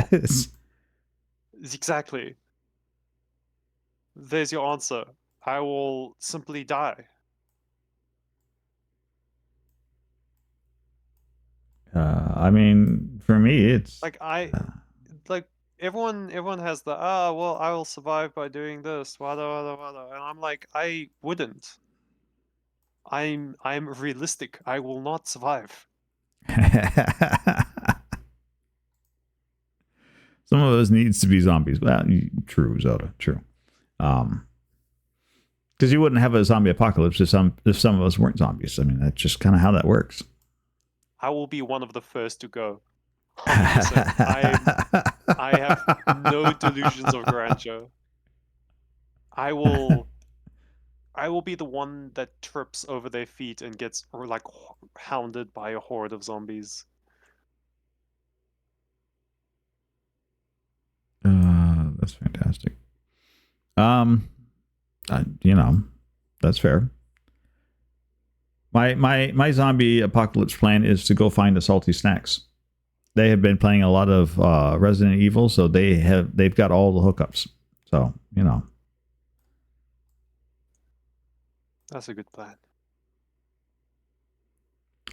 Exactly. There's your answer. I will simply die. I mean, for me, it's like everyone has the well, I will survive by doing this, wada wada wada, and I'm like, I wouldn't. I'm realistic. I will not survive. Some of us needs to be zombies. Well, true, Zelda, true. Because you wouldn't have a zombie apocalypse if some of us weren't zombies. I mean, that's just kind of how that works. I will be one of the first to go. 100%. I have no delusions of grandeur. I will be the one that trips over their feet and gets like hounded by a horde of zombies. That's fantastic. That's fair. My zombie apocalypse plan is to go find the Salty Snacks. They have been playing a lot of Resident Evil, so they've got all the hookups. So, That's a good plan.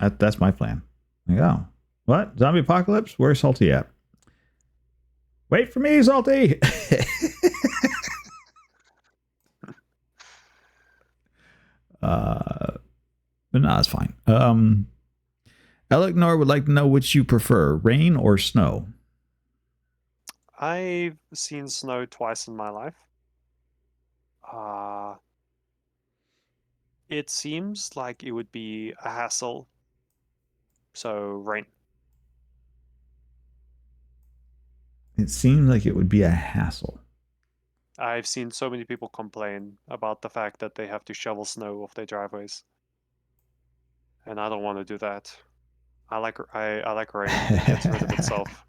That's my plan. There you go. What? Zombie apocalypse? Where's Salty at? Wait for me, Salty! But no, it's fine. Elecnor would like to know which you prefer, rain or snow. I've seen snow twice in my life. It seems like it would be a hassle. So, rain. It seems like it would be a hassle. I've seen so many people complain about the fact that they have to shovel snow off their driveways. And I don't want to do that. I like rain. It gets rid of itself.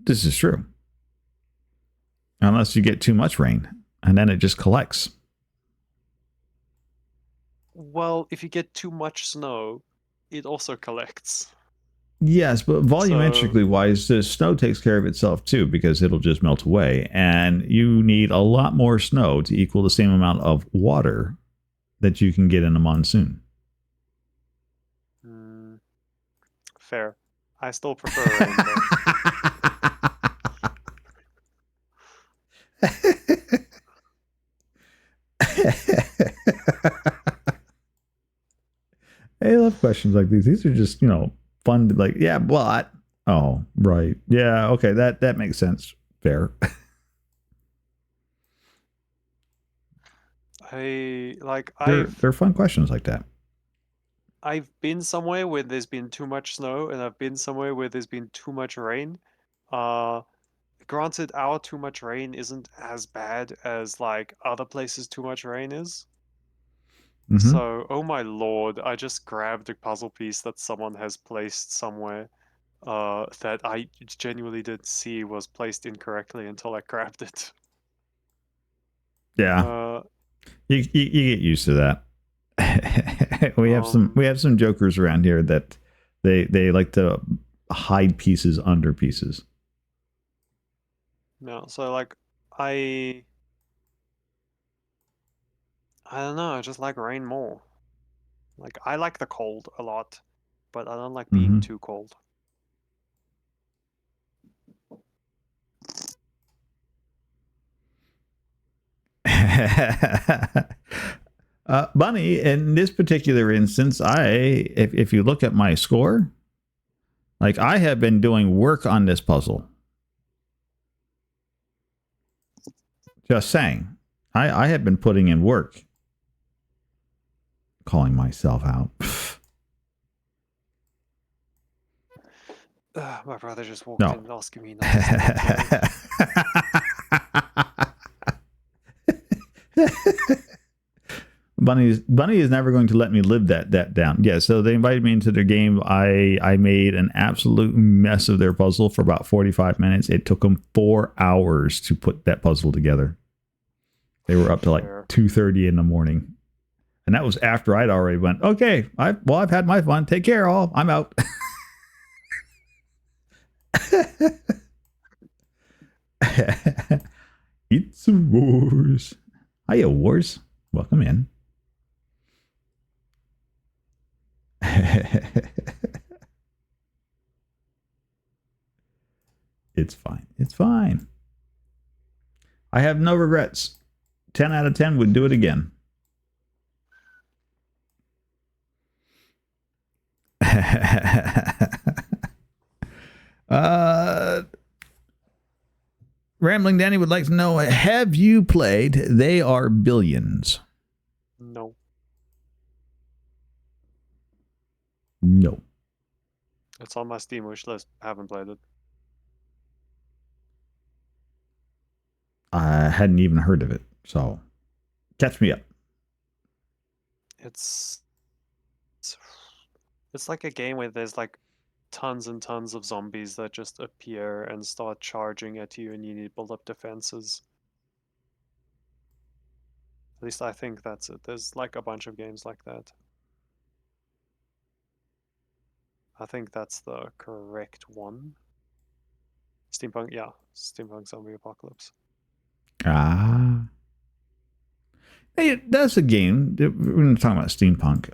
This is true. Unless you get too much rain, and then it just collects. Well, if you get too much snow, it also collects. Yes, but volumetrically wise, the snow takes care of itself too, because it'll just melt away. And you need a lot more snow to equal the same amount of water that you can get in a monsoon. Fair. I still prefer rain. I love questions like these. These are just, fun. Like, yeah, but oh, right, yeah, okay, that makes sense. Fair. They're fun questions like that. I've been somewhere where there's been too much snow, and I've been somewhere where there's been too much rain. Uh, Granted, our too much rain isn't as bad as like other places too much rain is. Mm-hmm. So, oh my lord, I just grabbed a puzzle piece that someone has placed somewhere, that I genuinely didn't see was placed incorrectly until I grabbed it. Yeah, Uh, you get used to that. we have some jokers around here that they like to hide pieces under pieces. no, so like, I, I don't know, I just like rain more. Like, I like the cold a lot, but I don't like being Mm-hmm. too cold. Bunny, in this particular instance, if you look at my score, like I have been doing work on this puzzle. Just saying, I have been putting in work. Calling myself out. My brother just walked No. in asking me not to say that. Bunny is never going to let me live that down. Yeah, so they invited me into their game. I made an absolute mess of their puzzle for about 45 minutes. It took them 4 hours to put that puzzle together. They were up to like 2:30 in the morning. And that was after I'd already went, okay, I've had my fun. Take care, all. I'm out. It's Wars. Hiya, Wars. Welcome in. It's fine. It's fine. I have no regrets. 10 out of 10 would do it again. Rambling Danny would like to know, have you played They Are Billions? No. No. It's on my Steam wish list. I haven't played it. I hadn't even heard of it, so catch me up. It's like a game where there's like tons and tons of zombies that just appear and start charging at you, and you need to build up defenses. At least I think that's it. There's like a bunch of games like that. I think that's the correct one. Steampunk, yeah. Steampunk Zombie Apocalypse. Ah. Hey, that's a game. We're talking about steampunk.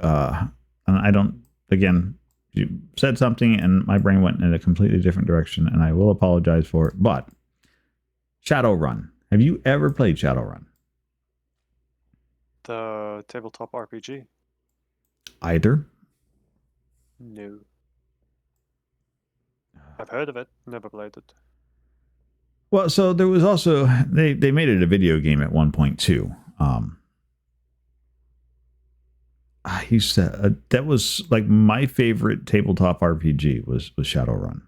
And I don't, again, you said something and my brain went in a completely different direction, and I will apologize for it. But Shadowrun. Have you ever played Shadowrun? The tabletop RPG? Either? No. I've heard of it, never played it. Well, so there was also, they made it a video game at one point too. I used to, that was like my favorite tabletop RPG was Shadowrun.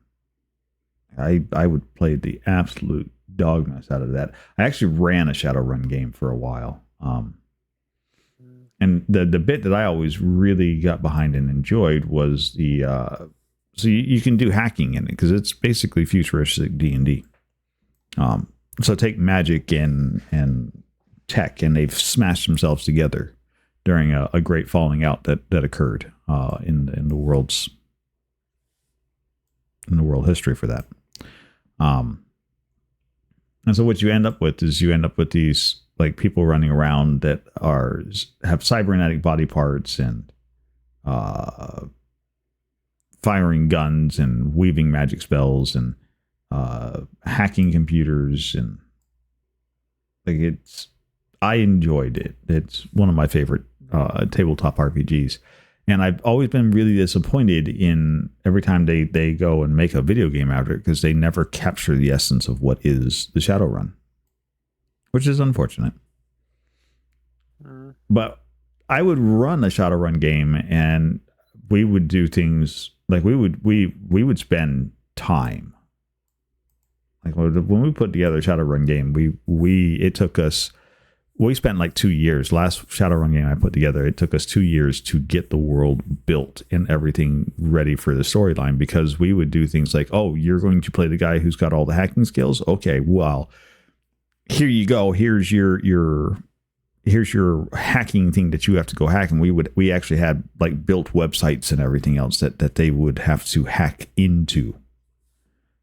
I would play the absolute dog mess out of that. I actually ran a Shadowrun game for a while. And the bit that I always really got behind and enjoyed was the so you can do hacking in it because it's basically futuristic D&D. So take magic and tech, and they've smashed themselves together during a great falling out that occurred in the world history for that. And so what you end up with is these like people running around that have cybernetic body parts and firing guns and weaving magic spells and hacking computers, and like I enjoyed it. It's one of my favorite tabletop RPGs. And I've always been really disappointed in every time they go and make a video game out of it, because they never capture the essence of what is the Shadowrun, which is unfortunate. But I would run a Shadowrun game, and we would do things like we would spend time. Like when we put together a Shadowrun game, it took us. We spent like 2 years. Last Shadowrun game I put together, it took us 2 years to get the world built and everything ready for the storyline, because we would do things like, oh, you're going to play the guy who's got all the hacking skills. Okay, well, here you go. Here's your hacking thing that you have to go hack. And we actually had like built websites and everything else that they would have to hack into.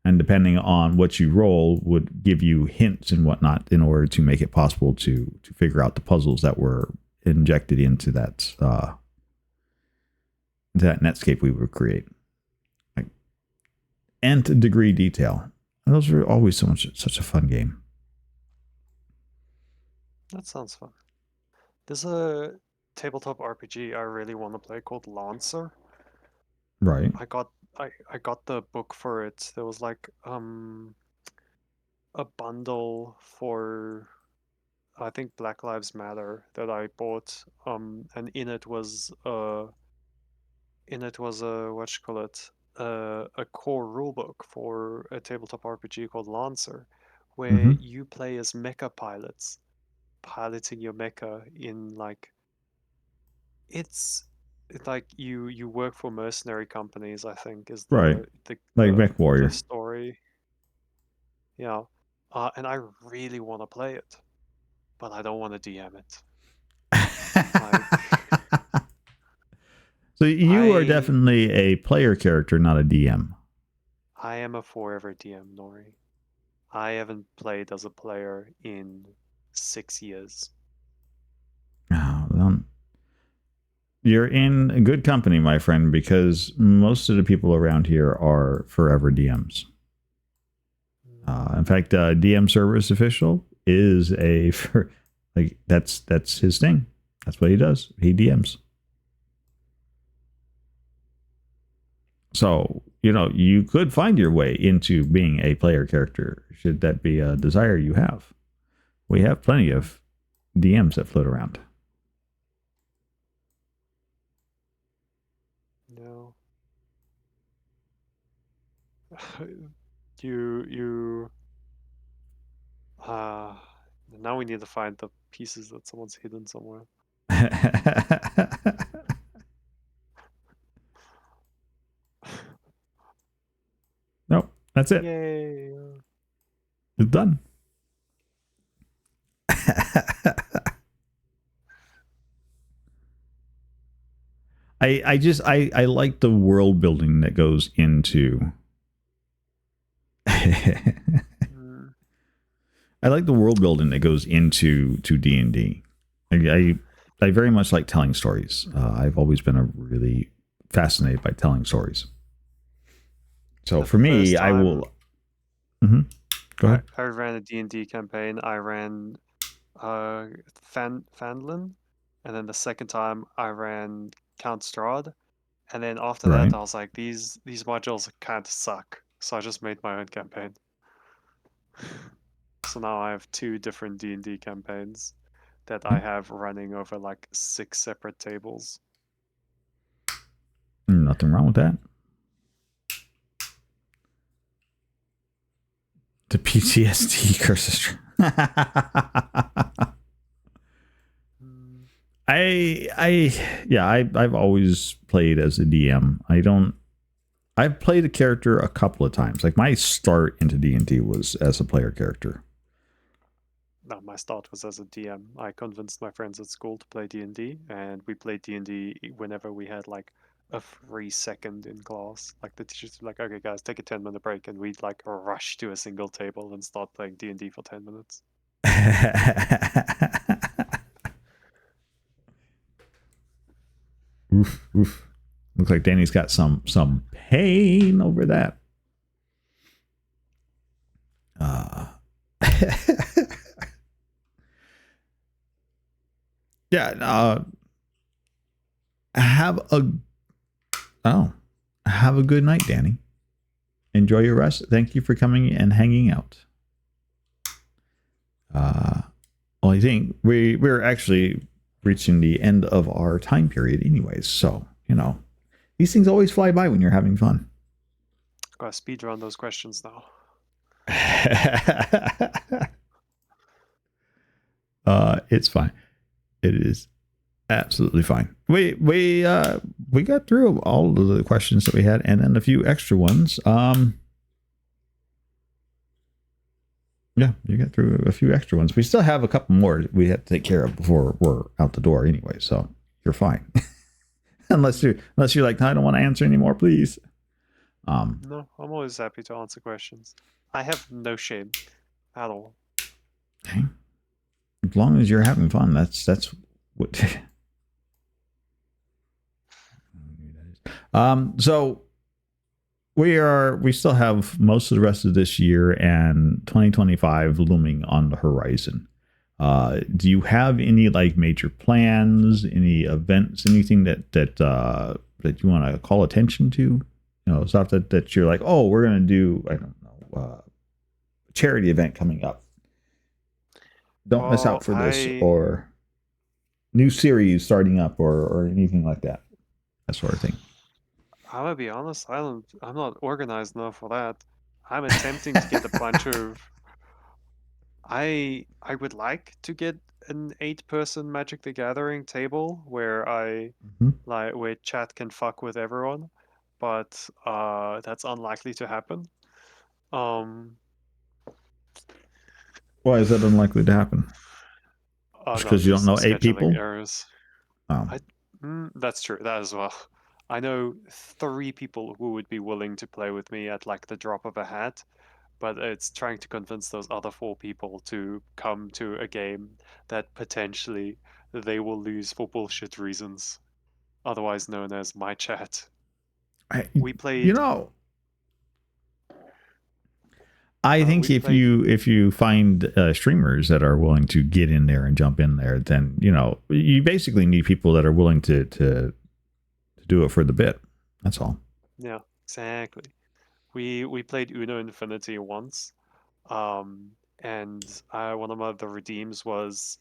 And depending on what you roll would give you hints and whatnot in order to make it possible to figure out the puzzles that were injected into that Netscape we would create. Like nth degree detail. And those were always such a fun game. That sounds fun. There's a tabletop RPG I really want to play called Lancer. Right. I got the book for it. There was like a bundle for I think Black Lives Matter that I bought. And in it was a what you call it, a core rulebook for a tabletop RPG called Lancer, where you play as mecha pilots, piloting your mecha in like it's like you work for mercenary companies, I think, is Right. the Like Mech Warrior. the story. Yeah. And I really want to play it, but I don't want to DM it. So you are definitely a player character, not a DM. I am a forever DM, Nori. I haven't played as a player in 6 years. Oh, you're in good company, my friend, because most of the people around here are forever DMs. In fact, DM Service Official is that's his thing. That's what he does. He DMs. So, you could find your way into being a player character, should that be a desire you have. We have plenty of DMs that float around. No. you now we need to find the pieces that someone's hidden somewhere. Nope, that's it. Yay. It's done. I like the world building that goes into I like the world building that goes into D&D. I very much like telling stories. I've always been really fascinated by telling stories. So for me, I will. Go ahead. I ran a D&D campaign. I ran Fandlin, and then the second time I ran Count Strahd, and then after that I was like, these modules kind of suck, so I just made my own campaign. So now I have 2 different D&D campaigns that I have running over like 6 separate tables. Nothing wrong with that. The PTSD curses. I've always played as a DM. I've played a character a couple of times. Like my start into D&D was as a player character. No, my start was as a DM. I convinced my friends at school to play D&D, and we played D&D whenever we had like a free second in class. Like the teachers were like, okay guys, take a 10-minute break, and we'd like rush to a single table and start playing D&D for 10 minutes. Oof, oof. Looks like Danny's got some pain over that. Yeah. Have a good night, Danny. Enjoy your rest. Thank you for coming and hanging out. Well, I think we're actually reaching the end of our time period anyways. So, These things always fly by when you're having fun. Gotta speed run those questions now. It's fine. It is absolutely fine. We got through all of the questions that we had, and then a few extra ones. Yeah, you got through a few extra ones. We still have a couple more we have to take care of before we're out the door anyway, so you're fine. unless you're like, I don't want to answer anymore, please. No, I'm always happy to answer questions. I have no shame at all. Okay. As long as you're having fun, that's what. So we still have most of the rest of this year and 2025 looming on the horizon. Do you have any like major plans, any events, anything that you want to call attention to? You know, stuff that you're like, oh, we're gonna do, I don't know, a charity event coming up. Don't miss out for this, or new series starting up, or anything like that. That sort of thing. I'm gonna be honest, I'm not organized enough for that. I'm attempting to get a bunch of. I would like to get an 8-person Magic the Gathering table where where chat can fuck with everyone, but that's unlikely to happen. Why is that unlikely to happen? Just No, because you don't know 8 scheduling people? errors. Oh. That's true. That as well. I know 3 people who would be willing to play with me at like the drop of a hat, but it's trying to convince those other 4 people to come to a game that potentially they will lose for bullshit reasons, otherwise known as my chat. We played. You know, I think if you find streamers that are willing to get in there and jump in there, then you basically need people that are willing to do it for the bit. That's all. Yeah, exactly. We played Uno Infinity once, and one of the redeems was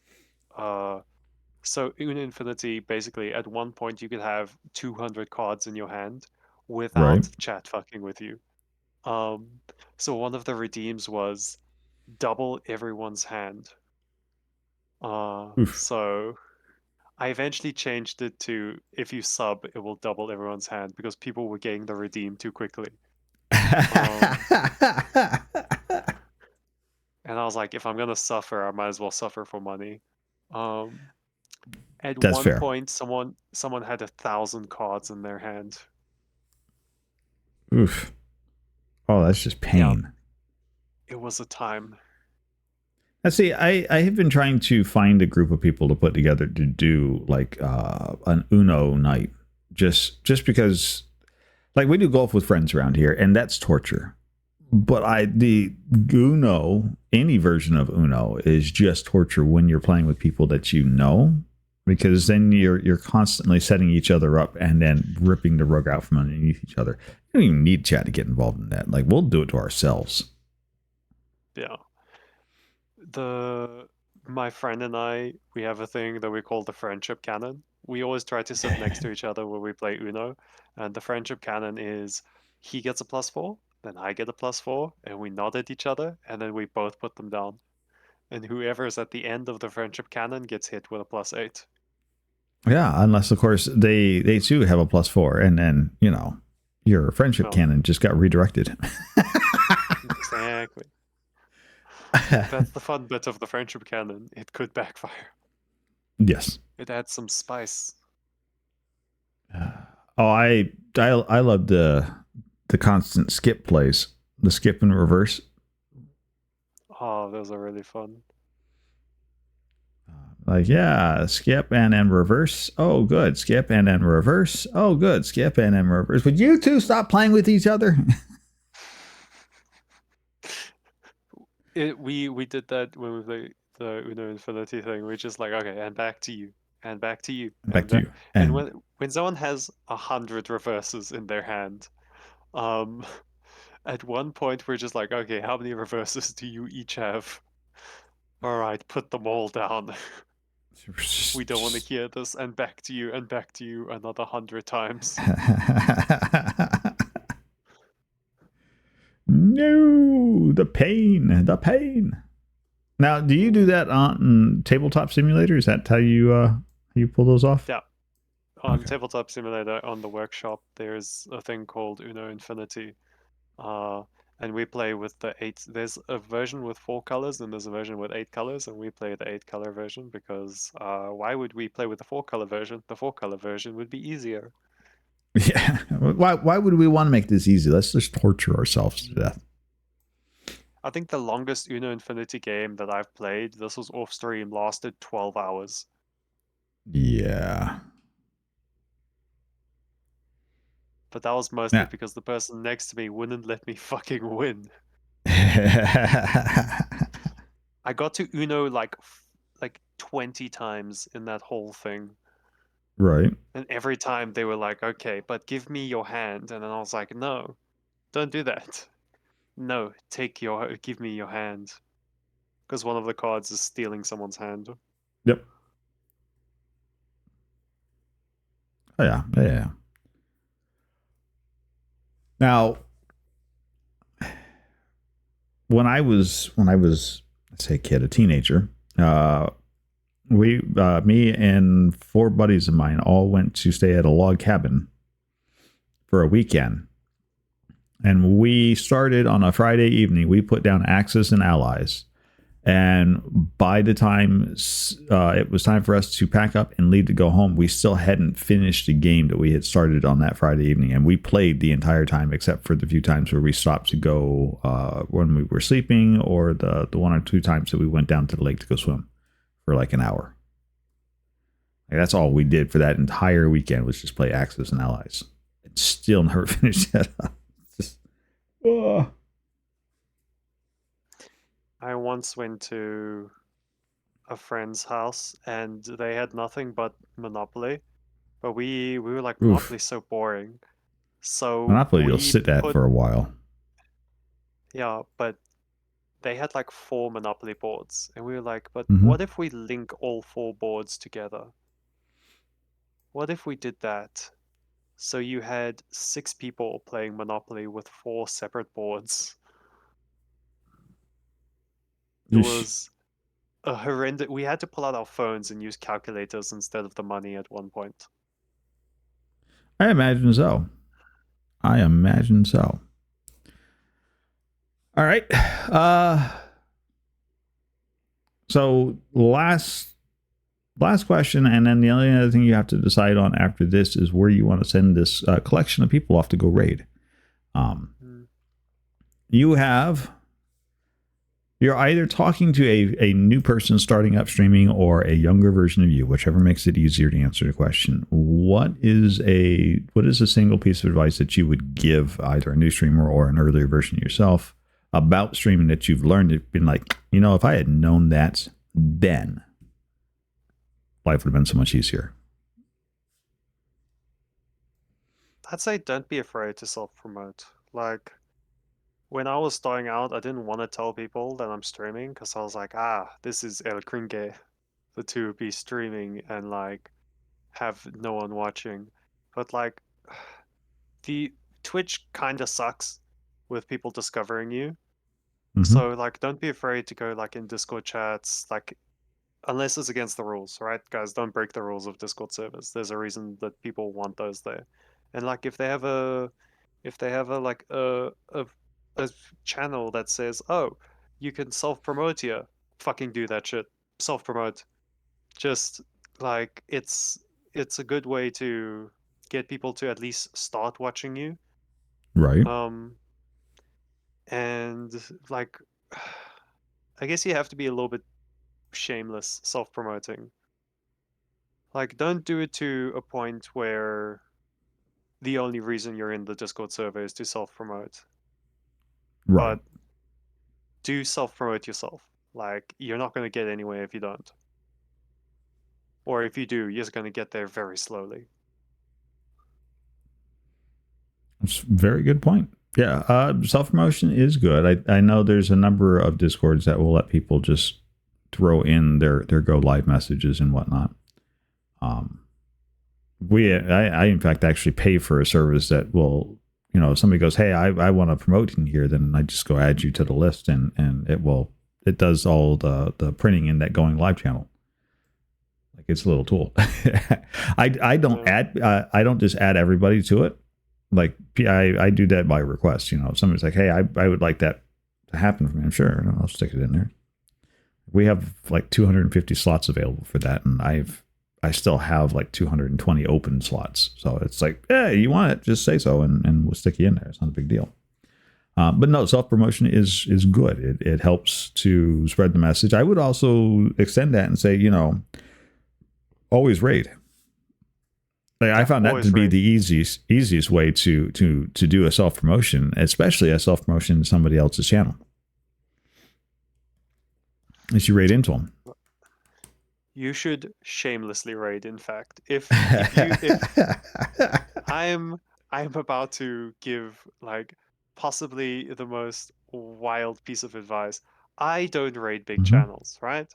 so Uno Infinity, basically at one point you could have 200 cards in your hand without Right. chat fucking with you. So one of the redeems was double everyone's hand. So I eventually changed it to if you sub, it will double everyone's hand because people were getting the redeem too quickly. And I was like, if I'm gonna suffer, I might as well suffer for money. At That's one fair. point, someone had 1,000 cards in their hand. Oof. Oh, that's just pain. Yeah. It was a time. Let's see. I have been trying to find a group of people to put together to do like an Uno night, just because, like, we do golf with friends around here, and that's torture. But the Uno, any version of Uno, is just torture when you're playing with people that you know, because then you're constantly setting each other up and then ripping the rug out from underneath each other. You don't even need chat to get involved in that. Like, we'll do it to ourselves. Yeah. My friend and I, we have a thing that we call the friendship cannon. We always try to sit next to each other when we play Uno, and the friendship cannon is he gets a +4, then I get a +4, and we nod at each other, and then we both put them down. And whoever is at the end of the friendship cannon gets hit with a +8. Yeah, unless of course they too have a +4, and then your friendship cannon just got redirected. Exactly. That's the fun bit of the friendship cannon. It could backfire. Yes. It adds some spice. Oh, I love the constant skip plays, the skip and reverse. Oh, those are really fun. Like, yeah, skip and then reverse. Oh, good. Skip and then reverse. Oh, good. Skip and then reverse. Would you two stop playing with each other? We did that when we played the Uno Infinity thing. We're just like, okay, and back to you, and back to you, back to you. And when someone has 100 reverses in their hand, at one point we're just like, okay, how many reverses do you each have? All right, put them all down. We don't want to hear this, and back to you, another 100 times. No, the pain, the pain. Now, do you do that on Tabletop Simulator? Is that how you pull those off? Yeah. On Okay. Tabletop Simulator, on the workshop, there's a thing called Uno Infinity. And we play with the 8. There's a version with 4 colors, and there's a version with 8 colors, and we play the 8-color version because why would we play with the 4-color version? The 4-color version would be easier. Yeah. Why would we want to make this easy? Let's just torture ourselves to death. I think the longest Uno Infinity game that I've played, this was off stream, lasted 12 hours. Yeah. But that was mostly because the person next to me wouldn't let me fucking win. I got to Uno like 20 times in that whole thing. Right. And every time they were like, okay, but give me your hand. And then I was like, no, don't do that. No, give me your hand. Because one of the cards is stealing someone's hand. Yep. Oh, yeah. Yeah. Now, when I was, let's say, a teenager, me and 4 buddies of mine all went to stay at a log cabin for a weekend. And we started on a Friday evening. We put down Axis and Allies. And by the time it was time for us to pack up and leave to go home, we still hadn't finished the game that we had started on that Friday evening. And we played the entire time, except for the few times where we stopped to go when we were sleeping, or the 1 or 2 times that we went down to the lake to go swim for like an hour. Like, that's all we did for that entire weekend, was just play Axis and Allies. And still never finished that up. Just, I once went to a friend's house and they had nothing but Monopoly. But we were like, Monopoly's so boring. So Monopoly, you'll sit at for a while. Yeah, but they had like 4 Monopoly boards. And we were like, but Mm-hmm. what if we link all 4 boards together? What if we did that? So you had 6 people playing Monopoly with 4 separate boards. It was a horrendous. We had to pull out our phones and use calculators instead of the money at one point. I imagine so. All right. So last question, and then the only other thing you have to decide on after this is where you want to send this collection of people off to go raid. You're either talking to a new person starting up streaming or a younger version of you, whichever makes it easier to answer the question. What is a single piece of advice that you would give either a new streamer or an earlier version of yourself about streaming that you've learned? It's been like, if I had known that then, life would have been so much easier. I'd say don't be afraid to self-promote. Like, when I was starting out, I didn't want to tell people that I'm streaming because I was like, this is El Kringe, the 2B streaming and like have no one watching. But like, the Twitch kind of sucks with people discovering you. Mm-hmm. So like, don't be afraid to go like in Discord chats, like, unless it's against the rules, right? Guys, don't break the rules of Discord servers. There's a reason that people want those there. And like, if they have a channel that says, oh, you can self-promote here, fucking do that shit. Self-promote. Just like, it's a good way to get people to at least start watching you. Right. And like, I guess you have to be a little bit shameless self-promoting. Like, don't do it to a point where the only reason you're in the Discord server is to self-promote. Right. But do self-promote yourself. Like, you're not going to get anywhere if you don't. Or if you do, you're just going to get there very slowly. That's a very good point. Yeah, self-promotion is good. I know there's a number of Discords that will let people just throw in their go live messages and whatnot. I in fact actually pay for a service that will, if somebody goes, hey, I want to promote in here, then I just go add you to the list, and it does all the printing in that going live channel. Like, it's a little tool. I don't add I don't just add everybody to it. Like, I do that by request. If somebody's like, hey, I would like that to happen for me, I'm sure I'll stick it in there. We have like 250 slots available for that, and I still have like 220 open slots. So it's like, hey, you want it, just say so, and we'll stick you in there. It's not a big deal. But no, self-promotion is good. It helps to spread the message. I would also extend that and say, always raid. Like, I found that to be the easiest way to do a self-promotion, especially a self-promotion to somebody else's channel. Is you raid into them. You should shamelessly raid. In fact, if I'm about to give like possibly the most wild piece of advice. I don't raid big channels, right?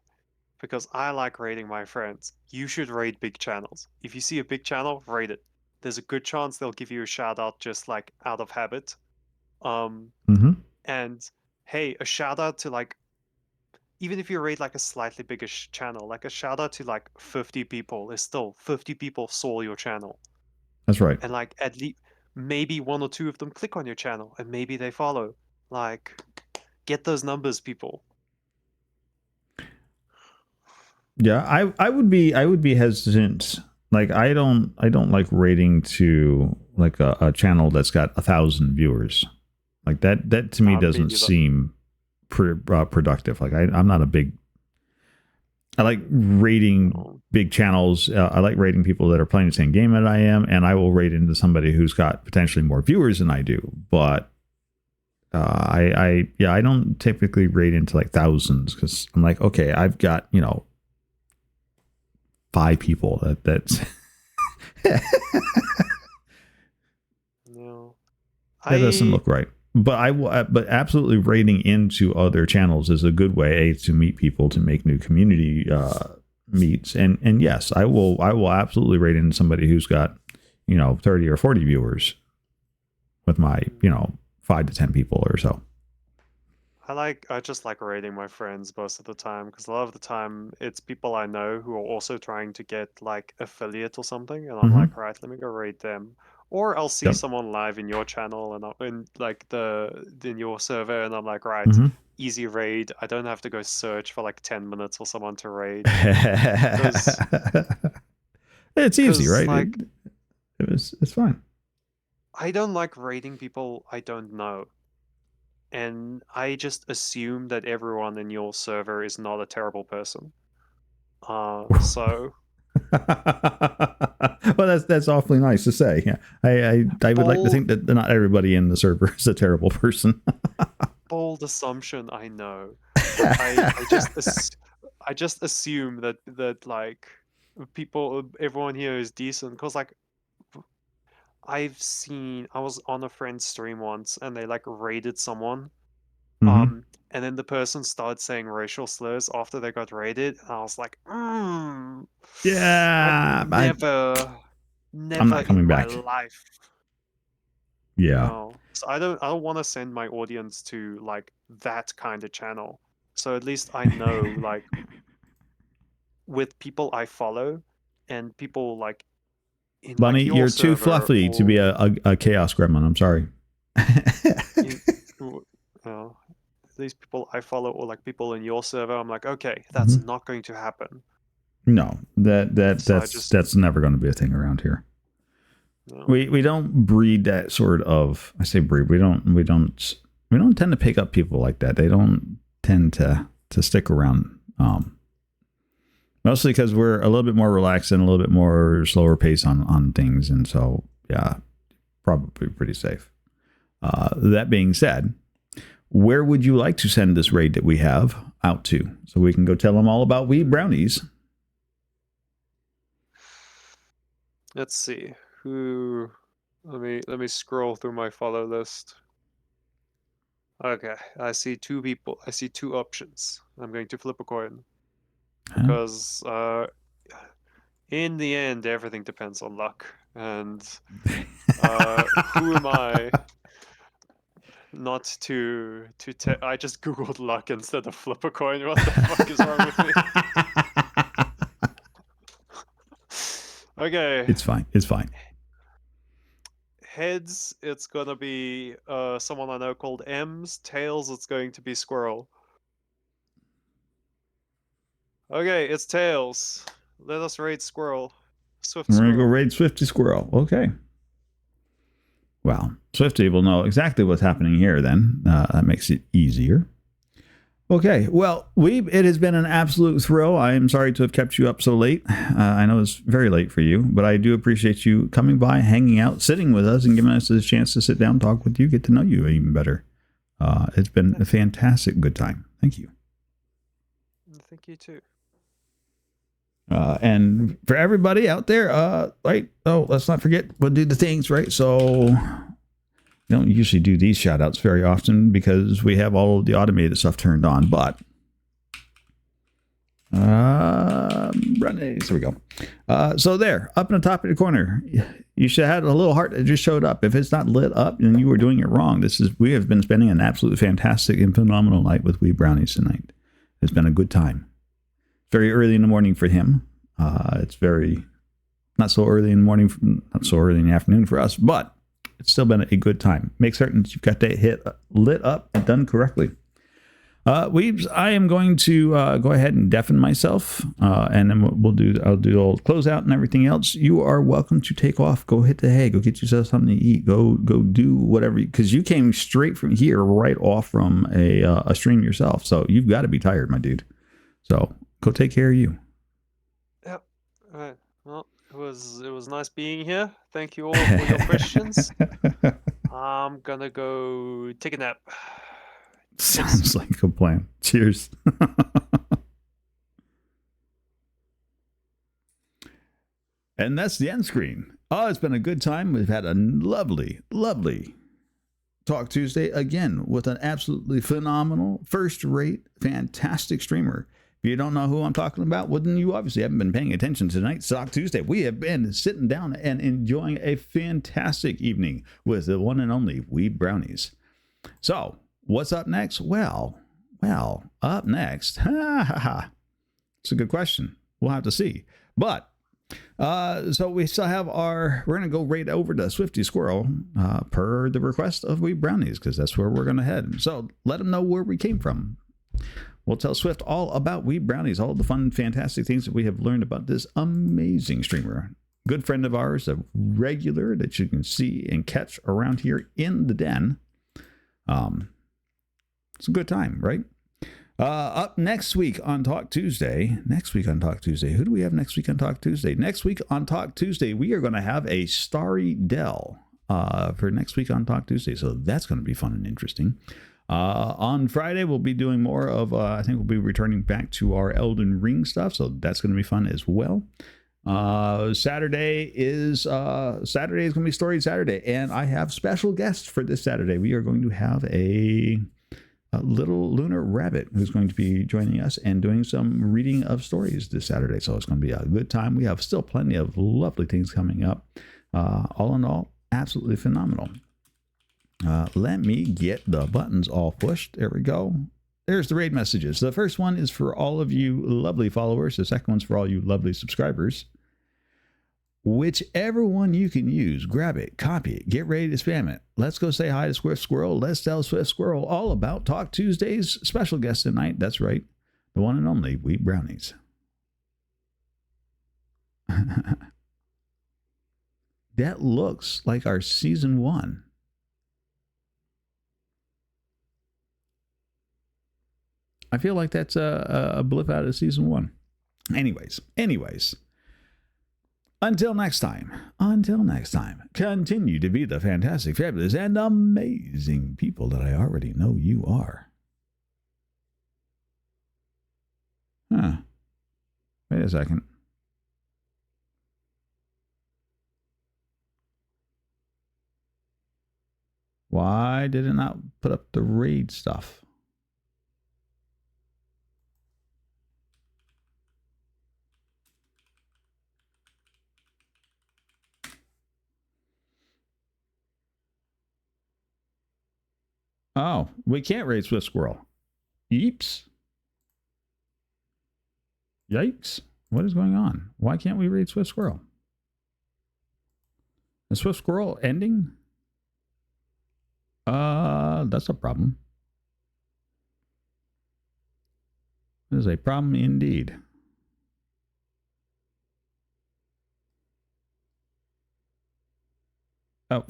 Because I like raiding my friends. You should raid big channels. If you see a big channel, raid it. There's a good chance they'll give you a shout out just like out of habit. And hey, a shout out to like, even if you raid like a slightly bigger channel, like a shout out to like 50 people is still 50 people saw your channel. That's right. And like at least maybe one or two of them click on your channel and maybe they follow. Like, get those numbers, people. Yeah, I would be hesitant. Like, I don't like rating to like a channel that's got 1,000 viewers. Like, that to me doesn't seem productive. Like, I'm not a big. I like rating big channels. I like rating people that are playing the same game that I am, and I will rate into somebody who's got potentially more viewers than I do. But I don't typically rate into like thousands, because I'm like, okay, I've got 5 people that's no, that doesn't look right. But absolutely rating into other channels is a good way to meet people, to make new community meets, and yes, I will absolutely rate in somebody who's got 30 or 40 viewers with my 5 to 10 people or so. I just like raiding my friends most of the time, because a lot of the time it's people I know who are also trying to get like affiliate or something, and I'm like, right, let me go raid them. Or I'll see someone live in your channel and in like in your server, and I'm like, right, easy raid. I don't have to go search for like 10 minutes for someone to raid. It's easy, right? Like, it's fine. I don't like raiding people I don't know. And I just assume that everyone in your server is not a terrible person. So. Well, that's awfully nice to say. Yeah, I would like to think that not everybody in the server is a terrible person. Bold assumption, I know. I just assume that like everyone here is decent, because like I was on a friend's stream once and they like raided someone. And then the person started saying racial slurs after they got raided, and I was like, yeah, never I'm not coming in my back. life. Yeah. No. So I don't want to send my audience to like that kind of channel. So at least I know like with people I follow and people like in Bunny, like your you're too fluffy to be a chaos gremlin. I'm sorry. These people I follow, or like people in your server, I'm like, okay, that's not going to happen. No, that's never going to be a thing around here. No. We don't breed that sort of. I say breed. We don't tend to pick up people like that. They don't tend to stick around. Mostly because we're a little bit more relaxed and a little bit more slower pace on things, and so yeah, probably pretty safe. That being said, where would you like to send this raid that we have out to, so we can go tell them all about Wee Brownies? Let's see. Who? Let me scroll through my follow list. Okay, I see 2 people. I see 2 options. I'm going to flip a coin. Huh? because in the end, everything depends on luck. And who am I not to I just googled luck instead of flip a coin. What the fuck is wrong with me? Okay. It's fine. It's fine. Heads, it's gonna be someone I know called Ems. Tails, it's going to be Squirrel. Okay, it's Tails. Let us raid Squirrel. Swift We're gonna Squirrel. go raid Swifty Squirrel. Okay. Well, Swifty will know exactly what's happening here. Then that makes it easier. Okay, well, it has been an absolute thrill. I am sorry to have kept you up so late. I know it's very late for you, but I do appreciate you coming by, hanging out, sitting with us, and giving us this chance to sit down, talk with you, get to know you even better. It's been a fantastic good time. Thank you. Thank you too. And for everybody out there, right? Oh, let's not forget, we'll do the things, right? So we don't usually do these shout outs very often because we have all of the automated stuff turned on, but there we go. So there, up in the top of the corner, you should have a little heart that just showed up. If it's not lit up, then you were doing it wrong. We have been spending an absolutely fantastic and phenomenal night with Wee Brownies tonight. It's been a good time. Very early in the morning for him. It's not so early in the morning, not so early in the afternoon for us, but it's still been a good time. Make certain that you've got that lit up and done correctly. Weebs, I am going to go ahead and deafen myself, and then I'll do all closeout and everything else. You are welcome to take off. Go hit the hay. Go get yourself something to eat. Go do whatever, because you came straight from here, right off from a stream yourself. So you've got to be tired, my dude. So go take care of you. Yep. All right. Well, it was nice being here. Thank you all for your questions. I'm gonna go take a nap. Sounds like a plan. Cheers. And that's the end screen. Oh, it's been a good time. We've had a lovely, lovely Talk Tuesday again with an absolutely phenomenal, first-rate, fantastic streamer. If you don't know who I'm talking about, well, then you obviously haven't been paying attention tonight. Talk Tuesday. We have been sitting down and enjoying a fantastic evening with the one and only Wee Brownies. So, what's up next? Well, up next. It's a good question. We'll have to see. But so we still have we're going to go right over to Swifty Squirrel per the request of Wee Brownies, because that's where we're going to head. So let them know where we came from. We'll tell Swift all about Wee Brownies, all the fun, fantastic things that we have learned about this amazing streamer. Good friend of ours, a regular that you can see and catch around here in the den. It's a good time, right? Up next week on Talk Tuesday. Who do we have next week on Talk Tuesday? Next week on Talk Tuesday, we are going to have a Starry Dell for next week on Talk Tuesday. So that's going to be fun and interesting. On Friday, we'll be doing more of, I think we'll be returning back to our Elden Ring stuff. So that's going to be fun as well. Saturday is going to be Story Saturday. And I have special guests for this Saturday. We are going to have a little lunar rabbit who's going to be joining us and doing some reading of stories this Saturday. So it's going to be a good time. We have still plenty of lovely things coming up. All in all, absolutely phenomenal. Let me get the buttons all pushed. There we go. There's the raid messages. The first one is for all of you lovely followers. The second one's for all you lovely subscribers. Whichever one you can use, grab it, copy it, get ready to spam it. Let's go say hi to Swift Squirrel. Let's tell Swift Squirrel all about Talk Tuesday's special guest tonight. That's right, the one and only Wee Brownies. That looks like our season 1. I feel like that's a blip out of season 1. Anyways. Until next time, continue to be the fantastic, fabulous, and amazing people that I already know you are. Wait a second. Why did it not put up the raid stuff? Oh, we can't raid Swift Squirrel. Yeeps. Yikes. What is going on? Why can't we raid Swift Squirrel? Is Swift Squirrel ending? That's a problem. That is a problem indeed. Oh.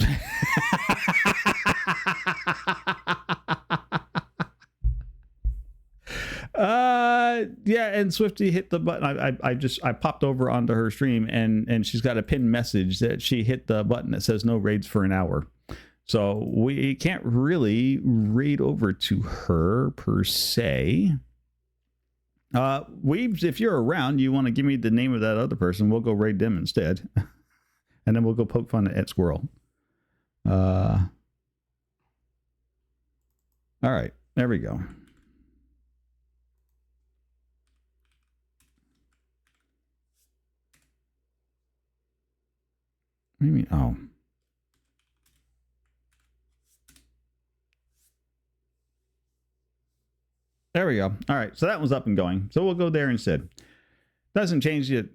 Yeah, and Swifty hit the button. I popped over onto her stream and she's got a pinned message that she hit the button that says no raids for an hour. So we can't really raid over to her per se. Weebs, if you're around, you want to give me the name of that other person, we'll go raid them instead. And then we'll go poke fun at Squirrel. All right, there we go. What do you mean? Oh. There we go. All right, so that one's up and going. So we'll go there instead. Doesn't change it.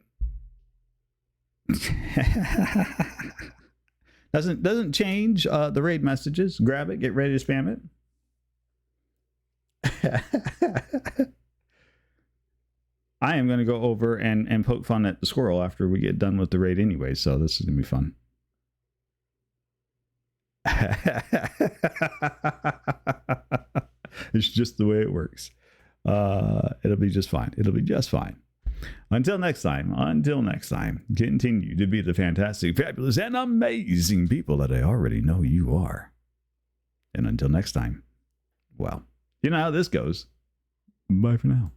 doesn't change the raid messages. Grab it, get ready to spam it. I am going to go over and poke fun at the squirrel after we get done with the raid anyway, so this is going to be fun. It's just the way it works. It'll be just fine. It'll be just fine. Until next time, continue to be the fantastic, fabulous, and amazing people that I already know you are. And until next time, well, you know how this goes. Bye for now.